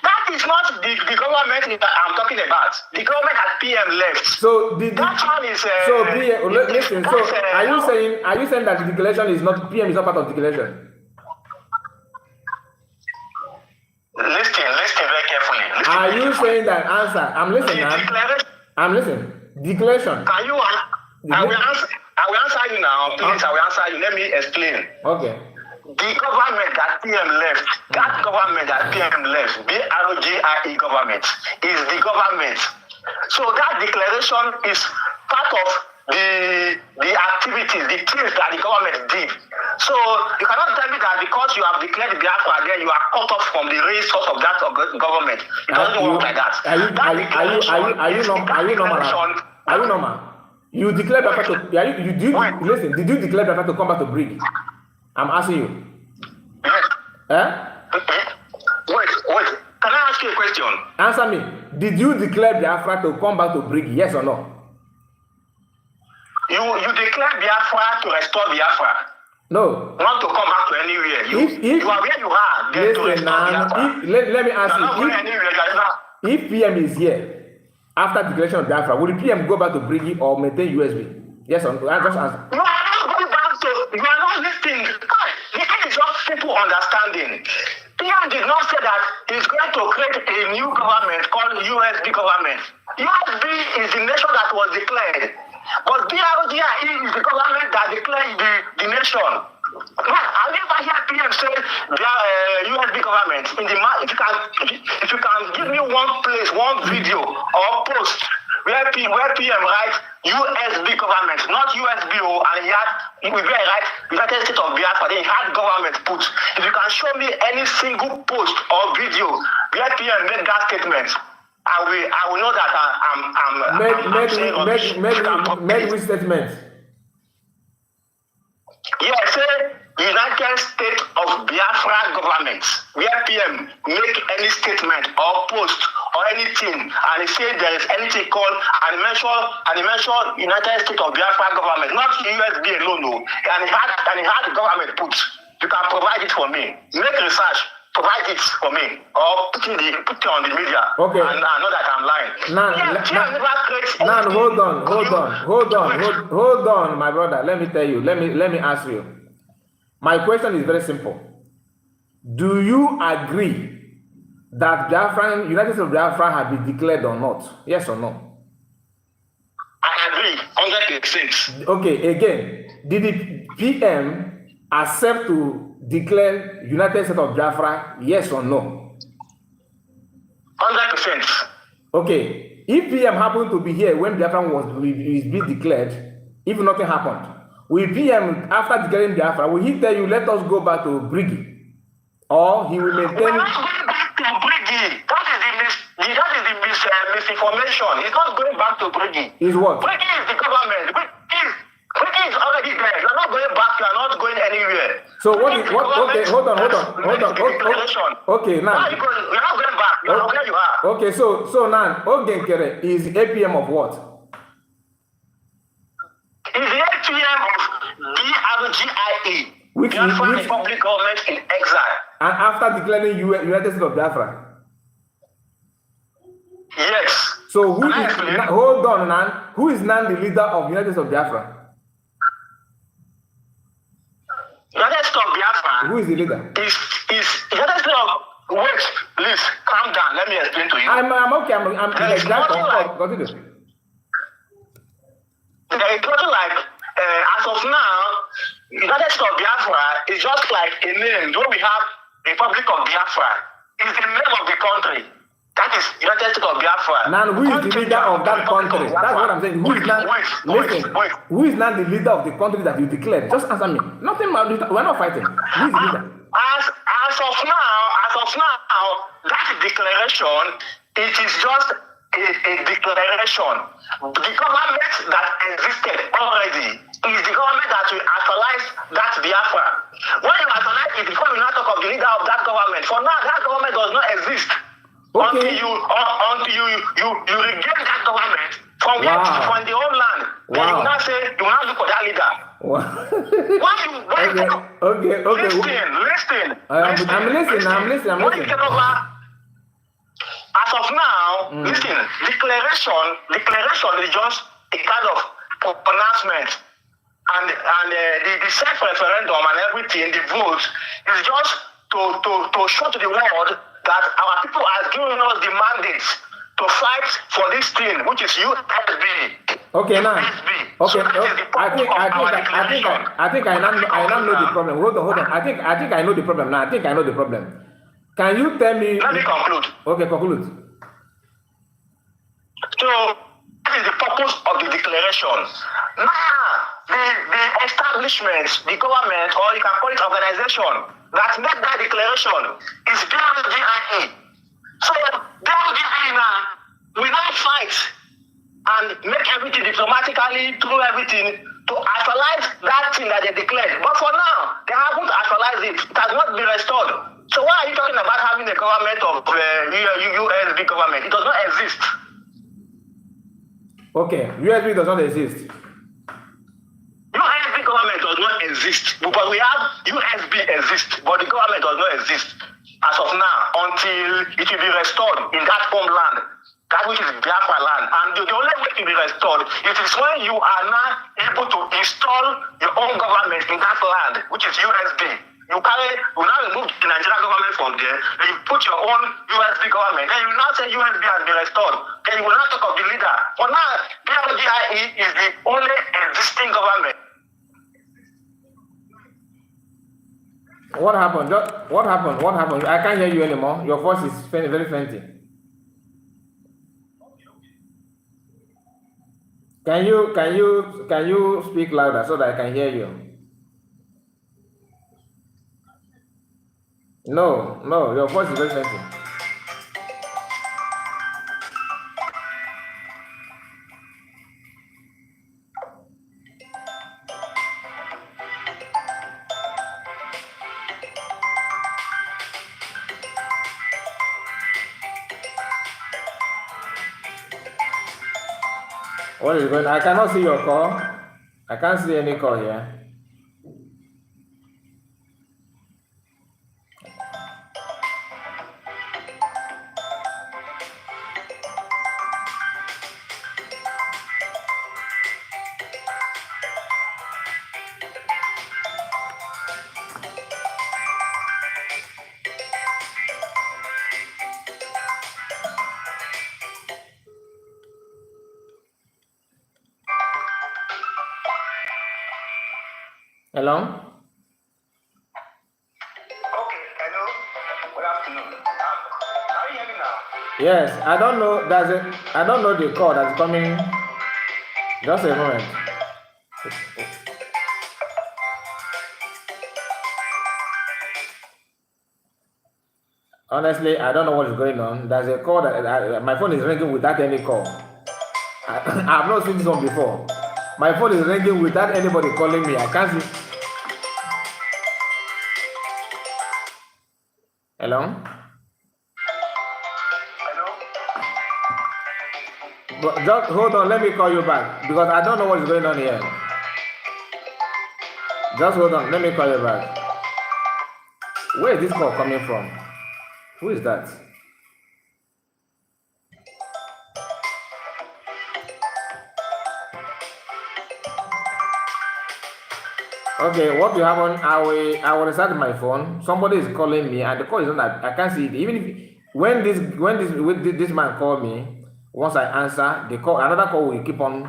that is not the government that I'm talking about. The government has PM left. So that one is listen. So are you saying that the declaration is not PM is not part of the declaration? Listen very carefully. Are you saying that answer? I'm listening. I'm listening. Declaration. Can you? I will answer you now. Please, I will answer you. Let me explain. Okay. The government that PM left, BROGIE government, is the government. So that declaration is part of the activities, the things that the government did. So you cannot tell me that because you have declared Biafra, then you are cut off from the real source of that government. It doesn't work like that. Are you normal? You declared Biafra to listen. Did you declare Biafra to come back to bring? I'm asking you. Yes. Wait. Can I ask you a question? Answer me. Did you declare Biafra to come back to bring? Yes or no? You declared Biafra to restore Biafra. No. Not to come back to anywhere. You are where you are. Listen, let me ask you. If PM is here after declaration of Biafra, will the PM go back to bring or maintain USB? Yes or no? I just answer. You are not listening. This is just simple understanding. PM did not say that he's going to create a new government called USB government. USB is the nation that was declared. But BROGIE is the government that declared the nation. I never hear PM say USB government. If you can give me one place, one video or post where PM writes USB government, not USBO, and he will be right United States of Biafra, then he had government put. If you can show me any single post or video where PM made that statement, I will know that I'm made which statement? Yeah, say United States of Biafra government, where PM make any statement or post or anything, and he say there is anything called and mention United States of Biafra government, not USB alone, no. And he had the government put. You can provide it for me. Make research. Provide it for me, or put it on the media. Okay. And I know that I'm lying. Hold on, my brother. Let me tell you. Let me ask you. My question is very simple. Do you agree that United States of Biafra have been declared or not? Yes or no? I agree, 100%. Okay. Again, did the PM accept to declare United States of Biafra, yes or no? 100%. Okay, if PM happened to be here when Biafra was being declared, if nothing happened, will PM, after declaring Biafra, will he tell you, let us go back to Briggy? Or he will maintain... We're not going back to Briggy. That is the misinformation. He's not going back to Briggy. Is what? Briggy is the government. Briggy is already there. You're not going back. You're not going anywhere. So what is what? Okay, hold on. Okay, now. You're not going back. You're where you are. Okay, so now Ogenkere is APM of what? Is the APM of DRGIE, which Republic Government in Exile. And after declaring United States of Biafra. Yes. So who is hold on, Nan? Who is now the leader of United States of Biafra? United States of Biafra. Who is the leader? Is United States of... Wait, please calm down. Let me explain to you. I'm okay. I'm exactly like. Continue. There is nothing like as of now. United States of Biafra is just like a name. Where we have Republic of Biafra, is the name of the country. That is United States of Biafra. Now, who is the leader of that country? That's what I'm saying. Who is now? Listen. Who is now the leader of the country that you declared? Just answer me. Nothing. We're not fighting. Who is the leader? As of now, that declaration, it is just a declaration. The government that existed already is the government that will actualize that Biafra. When you actualize it, before you now talk of the leader of that government, for now that government does not exist. Okay. Until you regain that government from from the homeland. Then you now say you now look for that leader. Listen. I'm listening. When you take over, as of now, listen, declaration is just a kind of pronouncement. And the self-referendum and everything, the votes, is just to show to the world that our people are giving us the mandate to fight for this thing, which is USB. Okay, now. Okay, I think I now know the problem. Hold on. I think I know the problem now. Can you tell me? Let me conclude. Okay, conclude. So, that is the purpose of the declaration. Now, the establishment, the government, or you can call it organization, that made that declaration is DRGIE. So, DRGIE now, we now fight and make everything diplomatically, through everything, to actualize that thing that they declared. But for now, they haven't actualized it. It has not been restored. So why are you talking about having a government of USB government? It does not exist. Okay, USB does not exist. USB government does not exist, because we have USB exist, but the government does not exist as of now until it will be restored in that homeland, that which is Biafra land. And the only way to be restored it is when you are now able to install your own government in that land, which is USB. You now remove the Nigerian government from there, then you put your own USB government, then you now say USB has been restored. Then you will not talk of the leader. For now, DRGIE is the only existing government. What happened? What happened? I can't hear you anymore. Your voice is very faint. Can you speak louder so that I can hear you? No, your voice is very faint. What is going on? I cannot see your call. I can't see any call here. Hello? afternoon. Can you hear me now? Yes, I don't know. I don't know the call that's coming. Just a moment. Honestly, I don't know what is going on. There's a call that my phone is ringing without any call. I have not seen this one before. My phone is ringing without anybody calling me. I can't see. Hello? Hello? But just hold on, let me call you back because I don't know what is going on here. Just hold on, let me call you back. Where is this call coming from? Who is that? Okay, what will happen? I will restart my phone. Somebody is calling me, and the call is not. I can't see it. Even if when this man called me, once I answer, the call another call will keep on.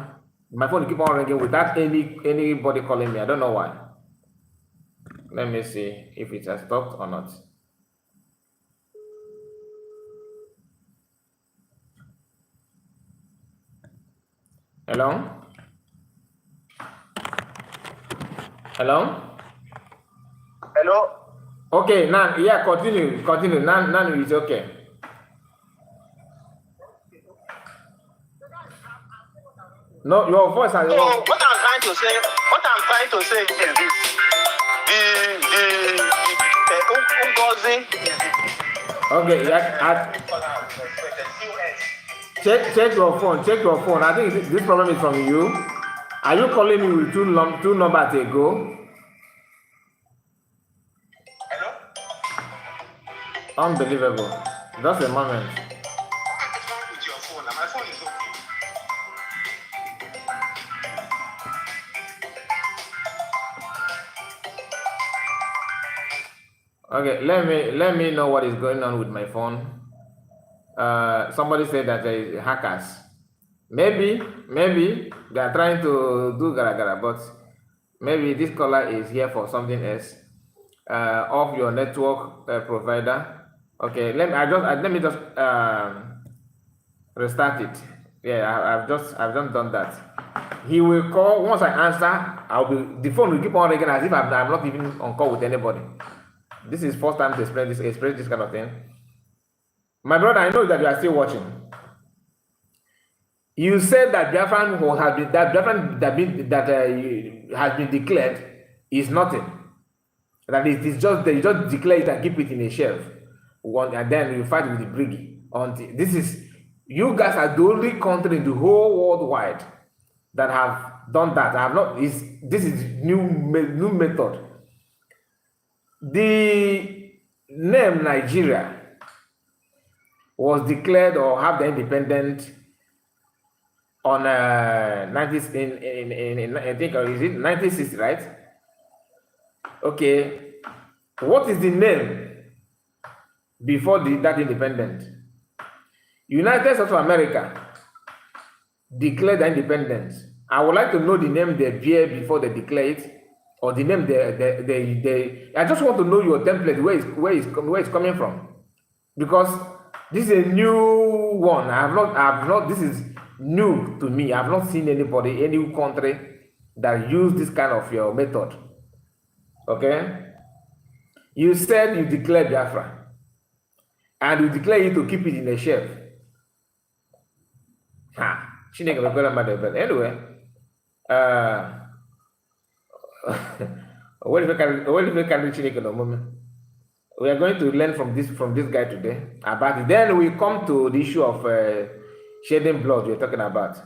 My phone will keep on ringing without anybody calling me. I don't know why. Let me see if it has stopped or not. Hello? Hello? Hello? Okay, now, yeah, continue. Now it's okay. No, your voice has. So what I'm trying to say is this: the Ngozi. Okay, yeah. Check your phone. Check your phone. I think this problem is from you. Are you calling me with two numbers ago? Hello? Unbelievable. Just a moment. What's wrong with your phone? My phone is okay. Okay, let me know what is going on with my phone. Somebody said that there is hackers. Maybe they are trying to do gara, but maybe this caller is here for something else. Of your network provider. Okay, let me just restart it. Yeah, I've just done that. He will call once I answer. The phone will keep on ringing as if I'm not even on call with anybody. This is first time to explain this kind of thing. My brother, I know that you are still watching. You said that Biafran has been declared is nothing. That it is just you just declare it and keep it in a shelf. And then you fight with the briggy. You guys are the only country in the whole worldwide that have done that. This is new method. The name Nigeria was declared or have the independence on I think is it 1960, right? Okay, what is the name before that independence? United States of America declared the independence. I would like to know the name they bear before they declare it, or the name they. I just want to know your template where it's coming from, because this is a new one. I have not. This is new to me. I have not seen anybody, any country that use this kind of your method. Okay, you said you declared Biafra, and you declare it to keep it in a shelf. Anyway, we are going to learn from this guy today about it. Then we come to the issue of shedding blood we're talking about.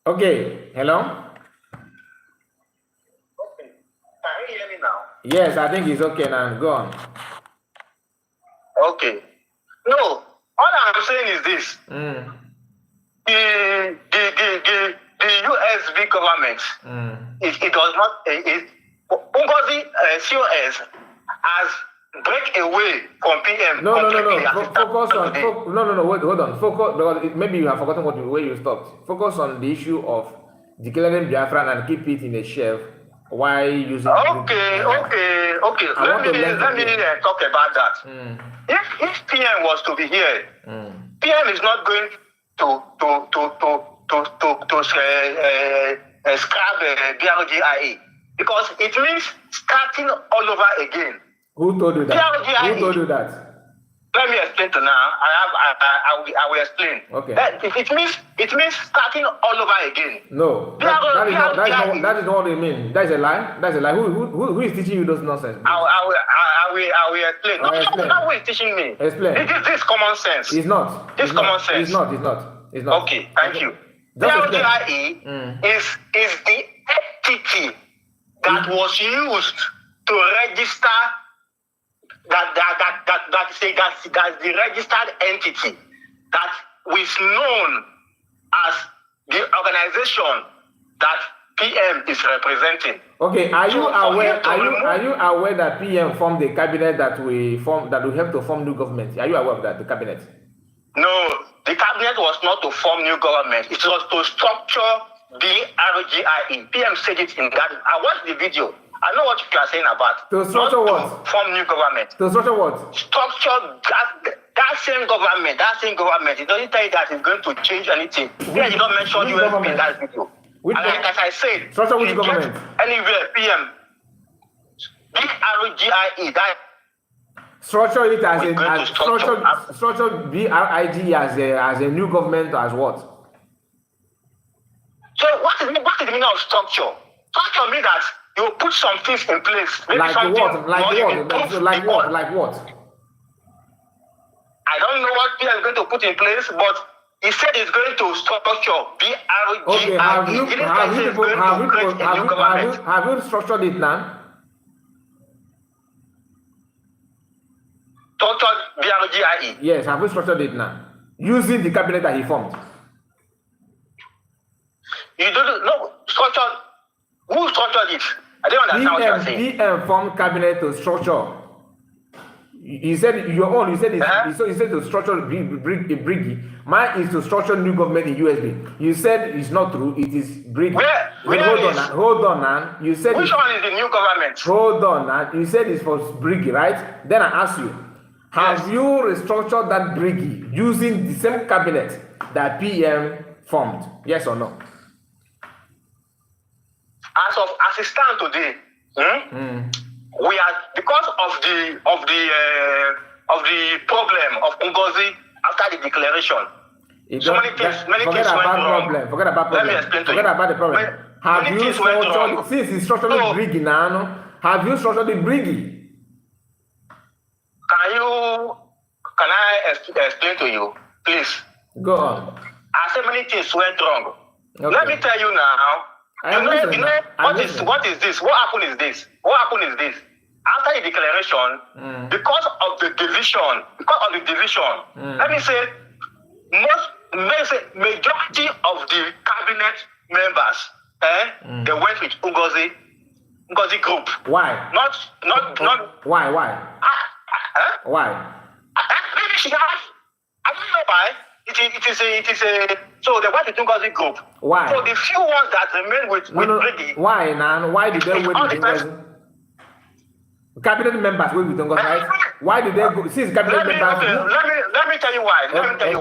Okay, hello? Okay. Can you hear me now? Yes, I think it's okay now. Go on. Okay. No, all I'm saying is this. The USB government, it does not, Ngozi COS has break away from PM. No. completely as it stands Focus on. today. No. Wait, hold on. Focus. Because maybe you have forgotten where you stopped. Focus on the issue of declaring Biafran and keep it in a shelf. Why using? Okay. Let me talk about that. If PM was to be here, PM is not going to scrap BRGIE because it means starting all over again. Who told you that? BRGIE, Who told you that? Let me explain to now. I will explain. Okay. It means starting all over again. No, that is not what it means. That is a lie. That's a lie. Who is teaching you those nonsense? I will explain. Explain. No, who is teaching me? Explain. This is common sense. It's not. This common sense. It's not. Okay, thank you. Just BRGIE is the entity that was used to register that's the registered entity that is known as the organization that PM is representing. Okay, are you aware that PM formed the cabinet that we have to form new government? Are you aware of that, the cabinet? No, the cabinet was not to form new government. It was to structure the RGIE. PM said it in that. I watched the video. I know what you are saying about. To structure what? To form new government. To structure what? Structure that same government. It doesn't tell you that it's going to change anything. Here you don't mention USP in that video. Like as I said, structure which government? Anywhere PM. The RGIE that structure it as structure BRIG as a new government as what? So what is the meaning of structure? Structure means that you put some things in place. Like what? Like what? I don't know what PM is going to put in place, but he said he's going to structure BRIG. Okay, have you structured it now? Structured BRGIE. Yes, have you structured it now? Using the cabinet that he formed. You don't know structured. Who structured it? I don't understand what you're saying. PM formed cabinet to structure. You said your own. You said to structure Briggy. Mine is to structure new government in USB. You said it's not true. It is Briggy. Hold on, man. You said which one is the new government? Hold on, man. You said it's for Briggy, right? Then I ask you, have you restructured that Briggy using the same cabinet that PM formed? Yes or no? As it stands today, we are because of the problem of Ngozi after the declaration. So many things went wrong. Forget about problem. Let me explain to you. Forget about the problem. Have you structured since it's structured the Briggy now? Have you structured the Briggy? Can I explain to you, please? Go on. I said many things went wrong. Okay. Let me tell you now. What is this? What happened is this? After the declaration, because of the division, let me say, majority of the cabinet members, they went with Ngozi group. Why? Not. Why? Why? Maybe she has. I don't know why. It is a. So they went with Ngozi group. Why? So the few ones that remain with Briggy. Why, Nan? Why did they wait with Ngozi? Cabinet members wait with Ngozi, right? Why did they go? Since cabinet members. Let me tell you why. Let me tell you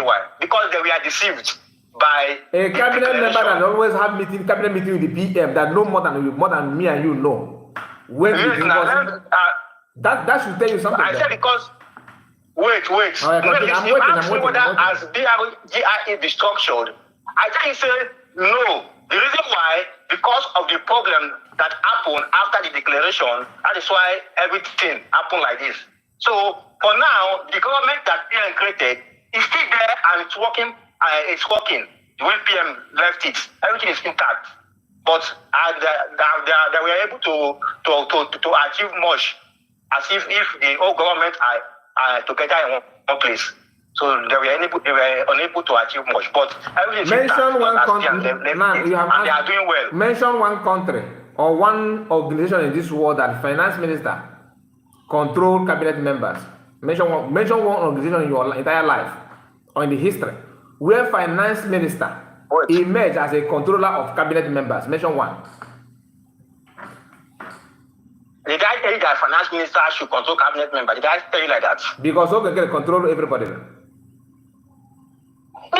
why. Because they were deceived by a cabinet member that always have cabinet meeting with the PM that know more than me and you know. When that should tell you something. I said because. Wait. I'm waiting. Whether as BRGIE be structured, I tell you, say no. The reason why, because of the problem that happened after the declaration, that is why everything happened like this. So for now, the government that PM created is still there and it's working. The way PM left it, everything is intact. But they were able to achieve much, as if the whole government are together in one place. So they were unable to achieve much. But everything is mention one country. And they are doing well. Mention one country or one organization in this world that finance minister control cabinet members. Mention one organization in your entire life or in the history where finance minister emerged as a controller of cabinet members. Mention one. Did I tell you that finance minister should control cabinet member? Did I tell you like that? Because who can get control of everybody? He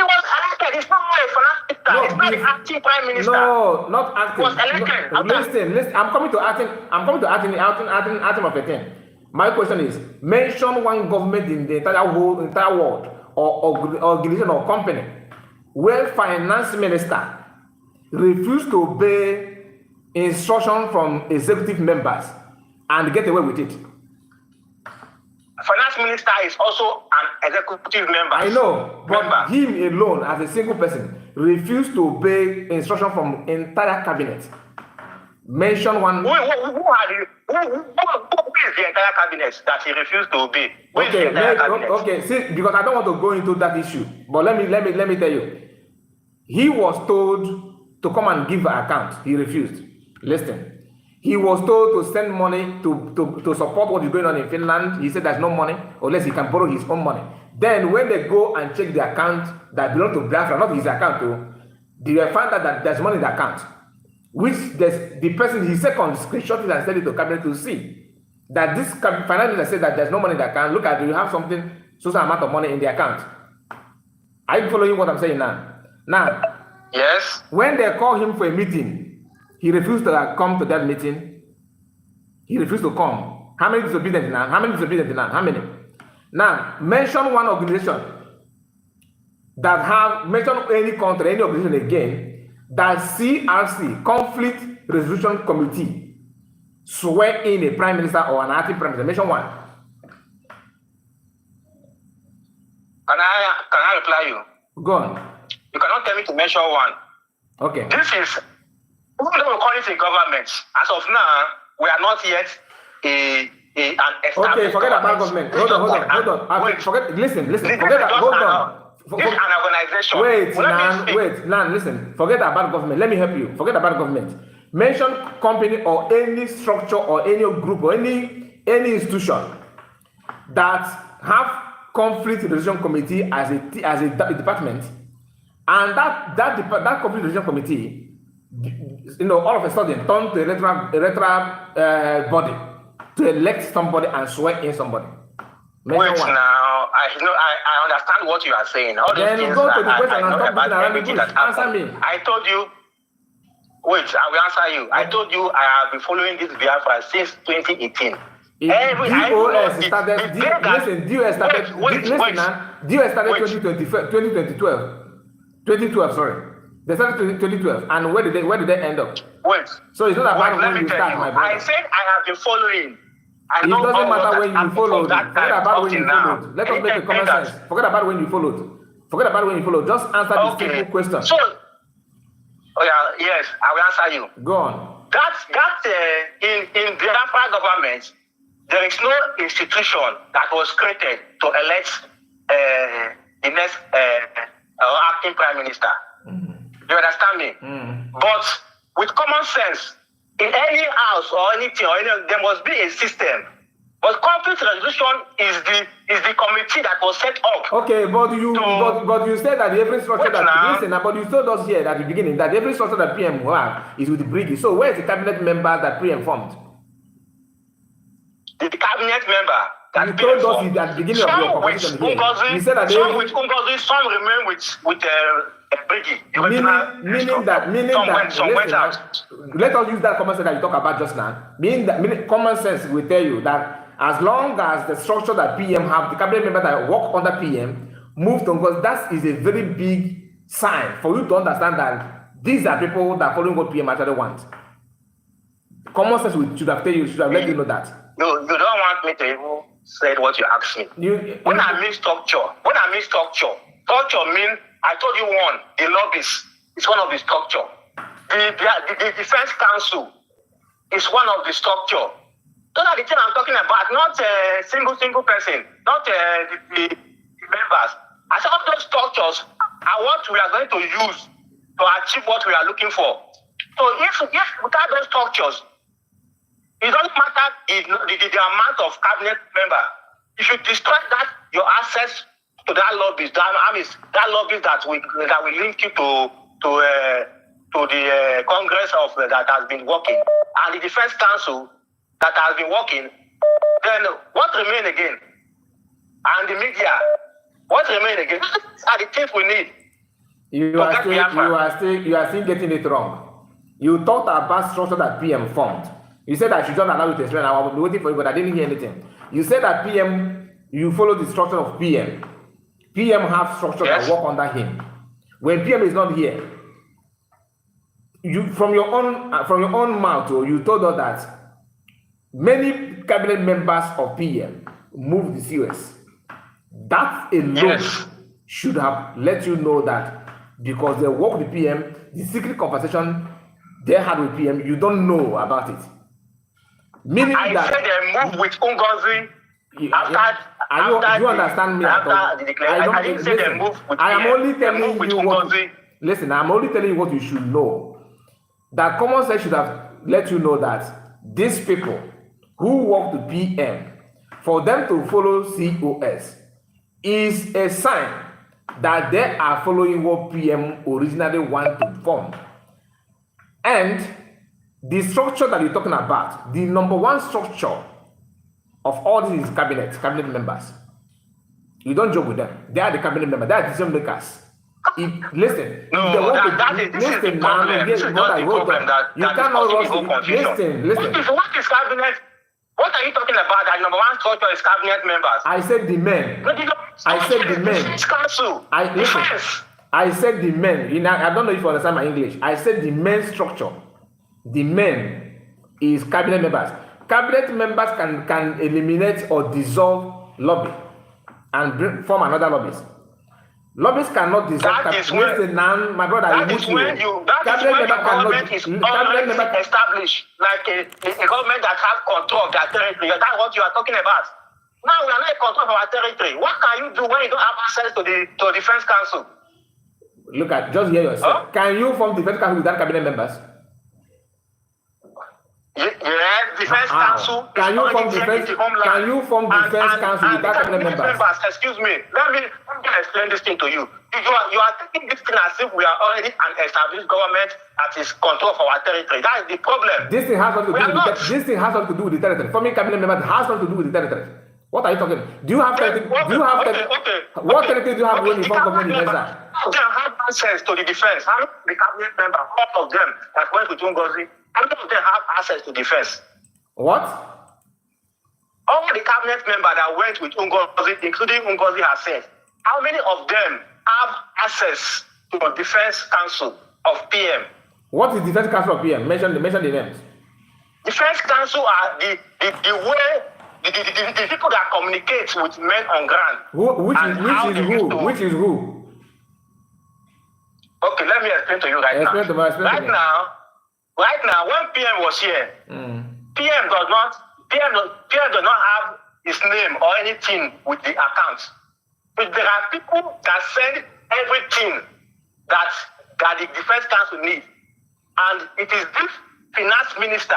was elected. He's not more a finance minister. No, he's not the acting prime minister. No, not acting. He was elected. No, listen. I'm coming to acting of a thing. My question is: mention one government in the entire world or organization or company where finance minister refused to obey instruction from executive members and get away with it. Finance minister is also an executive member. I know, but him alone as a single person refused to obey instruction from entire cabinet. Mention one. Who is the entire cabinet that he refused to obey? Okay. See, because I don't want to go into that issue, but let me tell you. He was told to come and give an account. He refused. Listen. He was told to send money to support what is going on in Finland. He said there's no money unless he can borrow his own money. Then when they go and check the account that belongs to Biafra, not his account too, they find out that there's money in the account. Which the person, he second screenshot it and sent it to cabinet to see that this finance minister said that there's no money in the account. Look at, you have something, some amount of money in the account. Are you following what I'm saying now? Now, yes. When they call him for a meeting, he refused to come to that meeting. He refused to come. How many disobedient now? How many? Now, mention one organization that mention any country, any organization again, that CRC, Conflict Resolution Committee, swear in a prime minister or an acting prime minister. Mention one. Can I reply you? Go on. You cannot tell me to mention one. Okay. This is, even though we call it a government, as of now, we are not yet an established. Okay, forget about government. Hold on. Listen. Forget about. Hold on. This is an organization. Wait, listen. Forget about government. Let me help you. Forget about government. Mention company or any structure or any group or any institution that have conflict resolution committee as a department, and that conflict resolution committee, all of a sudden turn to electoral body to elect somebody and swear in somebody. Wait now, I understand what you are saying. All these things go to the question I and know stop about beating everything around the that bush. Answer happened. me. I told you. Wait, I will answer you. I told you I have been following this Biafra since 2018. DOS started 2012, sorry. They started in 2012. And where did they end up? Wait. So it's not about when you start, my brother. I said I have been following. It doesn't matter when you followed. Forget about when you followed. Let us make a common sense. Forget about when you followed. Just answer the simple question. So, yes, I will answer you. Go on. In Biafra government, there is no institution that was created to elect the next acting prime minister. Mm-hmm. You understand me? Mm-hmm. But with common sense, in any house or anything, there must be a system. But conflict resolution is the committee that was set up. Okay, but you said that every structure but you told us here at the beginning that every structure that PM will have is with the Brigade. So where is the cabinet member that PM formed? The cabinet member that you told us at the beginning of your conversation here. You said that some with Ungozi, some remain with Brigade. Meaning that let us use that common sense that you talk about just now. Meaning common sense will tell you that as long as the structure that PM have, the cabinet member that work under PM move to Ungozi, that is a very big sign for you to understand that these are people that are following what PM actually wants. Common sense should have let you know that. You don't want me to even say what you asked me. When I mean structure, structure means, I told you one, the lobbies is one of the structure. The defense council is one of the structure. Those are the things I'm talking about, not a single person, not the members. I said all those structures are what we are going to use to achieve what we are looking for. So if without those structures, It doesn't matter the amount of cabinet member. If you destroy that, your access to that lobby, that lobby that will link you to the Congress of that has been working, and the Defense Council that has been working, then what remain again? And the media, what remain again? These are the things we need. You are still getting it wrong. You talked about structure that PM formed. You said I should not allow you to explain. I will be waiting for you, but I didn't hear anything. You said that PM, you follow the structure of PM. PM have structure that work under him. When PM is not here, you from your own mouth, you told us that many cabinet members of PM moved the COS. That alone should have let you know that because they work with PM, the secret conversation they had with PM, you don't know about it. Meaning I said they moved with Ngozi after you understand me? After the declaration. I didn't say they moved with I am PM. only telling you what. Listen, I'm only telling you what you should know. That common sense should have let you know that these people who work with PM, for them to follow COS, is a sign that they are following what PM originally wanted to form. And the structure that you're talking about, the number one structure of all these cabinet members, you don't joke with them. They are the cabinet members. They are decision makers. Listen, no, this is the problem. This is not the problem you cannot rush. Listen. What is cabinet? What are you talking about? That number one structure is cabinet members. I said the men. I said the men. Council. I said the men. I don't know if you understand my English. I said the men structure. The men is cabinet members. Cabinet members can eliminate or dissolve lobby and form another lobbies. Lobbies cannot dissolve. Listen, now, my brother, that is when the government is already established, like a government that has control of their territory. That's what you are talking about. Now we are not in control of our territory. What can you do when you don't have access to the Defense Council? Look at, just hear yourself. Huh? Can you form Defense Council without cabinet members? Yes, Defense Council. Can you form Defense Council without cabinet members? Excuse me. Let me explain this thing to you. You are taking this thing as if we are already an established government that is control of our territory. That is the problem. This thing has nothing to do with the territory. Forming cabinet members has nothing to do with the territory. What are you talking? Do you have territory? What territory do you have when you form government in Israel? They have access to the defense. How the cabinet member, all of them that went with Ngozi, how many of them have access to defense? What? All the cabinet members that went with Ngozi, including Ngozi herself, how many of them have access to the Defense Council of PM? What is Defense Council of PM? Mention the names. Defense Council are the way the people that communicate with men on ground. Which is who? Okay, let me explain to you right now. Right now, when PM was here, PM does not have his name or anything with the accounts. But there are people that send everything that the Defense Council needs. And it is this finance minister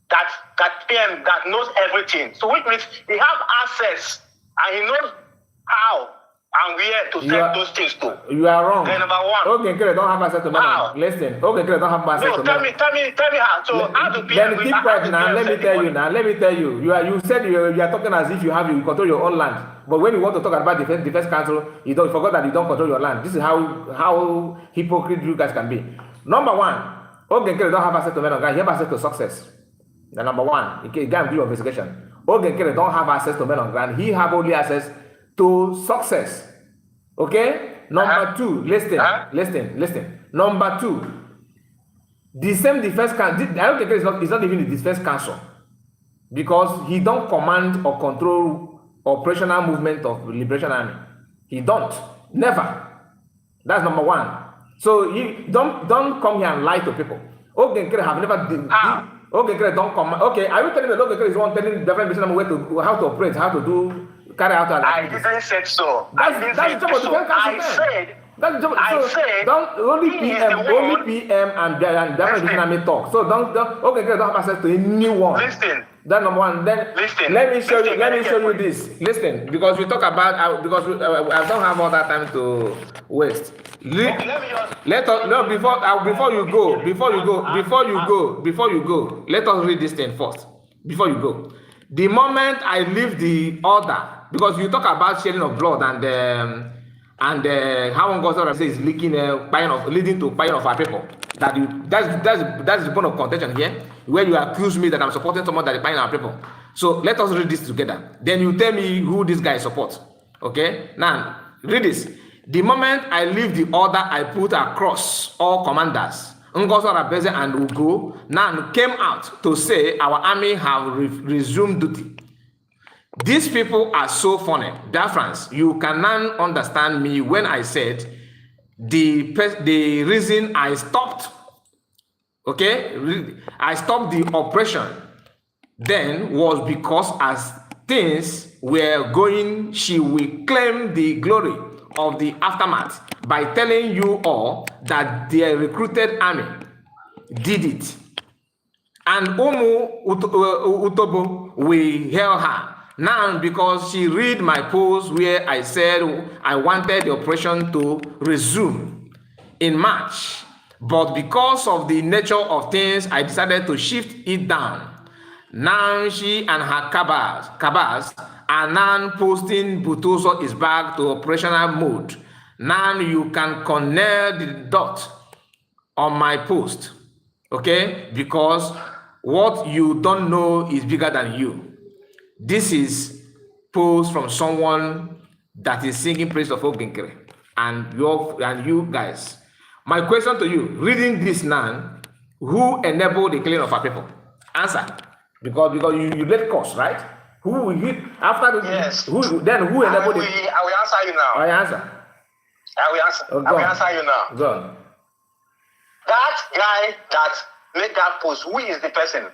that PM that knows everything. So which means he has access and he knows how and where to send those things to. You are wrong. Then number one. Okay, don't have access to money. Listen. Okay, don't have access to money. Tell me how. So how do PM? Then keep quiet now. Let me tell you. You said you are talking as if you control your own land. But when you want to talk about defense council, you forgot that you don't control your land. This is how hypocrite you guys can be. Number one, okay, don't have access to money. He have access to success. The number one, okay, go and do your investigation. Okay, don't have access to men on ground. He have only access to success. Okay? Number two, listen. Number two, the same defense council, I don't think it's not even the defense council. Because he don't command or control operational movement of Liberation Army. He don't. Never. That's number one. So you don't come here and lie to people. Okay, have never Okay, don't come. Okay, are you telling me that is one telling the Liberation Army how to operate, how to carry out? I didn't say so. That's I said don't only he is PM, the only one. PM and Government army talk. So don't okay, don't have access to anyone. Listen. That number one. Then Listen. let me show Listen, you. Let me very show you carefully. this. Listen, because we talk about I don't have all that time to waste. Okay, let me just. Let us no before you go. Let us read this thing first. Before you go, the moment I leave the order, because you talk about shedding of blood and how one goes on is leaking leading to buying of our people. That's the point of contention here, where you accuse me that I'm supporting someone that is buying our people. So let us read this together. Then you tell me who this guy supports. Okay? Now read this. The moment I leave the order I put across all commanders, Ngozo Rabeze and Ugo, now came out to say our army have resumed duty. These people are so funny. Difference. You can now understand me when I said the reason I stopped, okay, I stopped the operation then was because as things were going, she will claim the glory of the aftermath by telling you all that their recruited army did it. And Umu Utobo will hail her now because she read my post where I said I wanted the operation to resume in March. But because of the nature of things, I decided to shift it down. Now she and her cabals are now posting Butoso is back to operational mode. Now you can connect the dot on my post, okay? Because what you don't know is bigger than you. This is post from someone that is singing praise of Ogenkere and you guys. My question to you, reading this now, who enabled the killing of our people? Answer. Because you let course, right? Who will hit after the yes? Who enabled it? I will answer you now. I answer. I will answer you now. Go on. That guy that made that post, who is the person?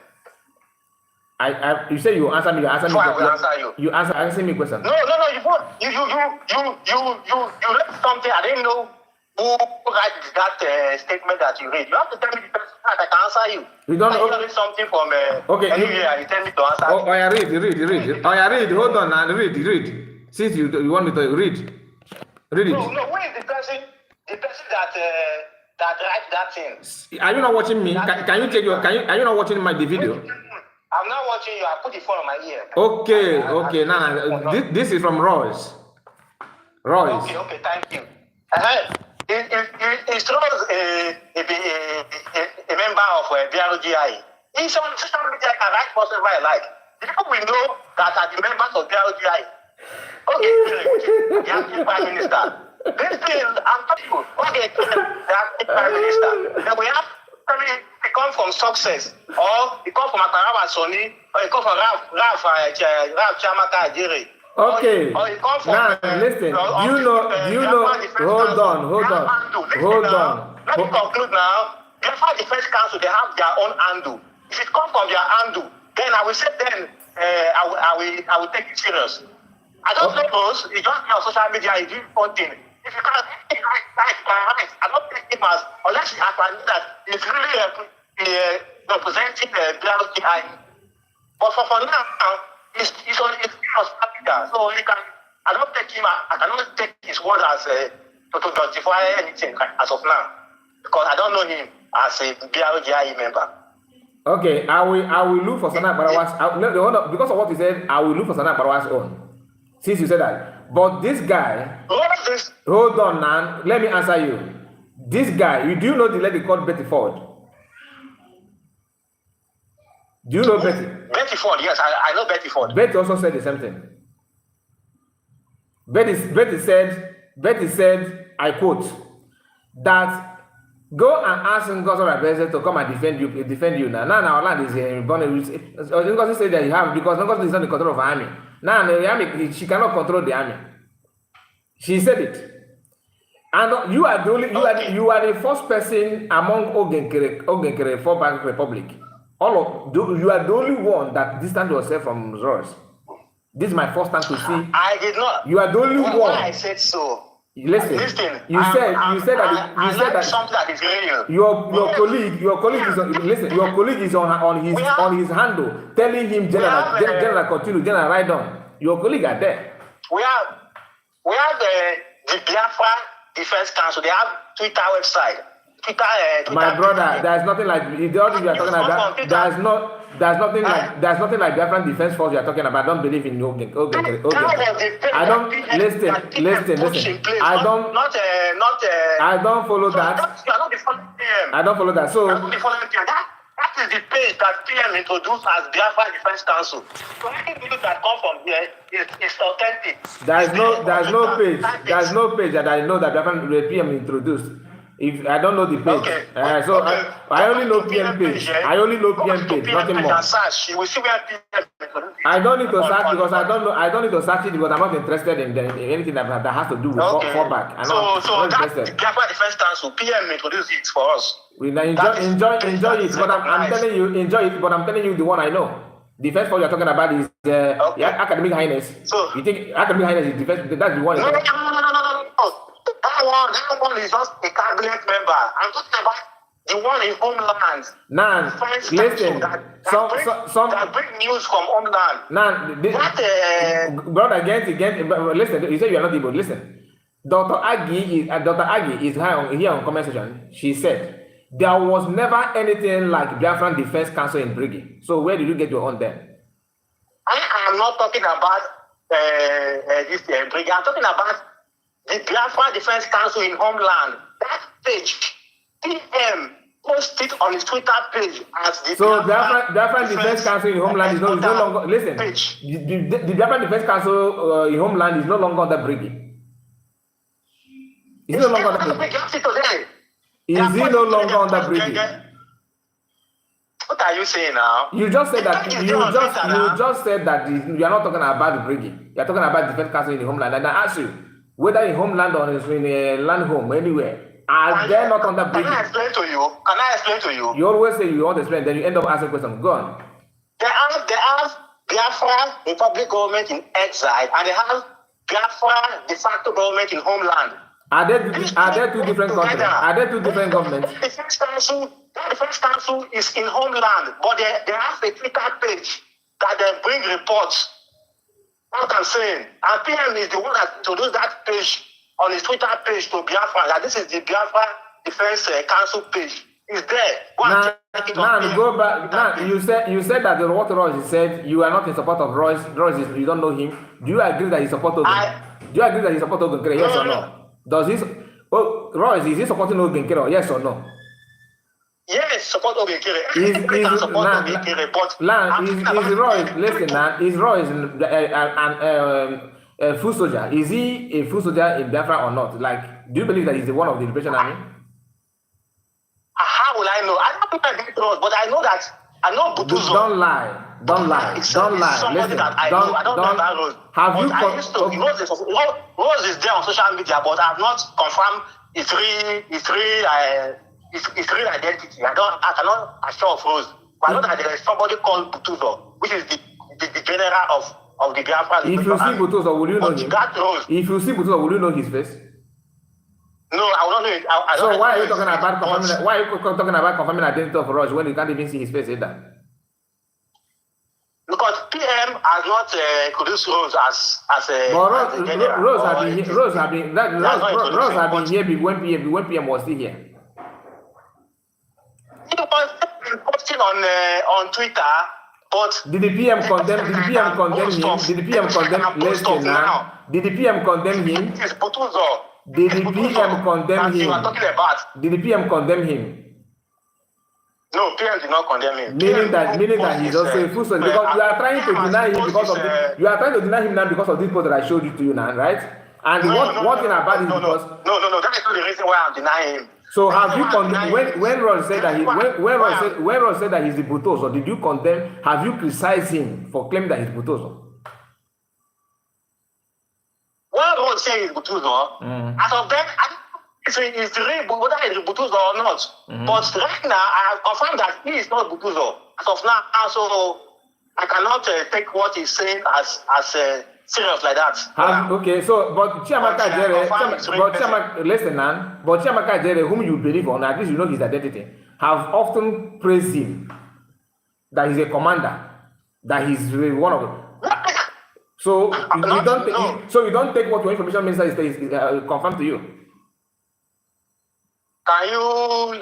You say you answer me. You answer me. So I will answer you. You answer me question. No. You read something. I didn't know who write that statement that you read. You have to tell me the person that I can answer you. You don't know. You read something from okay. anywhere. You tell me to answer. Oh, yeah, read. Oh, yeah, read. Hold on, and read. Since you want me to read it. No. Who is the person? The person that write that thing. Are you not watching me? Can you take your? Are you not watching the video? I'm not watching you. I put the phone on my ear. Okay. Now this is from Royce. Okay. Thank you. It shows a member of BRGI. He's on social media, can write whatever I like. The people we know that are the members of BRGI. Okay, the acting prime minister. This thing, I'm talking about, okay, the acting prime minister. Then we have they come from success, or they come from Akarawa Soni, or they come from Raf Chamaka Ajiri. Okay. Or you come from, now listen. Do you know? Hold on. Let me conclude now. Before the first council, they have their own handle. If it comes from their handle, then I will say I will take it serious. I don't suppose it's just on social media is doing something. If you can't take right, I don't take him as unless you can that it's really representing the BLGI. But for now, it's on social media. So he can I don't take him I cannot take his word as to justify anything as of now. Because I don't know him as a BLGI member. Okay, I will look for Sana Barawas. Because of what you said, I will look for Sana Barawas own. Since you said that. But this guy, hold on now, let me answer you. This guy, do you know the lady called Betty Ford? Do you know Betty? Betty Ford, yes, I know Betty Ford. Betty also said the same thing. Betty said, I quote, that go and ask Ngozi Rabeze to come and defend you now. Now our land is Ngozi said that you have because Ngozi is not in control of the army. Now the army, she cannot control the army. She said it. And you are the only, you are the first person among Ogenkere for Bank Republic. You are the only one that distanced yourself from Ross. This is my first time to see. I did not. You are the only one. Why I said so. Listen. You said that something that is real. Your colleague is on, listen. Your colleague is on his handle telling him general continue, general write down. Your colleague are there. We have the Biafra Defense Council. They have Twitter website. Twitter my brother, there's nothing like the other you are talking about. There's nothing like Biafran Defense Force you are talking about. I don't believe in okay. I don't listen. I don't follow that. I don't follow that. So that is the page that PM introduced as Biafra Defense Council. So any video that come from here is authentic. There's no page that I know that Biafran PM introduced. If I don't know the page, I only know PM page. I only know PM page, nothing more. I don't need to search because I don't need to search it because I'm not interested in anything that has to do with fallback. So that's the Biafra Defense Council. PM introduced it for us. We enjoy it, but I'm telling you, enjoy it, but I'm telling you the one I know. Defense force you're talking about is academic highness. So you think academic highness is defense? That's the one. No. That one is just a cabinet member. I'm talking about the one in homeland. Nah, listen. That bring news from homeland. Nah, brother, again. Listen, you say you are not able. Listen, Dr. Aggie is here on comment section. She said there was never anything like Biafran Defense Council in Briggy. So where did you get your own then? I am not talking about this Briggy. I'm talking about the Biafra Defense Council in homeland. That page, PM posted on his Twitter page as the Biafra Defense Council in homeland is no longer. Listen, the Biafra Defense Council in homeland is no longer under Briggy. It's no longer under Briggy. Is he no longer under Briggy? What are you saying now? You just said that you just said that you are not talking about the Briggy. You are talking about the Defense Council in the homeland. And I ask you, whether in homeland or in a land home, anywhere, are they not under Briggy? Can I explain to you? You always say you want to explain, then you end up asking questions. Go on. They have Biafra Republic government in exile, and they have Biafra de facto government in homeland. Are there two different countries? Are there two different governments? The Defense Council is in homeland, but they have a Twitter page that they bring reports. What I'm saying, and PM is the one that introduced that page on his Twitter page to Biafra. That this is the Biafra Defense Council page. It's there. Go back. Now, you said that what Royce said, you are not in support of Royce. Royce, you don't know him. Do you agree that he supports Ogun? Do you agree that he supports Ogun? Yes or no? Does this? Oh, Royce, is he supporting Ogun? Yes or no? Yes, support Ogenkere. Is Royce, listen now, is Royce a foot soldier? Is he a foot soldier in Biafra or not? Like, do you believe that he's one of the Liberation Army? How will I know? I don't think I get Royce, but I know that I know Butuzo. Don't lie. Listen, don't. Have you? Rose is there on social media, but I have not confirmed his real identity. I cannot assure of Rose. But I know that there is somebody called Butuzo, which is the general of the Biafra. If you see Butuzo, will you know him? If you see Butuzo, will you know his face? No, I will not know it. So why are you talking about confirming? Why are you talking about confirming identity of Rose when you can't even see his face either? Because PM has not produced Rose as a. But Rose have been here when PM was still here. He was posting on Twitter, but did the PM condemn him? Did the PM condemn? Listen now. Did the PM condemn him? It's Butuzo. Did the PM condemn him? You are talking about. Did the PM condemn him? No, PM did not condemn him. Meaning that he's also a fool. Because you are trying to deny him because of you are trying to deny him now because of this post that I showed you to you now, right? And one thing about it is because no, that is not the reason why I'm denying him. So have you condemned when Ron said that when Ron said that he's the Butoso, did you condemn? Have you criticized him for claiming that he's Butoso? When Ron said he's Butoso, as of then, it's real whether he's Butoso or not. But right now, I have confirmed that he is not Butoso. As of now, so I cannot take what he's saying as serious like that. Okay, so but Chiamaka Jere, listen, man. But Chiamaka Jere, whom you believe on, at least you know his identity, have often praised him that he's a commander, that he's one of them. So you don't take what your information minister is confirmed to you. Can you?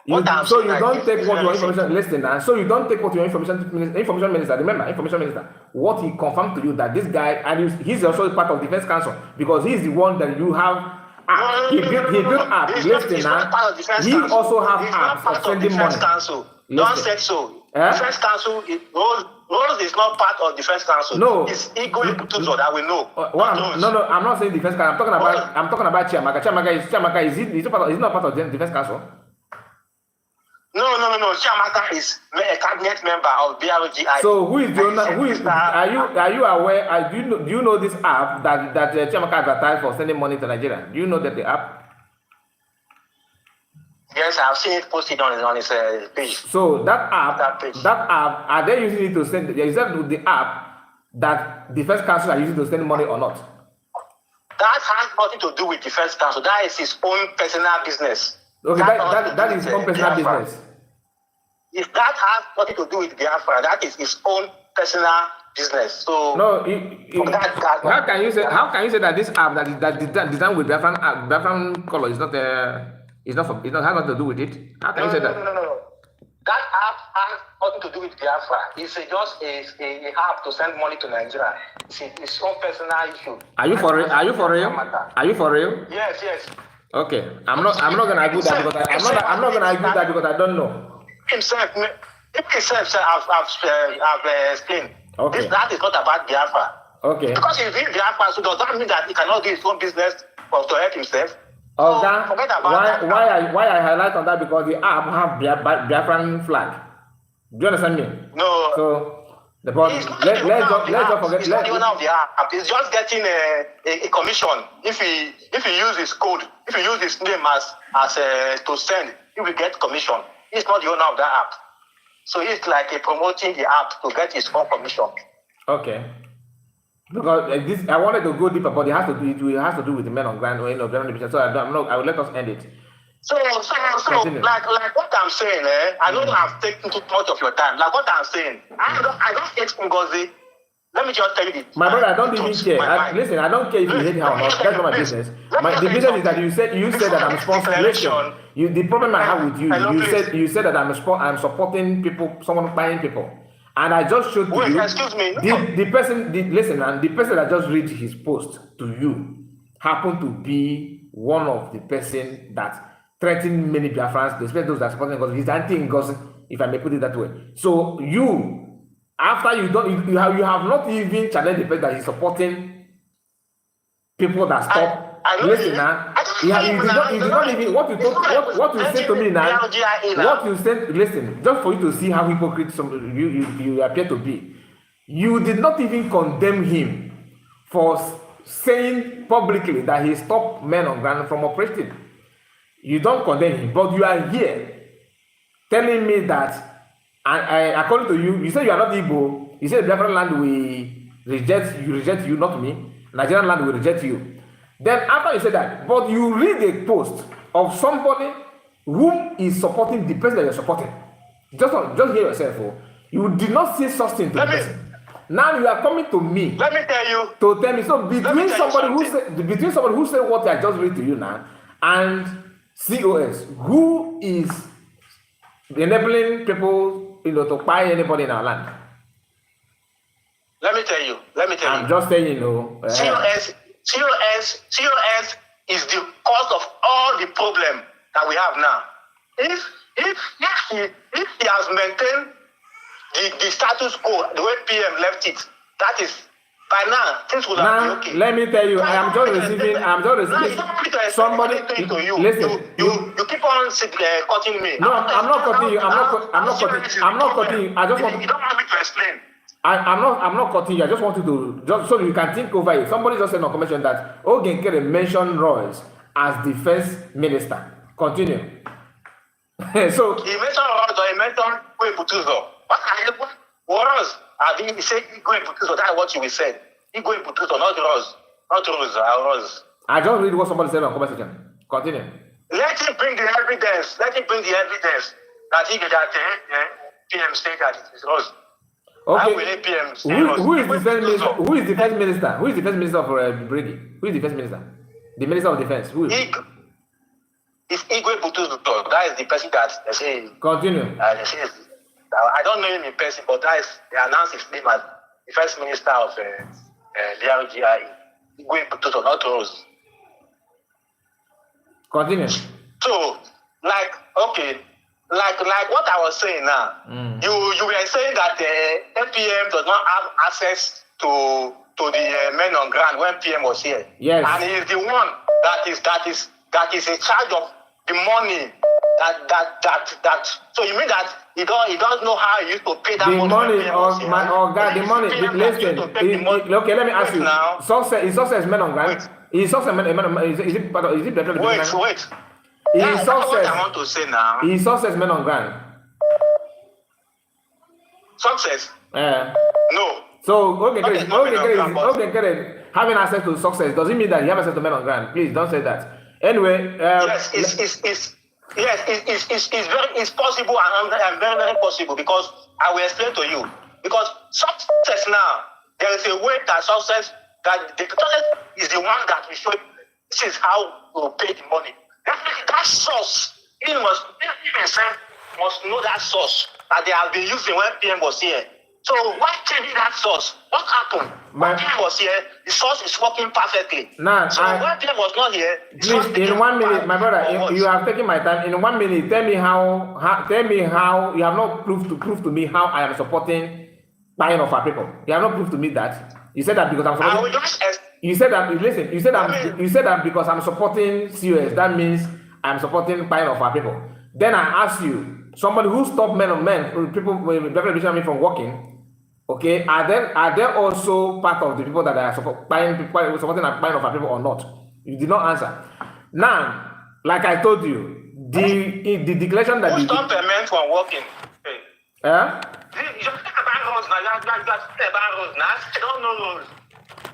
You don't take what your information. Listen, and so you don't take what your information minister. Remember, information minister. What he confirmed to you that this guy, and he's also part of defense council because he's the one that you have. He built app. Listen, he also have apps of sending money. Don't say so. Defense council, Rose is not part of defense council. No, it's equally Butuzo that we know. No, I'm not saying defense council. I'm talking about Chiamaka. Chiamaka is not part of the defense council. No. Chiamaka is a cabinet member of BRGI. So who is the owner? Are you aware? Do you know this app that Chiamaka advertised for sending money to Nigeria? Do you know that the app? Yes, I've seen it posted on his page. So that app, are they using it to send? Is that the app that defense council are using to send money or not? That has nothing to do with defense council. That is his own personal business. Okay, that is his own personal business. If that has nothing to do with Biafra, that is his own personal business. So no, how can you say that this app that is designed with Biafran color is not it has nothing to do with it? How can you say that? No. That app has nothing to do with Biafra. It's just a app to send money to Nigeria. It's its own personal issue. Are you for real? Are you for real? Yes. Okay. I'm not gonna argue that because I'm not gonna argue that because I don't know. Himself, I've explained. Okay. That is not about Biafra. Okay. Because he's doing Biafra, so does that mean that he cannot do his own business to help himself? Okay. Why I highlight on that because the app have Biafran flag. Do you understand me? No. So let's not forget. He's not the owner of the app. He's just getting a commission. If he use his code, if he use his name as to send, he will get commission. He's not the owner of that app. So he's like promoting the app to get his own commission. Okay. Because I wanted to go deeper, but it has to do with the men on ground. So I will let us end it. So like what I'm saying, I know I've taken too much of your time. Like what I'm saying, I don't hate Ngozi. Let me just tell you this. My brother, I don't even care. Listen, I don't care if you hate her or not. That's not my business. The business is that you said that I'm sponsoring. The problem I have with you, you said that I'm supporting people, someone buying people. And I just showed to you. Excuse me. The person that just read his post to you happened to be one of the person that threatened many Biafrans, especially those that supporting because he's anti-Ngozi, if I may put it that way. So you, after you have not even challenged the person that is supporting people that stop. Listen now. You did not even what you said to me now. What you said, listen, just for you to see how hypocrite you appear to be. You did not even condemn him for saying publicly that he stopped men on ground from operating. You don't condemn him, but you are here telling me that, according to you, you say you are not Igbo. You said Biafran land will reject you, not me. Nigerian land will reject you. Then after you say that, but you read a post of somebody whom is supporting the person that you're supporting. Just hear yourself. You did not say something to the person. Now you are coming to me. Let me tell you. To tell me. So between somebody who said what I just read to you now and COS, who is enabling people, to buy anybody in our land? Let me tell you. I'm just saying, COS is the cause of all the problem that we have now. If he has maintained the status quo the way PM left it, that is by now things would have been okay. Let me tell you, I'm just receiving somebody. Listen, you keep on cutting me. No, I'm not cutting you. I'm not cutting you. I just want. You don't want me to explain. I'm not cutting you. I just want you to so you can think over it. Somebody just said on commission that Ogenkere mentioned Royce as defense minister. Continue. So he mentioned Royce or he mentioned Butuzo. What else? He said Butuzo. That's what you said. Igwe Bututo, not Rose. Not Rose, Rose. I just read what somebody said on comment section. Continue. Let him bring the evidence. Let him bring the evidence that PM said that it is Rose. Okay. How will PM say Who is the first minister? Who is the first minister? Who is the first minister of Briggy? Who is the first minister? The minister of defense. Who is? It's Igwe Bututo. That is the person that they say. Continue. They say, I don't know him in person, but that is they announced his name as the first minister of the RGI. Igwe Bututo, not Rose. Continue. So, like what I was saying now, you were saying that NPM does not have access to the men on ground when PM was here. Yes. And he is the one that is in charge of the money that. So you mean that he doesn't know how he used to pay that the money? The money. Listen. Okay, let me ask you. Now. Success men on ground. Is success men? Is it part of? Is it better? Wait. That's what I want to say now. Is success men on ground? Success? No. So okay, having access to success doesn't mean that you have access to men on ground. Please don't say that. Anyway, yes, it's possible and very, very possible because I will explain to you. Because success now, there is a way that success is the one that will show you this is how to pay the money. That source, he himself must know that source that they have been using when PM was here. So why changing that source? What happened? When PM was here, the source is working perfectly. Nah, so when PM was not here, please, in 1 minute, my brother, you have taken my time. In 1 minute, tell me how you have not proof to me how I am supporting buying of our people. You have not proved to me that. You said that because I'm supporting. I will just you said that. Listen. You said that because I'm supporting COS. That means I'm supporting buying of our people. Then I ask you, somebody who stopped men on men, people from working. Okay, are there also part of the people that are supporting buying of our people or not? You did not answer. Now, like I told you, the declaration that who stopped a man from working? Hey. You just talk about roads now. You just talk about roads now. I don't know roads.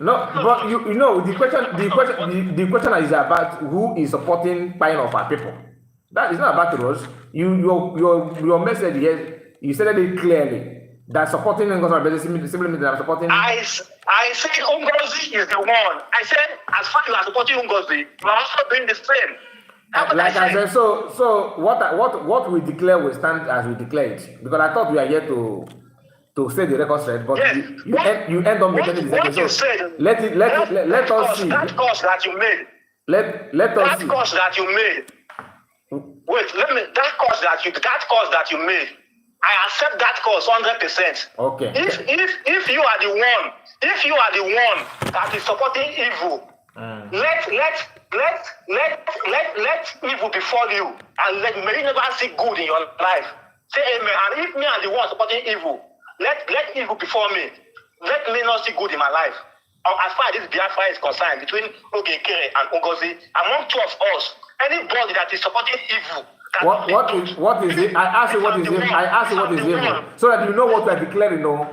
No, but you know the question is about who is supporting buying of our people. That is not about roads. Your message here, you said it clearly. That supporting Ngozi simply means that I'm supporting. I said Ngozi is the one. I said as far as you are supporting Ngozi, you are also doing the same. Like I said, so what we declare will stand as we declare it. Because I thought we are here to say the record straight, but yes. you end up making the what you said. Let us see. That course that you made. Let us see. That course that you made. Wait, that course that you made. I accept that course 100%. Okay. If you are the one that is supporting evil, let evil befall you, and may you never see good in your life. Say amen. And if me are the one supporting evil, let evil befall me. Let me not see good in my life. As far as this Biafra is concerned, between Ogekere and Ngozi, among two of us, anybody that is supporting evil. What is it? I ask you what is evil. So that you know what we are declaring, no?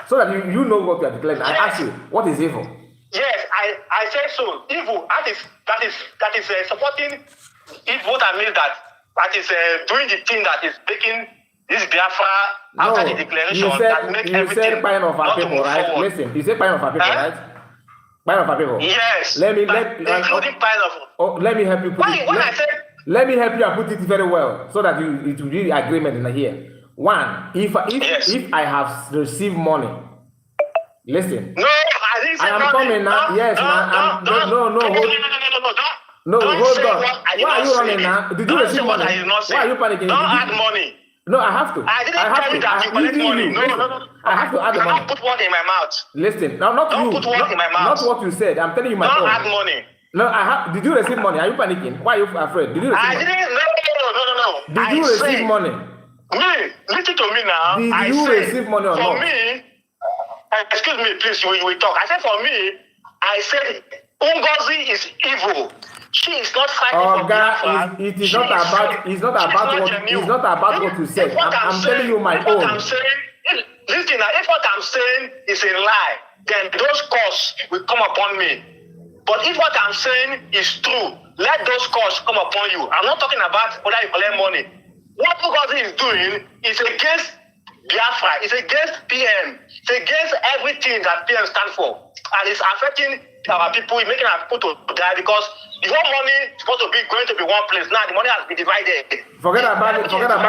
So that you know what we are declaring. I ask you, what is evil? Yes, I say so. Evil, that is supporting evil. That means that is doing the thing that is making this Biafra after the declaration that make everything. You said buying of our people, right? Forward. Listen, you said buying of our people, right? Buying of our people. Yes. Let me help you put it. Let me help you and put it very well so that it will be agreement in here. One, if I have received money, listen. No, I didn't say I am coming now. Yes, man. No, hold on. Why are you running now? Did you receive money? Why are you panicking? Don't add money. No, I have to. I didn't tell you that you collect money. No. I have to add the money. Don't put one in my mouth. Listen, now not you. Don't put one in my mouth. Not what you said. I'm telling you my own. Don't add money. No, I have. Did you receive money? Are you panicking? Why are you afraid? Did you receive money? No. Did you receive money? Me, listen to me now. Did you receive money or not? For me, excuse me, please, we will talk. I said for me, I said Ngozi is evil. She is not fighting for Biafra. It is not about what you said. I'm telling you my own. Listen, if what I'm saying is a lie, then those costs will come upon me. But if what I'm saying is true, let those costs come upon you. I'm not talking about whether you collect money. What Ocha is doing is against Biafra, it's against PM, it's against everything that PM stands for. And it's affecting our people, it's making our people to die because the whole money is supposed to be going to be one place. Now the money has been divided. Forget about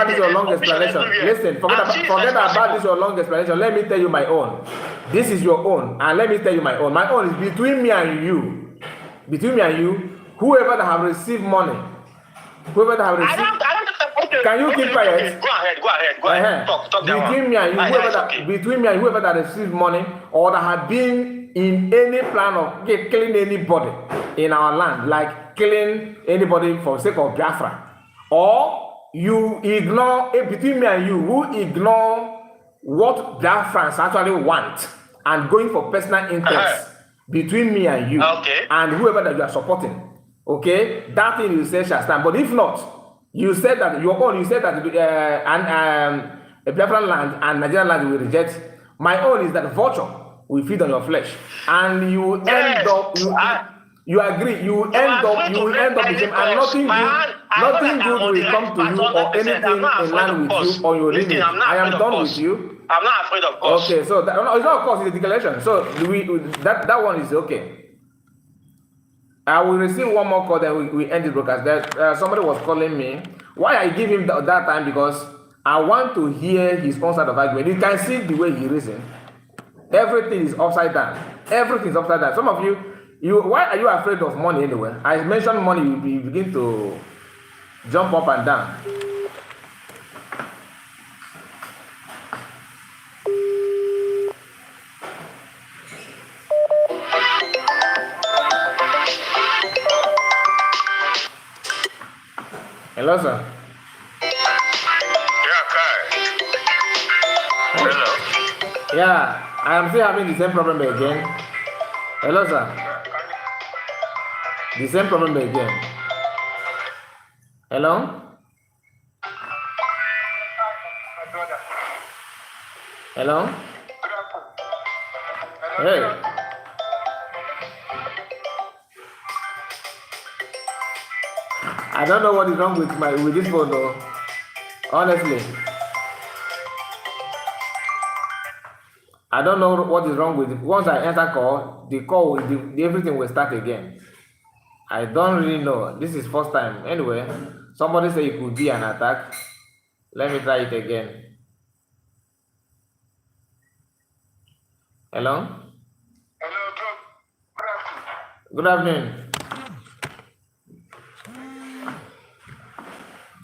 this your long explanation. Listen, forget about this your long explanation. Let me tell you my own. This is your own, and let me tell you my own. My own is between me and you. Between me and you, whoever that have received money, whoever that have received. Can you keep quiet? Go ahead. Talk between me and you, between me and whoever that received money or that have been in any plan of killing anybody in our land, like killing anybody for the sake of Biafra, or you ignore between me and you, who ignore what Biafrans actually want and going for personal interest between me and you, and whoever that you are supporting. Okay, that thing you say shall stand. But if not, you said that your own. You said that a Biafran land and Nigerian land will reject. My own is that vulture will feed on your flesh, and you end up. You agree. You will end up with him, and nothing good will come to you or anything in line with you or your lineage. I am done with you. I'm not afraid of course. Okay, so it's not of course, it's a declaration. So that one is okay. I will receive one more call, then we end the broadcast. Somebody was calling me. Why I give him that time? Because I want to hear his own side of argument. You can see the way he reasons. Everything is upside down. Everything is upside down. Some of you, why are you afraid of money anyway? I mentioned money, you begin to jump up and down. Hello, sir. Yeah, Kai. Hello. Yeah, I am still having the same problem again. Hello, sir. The same problem again. Hello? Hello? Hey. I don't know what is wrong with this phone though. Honestly. I don't know what is wrong with it. Once I enter call, everything will start again. I don't really know. This is first time. Anyway, somebody said it could be an attack. Let me try it again. Hello? Hello, Good afternoon.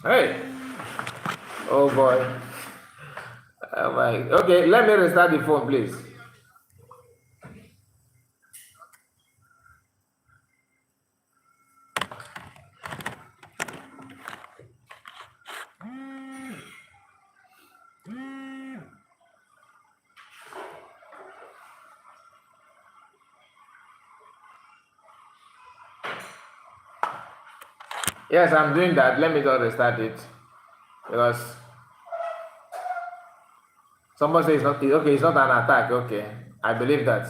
Hey. Oh boy. Oh my. Okay, let me restart the phone, please. Yes, I'm doing that. Let me just restart it. Because someone says it's not okay, it's not an attack. Okay. I believe that.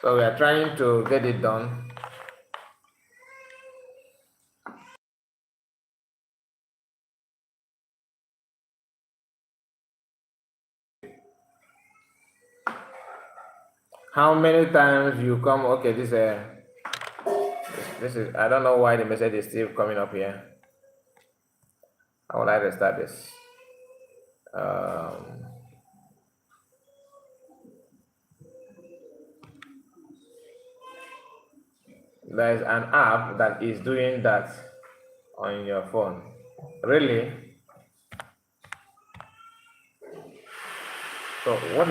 So we are trying to get it done. How many times you come? Okay, this is, I don't know why the message is still coming up here. How will I restart this? There is an app that is doing that on your phone. Really? So what?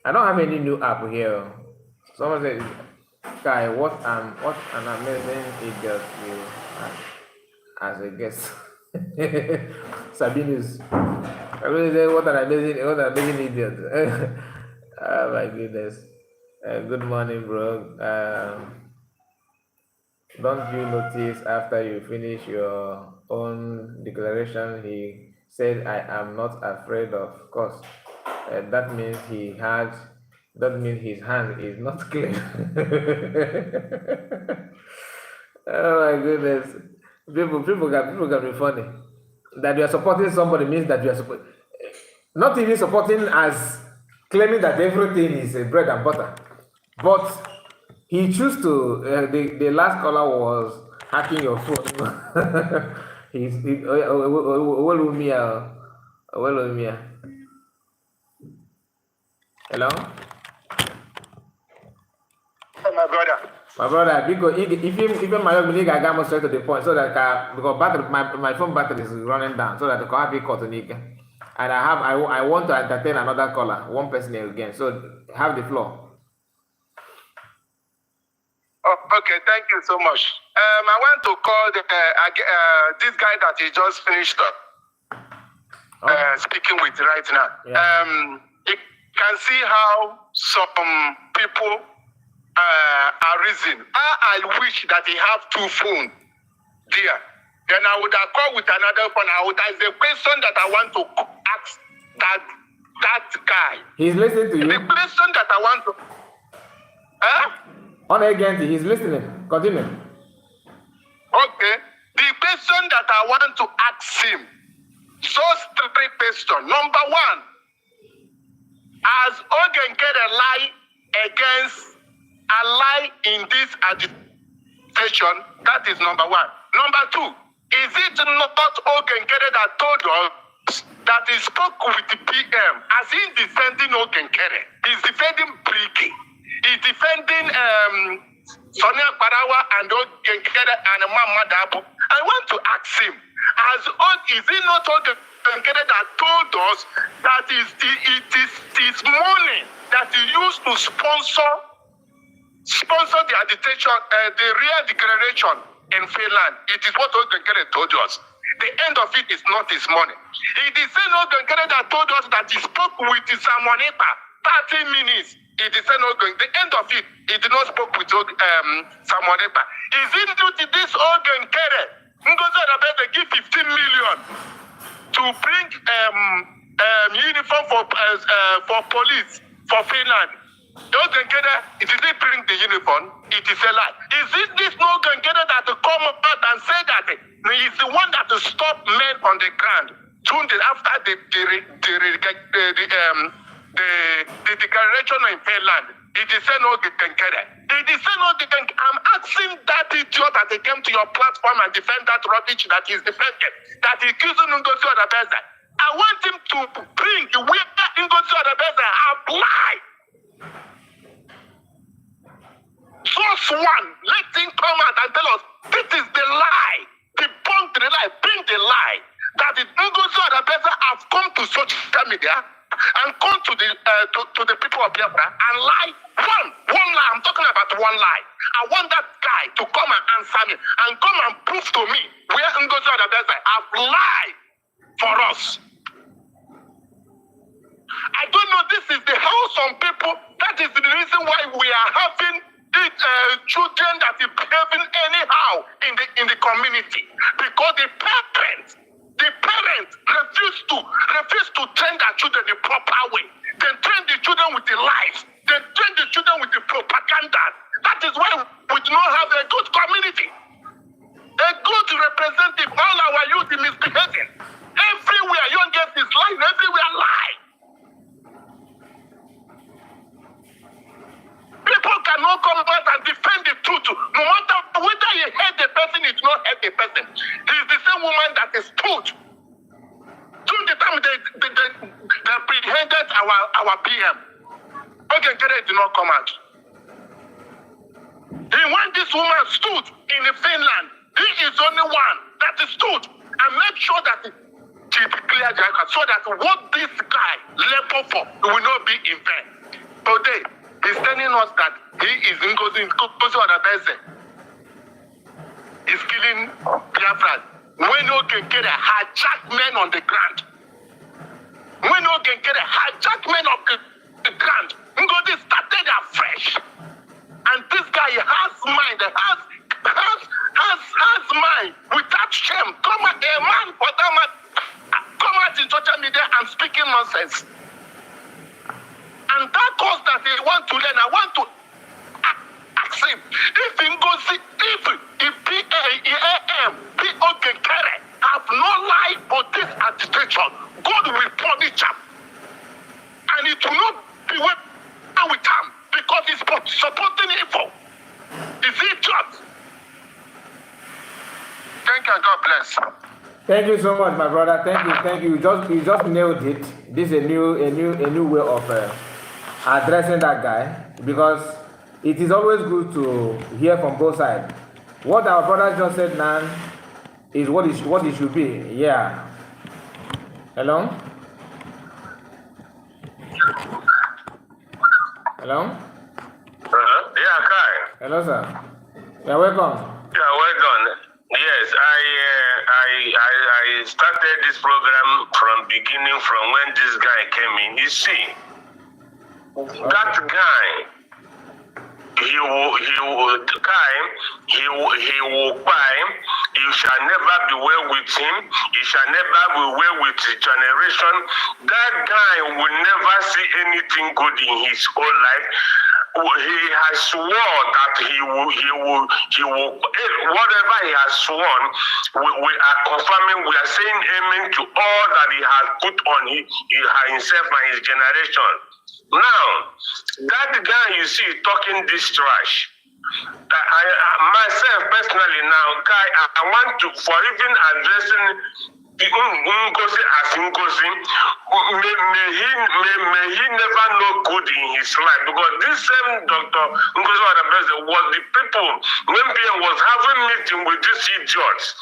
I don't have any new app here. Someone said, "Guy, what an amazing idiot you are as a guest." Sabinus. I really say, what an amazing idiot. Oh my goodness. Good morning, bro. Don't you notice after you finish your own declaration, he said, "I am not afraid of course." That means that means his hand is not clean. Oh my goodness. People can be funny. That you are supporting somebody means that you are not even supporting as claiming that everything is bread and butter. But he chose to, the last caller was hacking your phone. Hello? My brother. My brother, because if my nigga I got straight to the point so that because my phone battery is running down so that I can have it call to nigga. And I want to entertain another caller, one person again. So have the floor. Oh, okay, thank you so much. I want to call this guy that he just finished speaking with right now. Yeah. You can see how some people are reason. I wish that he have two phones there. Then I would have called with another phone. There's a question that I want to ask that guy. He's listening to you. The question that I want to... On again, he's listening. Continue. Okay. The question that I want to ask him, those three questions. Number one, has Ogenkere lie against a lie in this agitation? That is number one. Number two, is it not Ogenkere that told us that he spoke with the PM as in defending Ogenkere? He's defending Brigi. He's defending Sonia Parawa and Ogenkere and Mama Dabo. I want to ask him, is it not Ogenkere that told us that it is money that he used to sponsor the agitation, the real declaration in Finland? It is what Ogenkere told us. The end of it is not his money. It is Ogenkere that told us that he spoke with Samoneta 30 minutes. It is the end of it. He did not speak with Samoneta. Is it due to this Ogenkere? Ngozi Adabeze give 15 million to bring uniform for police for Finland. Ogenkere, it is not bring the uniform. It is a lie. Is it this Ogenkere that come out and say that he is the one that stop men on the ground soon after the declaration in Finland? It is an Ogenkere. It is an Ogenkere. I'm asking that idiot that he came to your platform and defend that rubbish that is defended, that he accusing Ngozi Adabeze. I want him to bring where Ngozi Adabeze have lied. Source one, let him come out and tell us this is the lie. Debunk the lie, bring the lie. That the Ngozi Adabeze have come to social media and come to the people of Biafra and lie. One lie. I'm talking about one lie. I want that guy to come and answer me and come and prove to me where Ngozi Adabeze have lied for us. I don't know. This is the how some people. That is the reason why we are having children that is behaving anyhow in the community, because the parents refuse to train their children the proper way. They train the children with the lies. They train the children with the propaganda. That is why we do not have a good community, a good representative. All our youth is misbehaving. Everywhere, young girls is lying. Everywhere, lie. People cannot come out and defend the truth. No matter whether you hate the person, you do not hate the person. It's the same woman that is stood. During the time they apprehended our PM, Ogenkere did not come out. When this woman stood in Finland, he is only one that stood and made sure that she declared the record, so that what this guy labor for will not be in vain. Today, he's telling us that he is Ngozi Adabeze is killing Biafra. When Ogenkere hijacked men on the ground. When Ogenkere hijacked men on the ground, Ngozi started afresh. And this guy has mind, has man's mind without shame. Come out, a man for that man, come out in social media and speaking nonsense. And that cause that they want to learn, I want to ask him if he goes, if PAM, have no life for this administration, God will punish him. And it will not be well with him because he's supporting evil. Is it just? Thank you and God bless. Thank you so much, my brother. Thank you. You just nailed it. This is a new way of addressing that guy, because it is always good to hear from both sides. What our brother just said now is what it should be. Yeah. Hello? Hello? Yeah, Kai. Hello, sir. You're welcome. Yeah, well done. Yes, I started this program from beginning, from when this guy came in. You see, that guy, he will buy. You shall never be well with him. You shall never be well with the generation. That guy will never see anything good in his whole life. He has sworn that he will, whatever he has sworn, we are confirming, we are saying amen to all that he has put on himself and his generation. Now, that guy you see talking this trash, I myself personally now, Kai, I want to, for even addressing Ngozi as Ngozi, may he never know good in his life, because this same Dr. Ngozi was the people, when PM was having meeting with these idiots,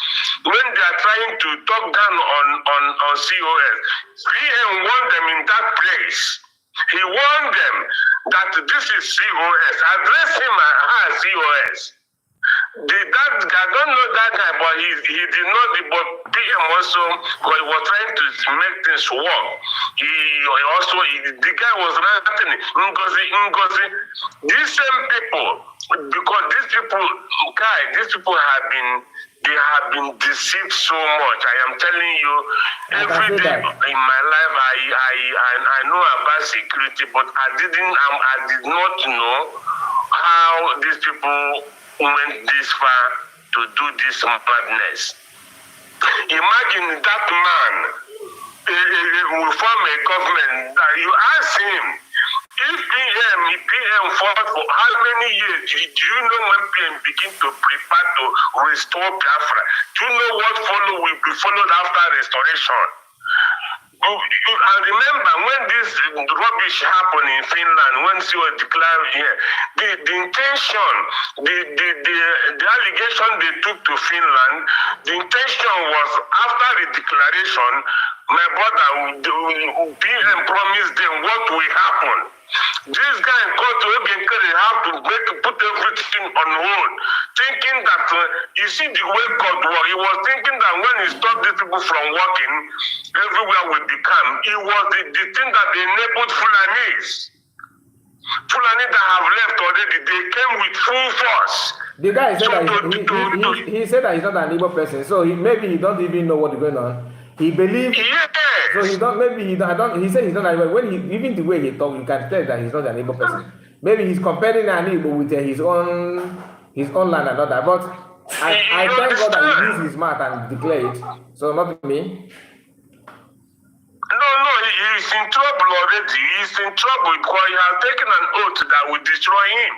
when they are trying to talk down on COS, PM warned them in that place. He warned them that this is COS. Address him as COS. I don't know that guy, but he did not. But PM also, but he was trying to make things work. The guy was ranting, Ngozi. These same people, because these people have been deceived so much. I am telling you, every day in my life, I know about security, but I did not know how these people went this far to do this madness. Imagine that man will form a government that you ask him, if PM fought for how many years? Do you know when PM begin to prepare to restore Biafra? Do you know what will be followed after restoration? And remember, when this rubbish happened in Finland, when she was declared here, the intention, the allegation they took to Finland, the intention was after the declaration, my brother, PM promised them what will happen. This guy called to Ogenkere have to put everything on hold, thinking that, you see the way God works, he was thinking that when he stopped these people from working, everywhere will become. It was the thing that enabled Fulanis. Fulani that have left already, they came with full force. The guy said he said that he's not an Igbo person, so maybe he don't even know what's going on. He believes. Yes. So he don't. Maybe he don't. He said he's not an Igbo. Even the way he talk, you can tell that he's not an Igbo person. Maybe he's comparing an Igbo with his own land and all that. But I thank God that he used his mouth and declared it. So not me. No, he's in trouble already. He's in trouble because he has taken an oath that will destroy him.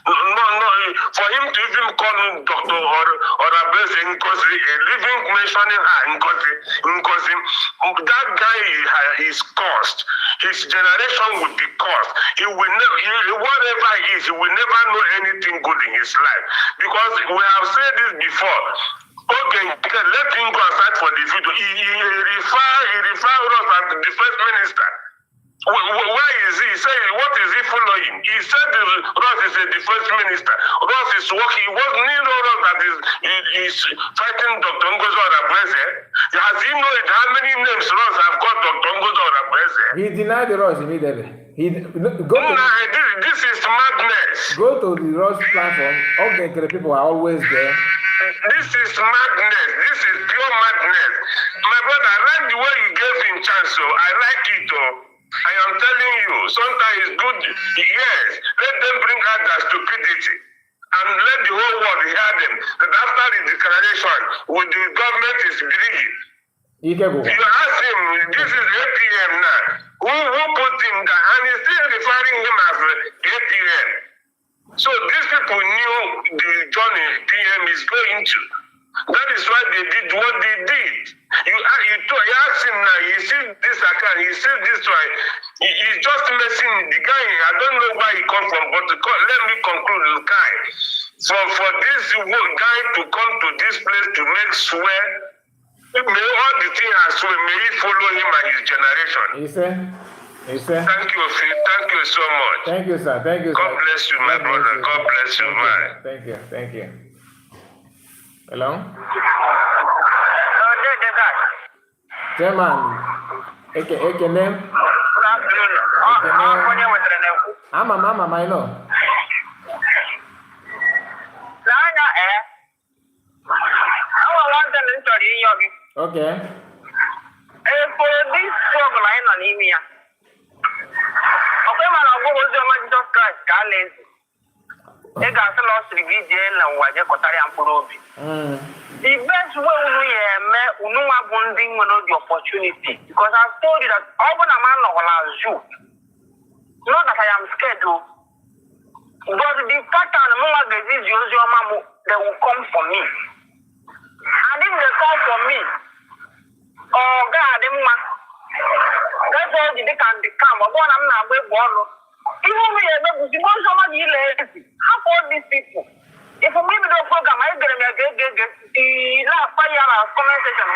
No, for him to even call him Dr. or Abese Ngozi, living mentioning her Ngozi, that guy is cursed. His generation will be cursed. He will never, whatever he is, he will never know anything good in his life. Because we have said this before. Okay, let him go aside for the video. He referred us as the defense minister. Why is he? He said, what is he following? He said Ross is a defense minister. Ross is working. He wasn't Ross that is fighting Dr. Ngozi Orabreze. Has he known how many names Ross have got Dr. Ngozi Orabreze? He denied the Ross immediately. This is madness. Go to the Ross platform. Okay, the people are always there. This is madness. This is pure madness. My brother, I like the way you gave him chance, so I like it. I am telling you, sometimes it's good. Yes, let them bring out their stupidity. And let the whole world hear them. That after the declaration, with the government is believing. You ask him, this is APM now. Who put him there? And he's still referring him as APM. So these people knew the journey PM is going to. That is why they did what they did. You ask him now, you see this account, you see this one. He's just messing the guy. I don't know where he come from, but let me conclude the guy. For this guy to come to this place to make swear, may all the thing has swear, may he follow him and his generation. Yes, sir. Thank you, Phil. Thank you so much. Thank you, sir. Thank you, sir. God bless you, my brother. God bless you, man. Thank you. Thank you. Hello? Chairman, eke name? Mama, I know. Okay. For this struggle, I know Nimia. Okay, man, I'll go with your man just Christ, Carles. They got a lost religion and what you got and Purobi. The best way we met, we know abunding one of the opportunity. Because I've told you that often a man of you. Not that I am scared to. But the pattern among the disease, your mom, they will come for me. And if they come for me, oh God, that's all they can become. But one I'm not going to even me, half all these people. If we maybe the program, I get the last fire comment section.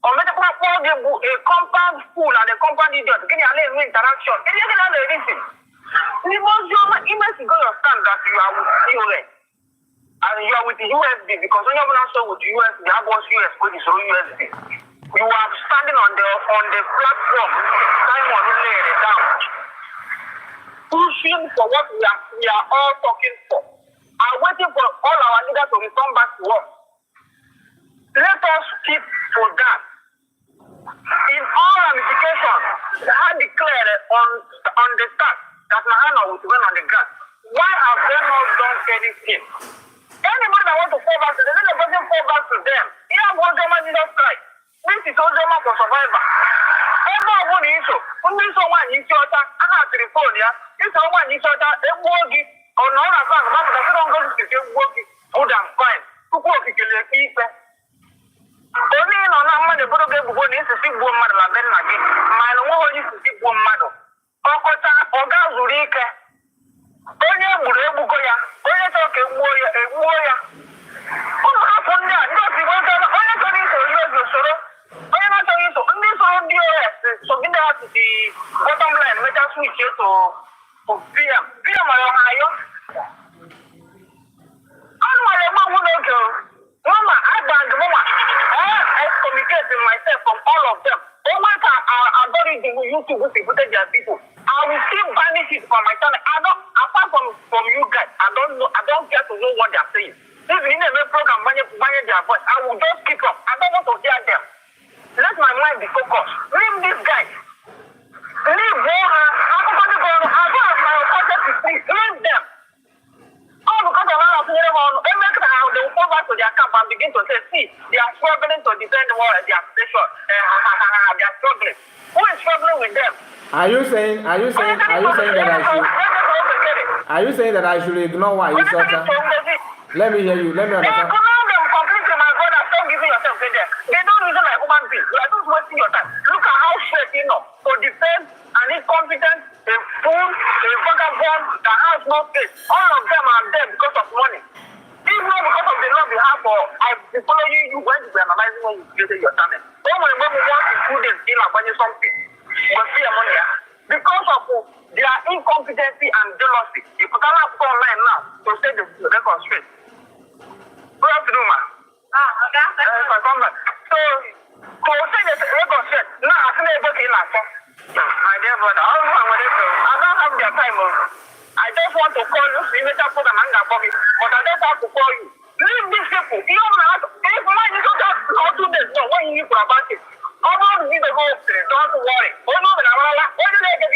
Or make a compound school and a compound idiot. Can you allow interaction? Can you allow anything? You must go your stand that you are with US. And you are with the USD because when you're not so with the USD, you have US, but it's all USD. You are standing on the platform, Simon lay it down, pushing for what we are all talking for. I'm waiting for all our leaders to return back to work. Let us keep for that. In all ramifications, I declared on the start that Mahana would win on the ground. Why have they not done anything? Anybody that want to fall back to them, let the person fall back to them. He has one German Jesus Christ. This is all German for survivor. Everyone is so. When this one is your time, I have to report ya. This one is your time, they work it. Or no, I'm not going to get working. Good and fine. Who work it? Only in on a man, the Buddha gave one is to see one mother like that again. My one is to see one mother. Okota, Oga Zurika. Only a Bugoya. Only talk a warrior. What happened there? Not the one that only coming to your sorrow. Only not only so. Only so on the OS. So we have to the bottom line. Let us switch it to PM. PM are higher. I don't want to go. Mama, I banned Mama. I excommunicated myself from all of them. Oh my God, I got it in YouTube with their people. I will still banish it from my channel. Apart from you guys, I don't get to know what they are saying. If you need a program, manage their voice, I will just keep up. I don't want to hear them. Let my mind be focused. Leave these guys. Leave Waha. I'm going to go. I don't have my concept to speak. Leave them. Oh, because of all of them, they will come back to their camp and begin to say, see, they are struggling to defend the war and their station. They are struggling. Who is struggling with them? Are you saying that I should ignore why you said that? Let me hear you. Let me understand. They don't reason like human beings. You are just wasting your time. Look at how straight to defend an incompetent, a fool, a vagabond that has no faith. All of them are dead because of money. If not because of the love you have for, I've been following you when you were analyzing when you created your channel. Don't worry about what you do them in about something. But see money. Because of their incompetency and jealousy. You cannot go online now to say the record straight. Good afternoon, man. So, say the record straight. Now, I feel able to my dear brother, I don't have their time. I just want to call you, you make a program and but I don't have to call you. Leave these people. You don't have to. If money don't have to do this, no, when you need for about it. Don't need to go straight. Don't worry. Oh no, but what do they get?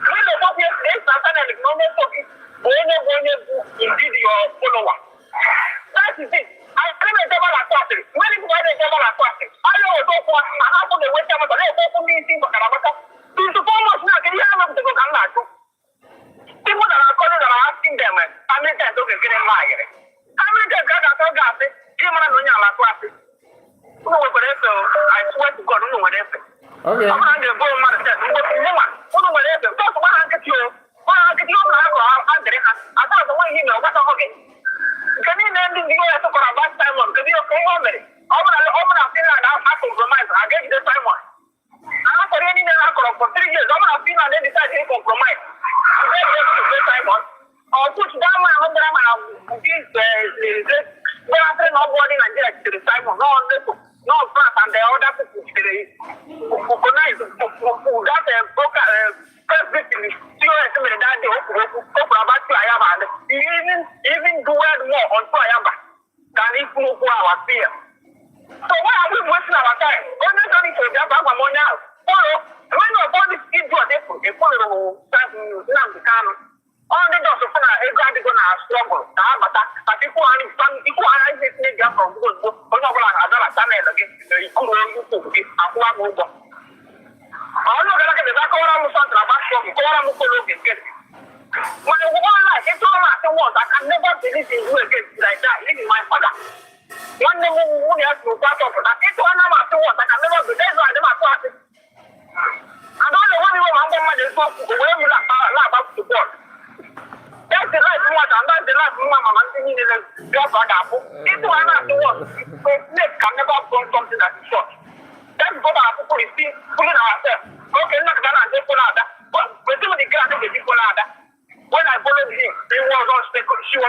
When the book is this, I said, no more talking. When you indeed your follower. That is it. I claim a double aquatic. Many people are double aquatic. I know what I have to wait time, but I hope for me to think about it. To foremost, now, can you have to go and laugh? People that are calling that are asking them, how many times do they get in line? How many times do they get gas? Give me a new aquatic. Who know what they say? I swear to God, who know what they say? Okay. I'm going to go on and say, who know what they say? First, one hundred you. I thought the way you know what's okay. Can you name the US for a bad time? Can you okay on it? I'm going to feel like I compromise. I gave you the time one. I'm for any alcohol for 3 years. I'm going to feel like they decided to compromise. I'm going to get the time one. Or push down my hundred this nobody in Nigeria to the time one. No France and the other people who organize who got a broker. Even do well more on Ayaba than if no our fear. So why are we wasting our time? Only coming to the back of money now. When you are this idiot, they follow Nam all the doors of a guy going to struggle. But people are making a from good. I'm not going to get the back of when I want life, it's all I want. I can never believe in you again like that. Even my father. One day when you have to pass off that, it's one I'm after what I can never be. That's why I'm not it. I don't know what you want to do. Where you laugh up to God. That's the life you want, and that's the life you want. I'm thinking in the job like that. It's one after what. Snake can never burn something that is short. That's what our people is pulling ourselves. Okay, not going to take that. But when somebody got to get people out of when I followed him, she was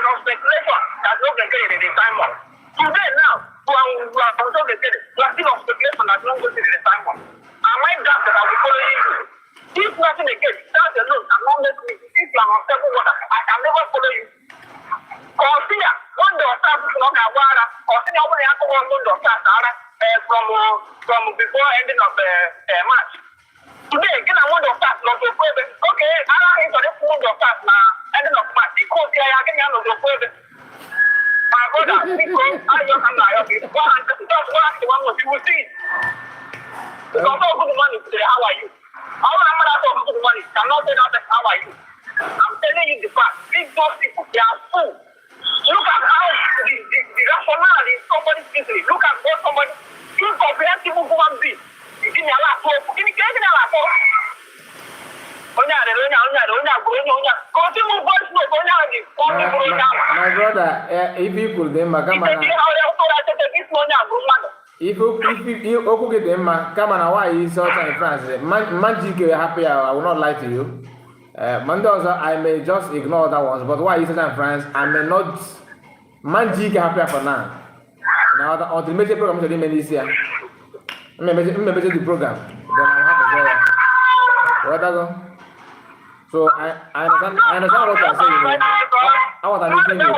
on speculation that no can get it in the time one. Today now, we are also getting nothing of speculation that no goes in the time one. I might doubt that I will follow you. If nothing again, that's alone, I'm not letting me. If you are on seven water, I can never follow you. Consider one day or start to knock at water, consider when you have to go on the start from before ending of the match. Today, again, I want to start not to pray. Okay, I like to want to start now. Ending of match. The coach here, I can have no pray. My brother, because I don't have my office. Just one what you will see. Because all good money today, how are you? All I'm not talking good money. Cannot say that, how are you? I'm telling you the fact. These those people, they are full. Look at how the rationale in somebody's history. Look at what somebody incomprehensible human being. My brother, if you could then if you get them, come on, why is such in France? Magic happy, I will not lie to you. Mondays, I may just ignore that one, but why is it in France? I may not magic happy for now. Now, on the major program, maybe the program. Then I'll have to say what so I understand what you're saying. I want to listen to you.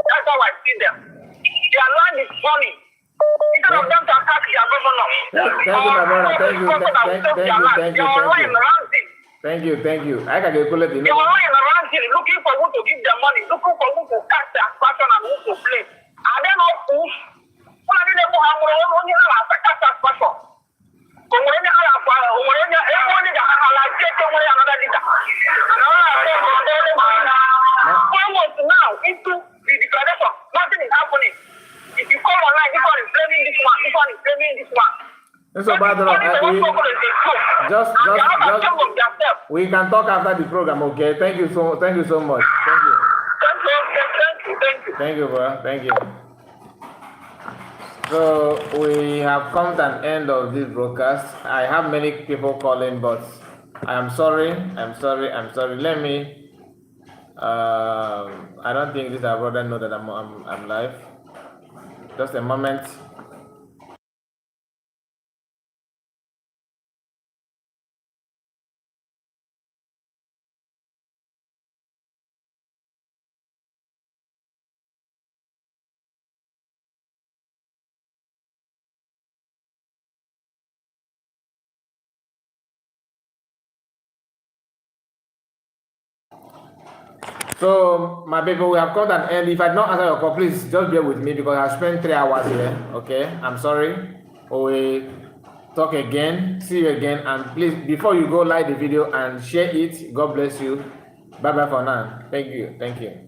That's how I see them. Their land is funny. Instead of them to attack their governor. Thank you, my brother. Thank you. I can get quality. They are lying around here looking for who to give them money, looking for who to catch their passion and who to play. Are they not fools? Who are they who have only a catch that passion? Now into the declaration, nothing is happening. If you come online, this one is blaming this one, this one is blaming this one. So, just we can talk after the program, okay? Thank you so much. Thank you, bro. Thank you. So we have come to an end of this broadcast. I have many people calling, but I am sorry. Let me I don't think this our brother know that I'm live. Just a moment. So, my people, we have come to an end. If I did not answer your call, please just bear with me because I spent 3 hours here. Okay, I'm sorry. We talk again. See you again. And please, before you go, like the video and share it. God bless you. Bye bye for now. Thank you. Thank you.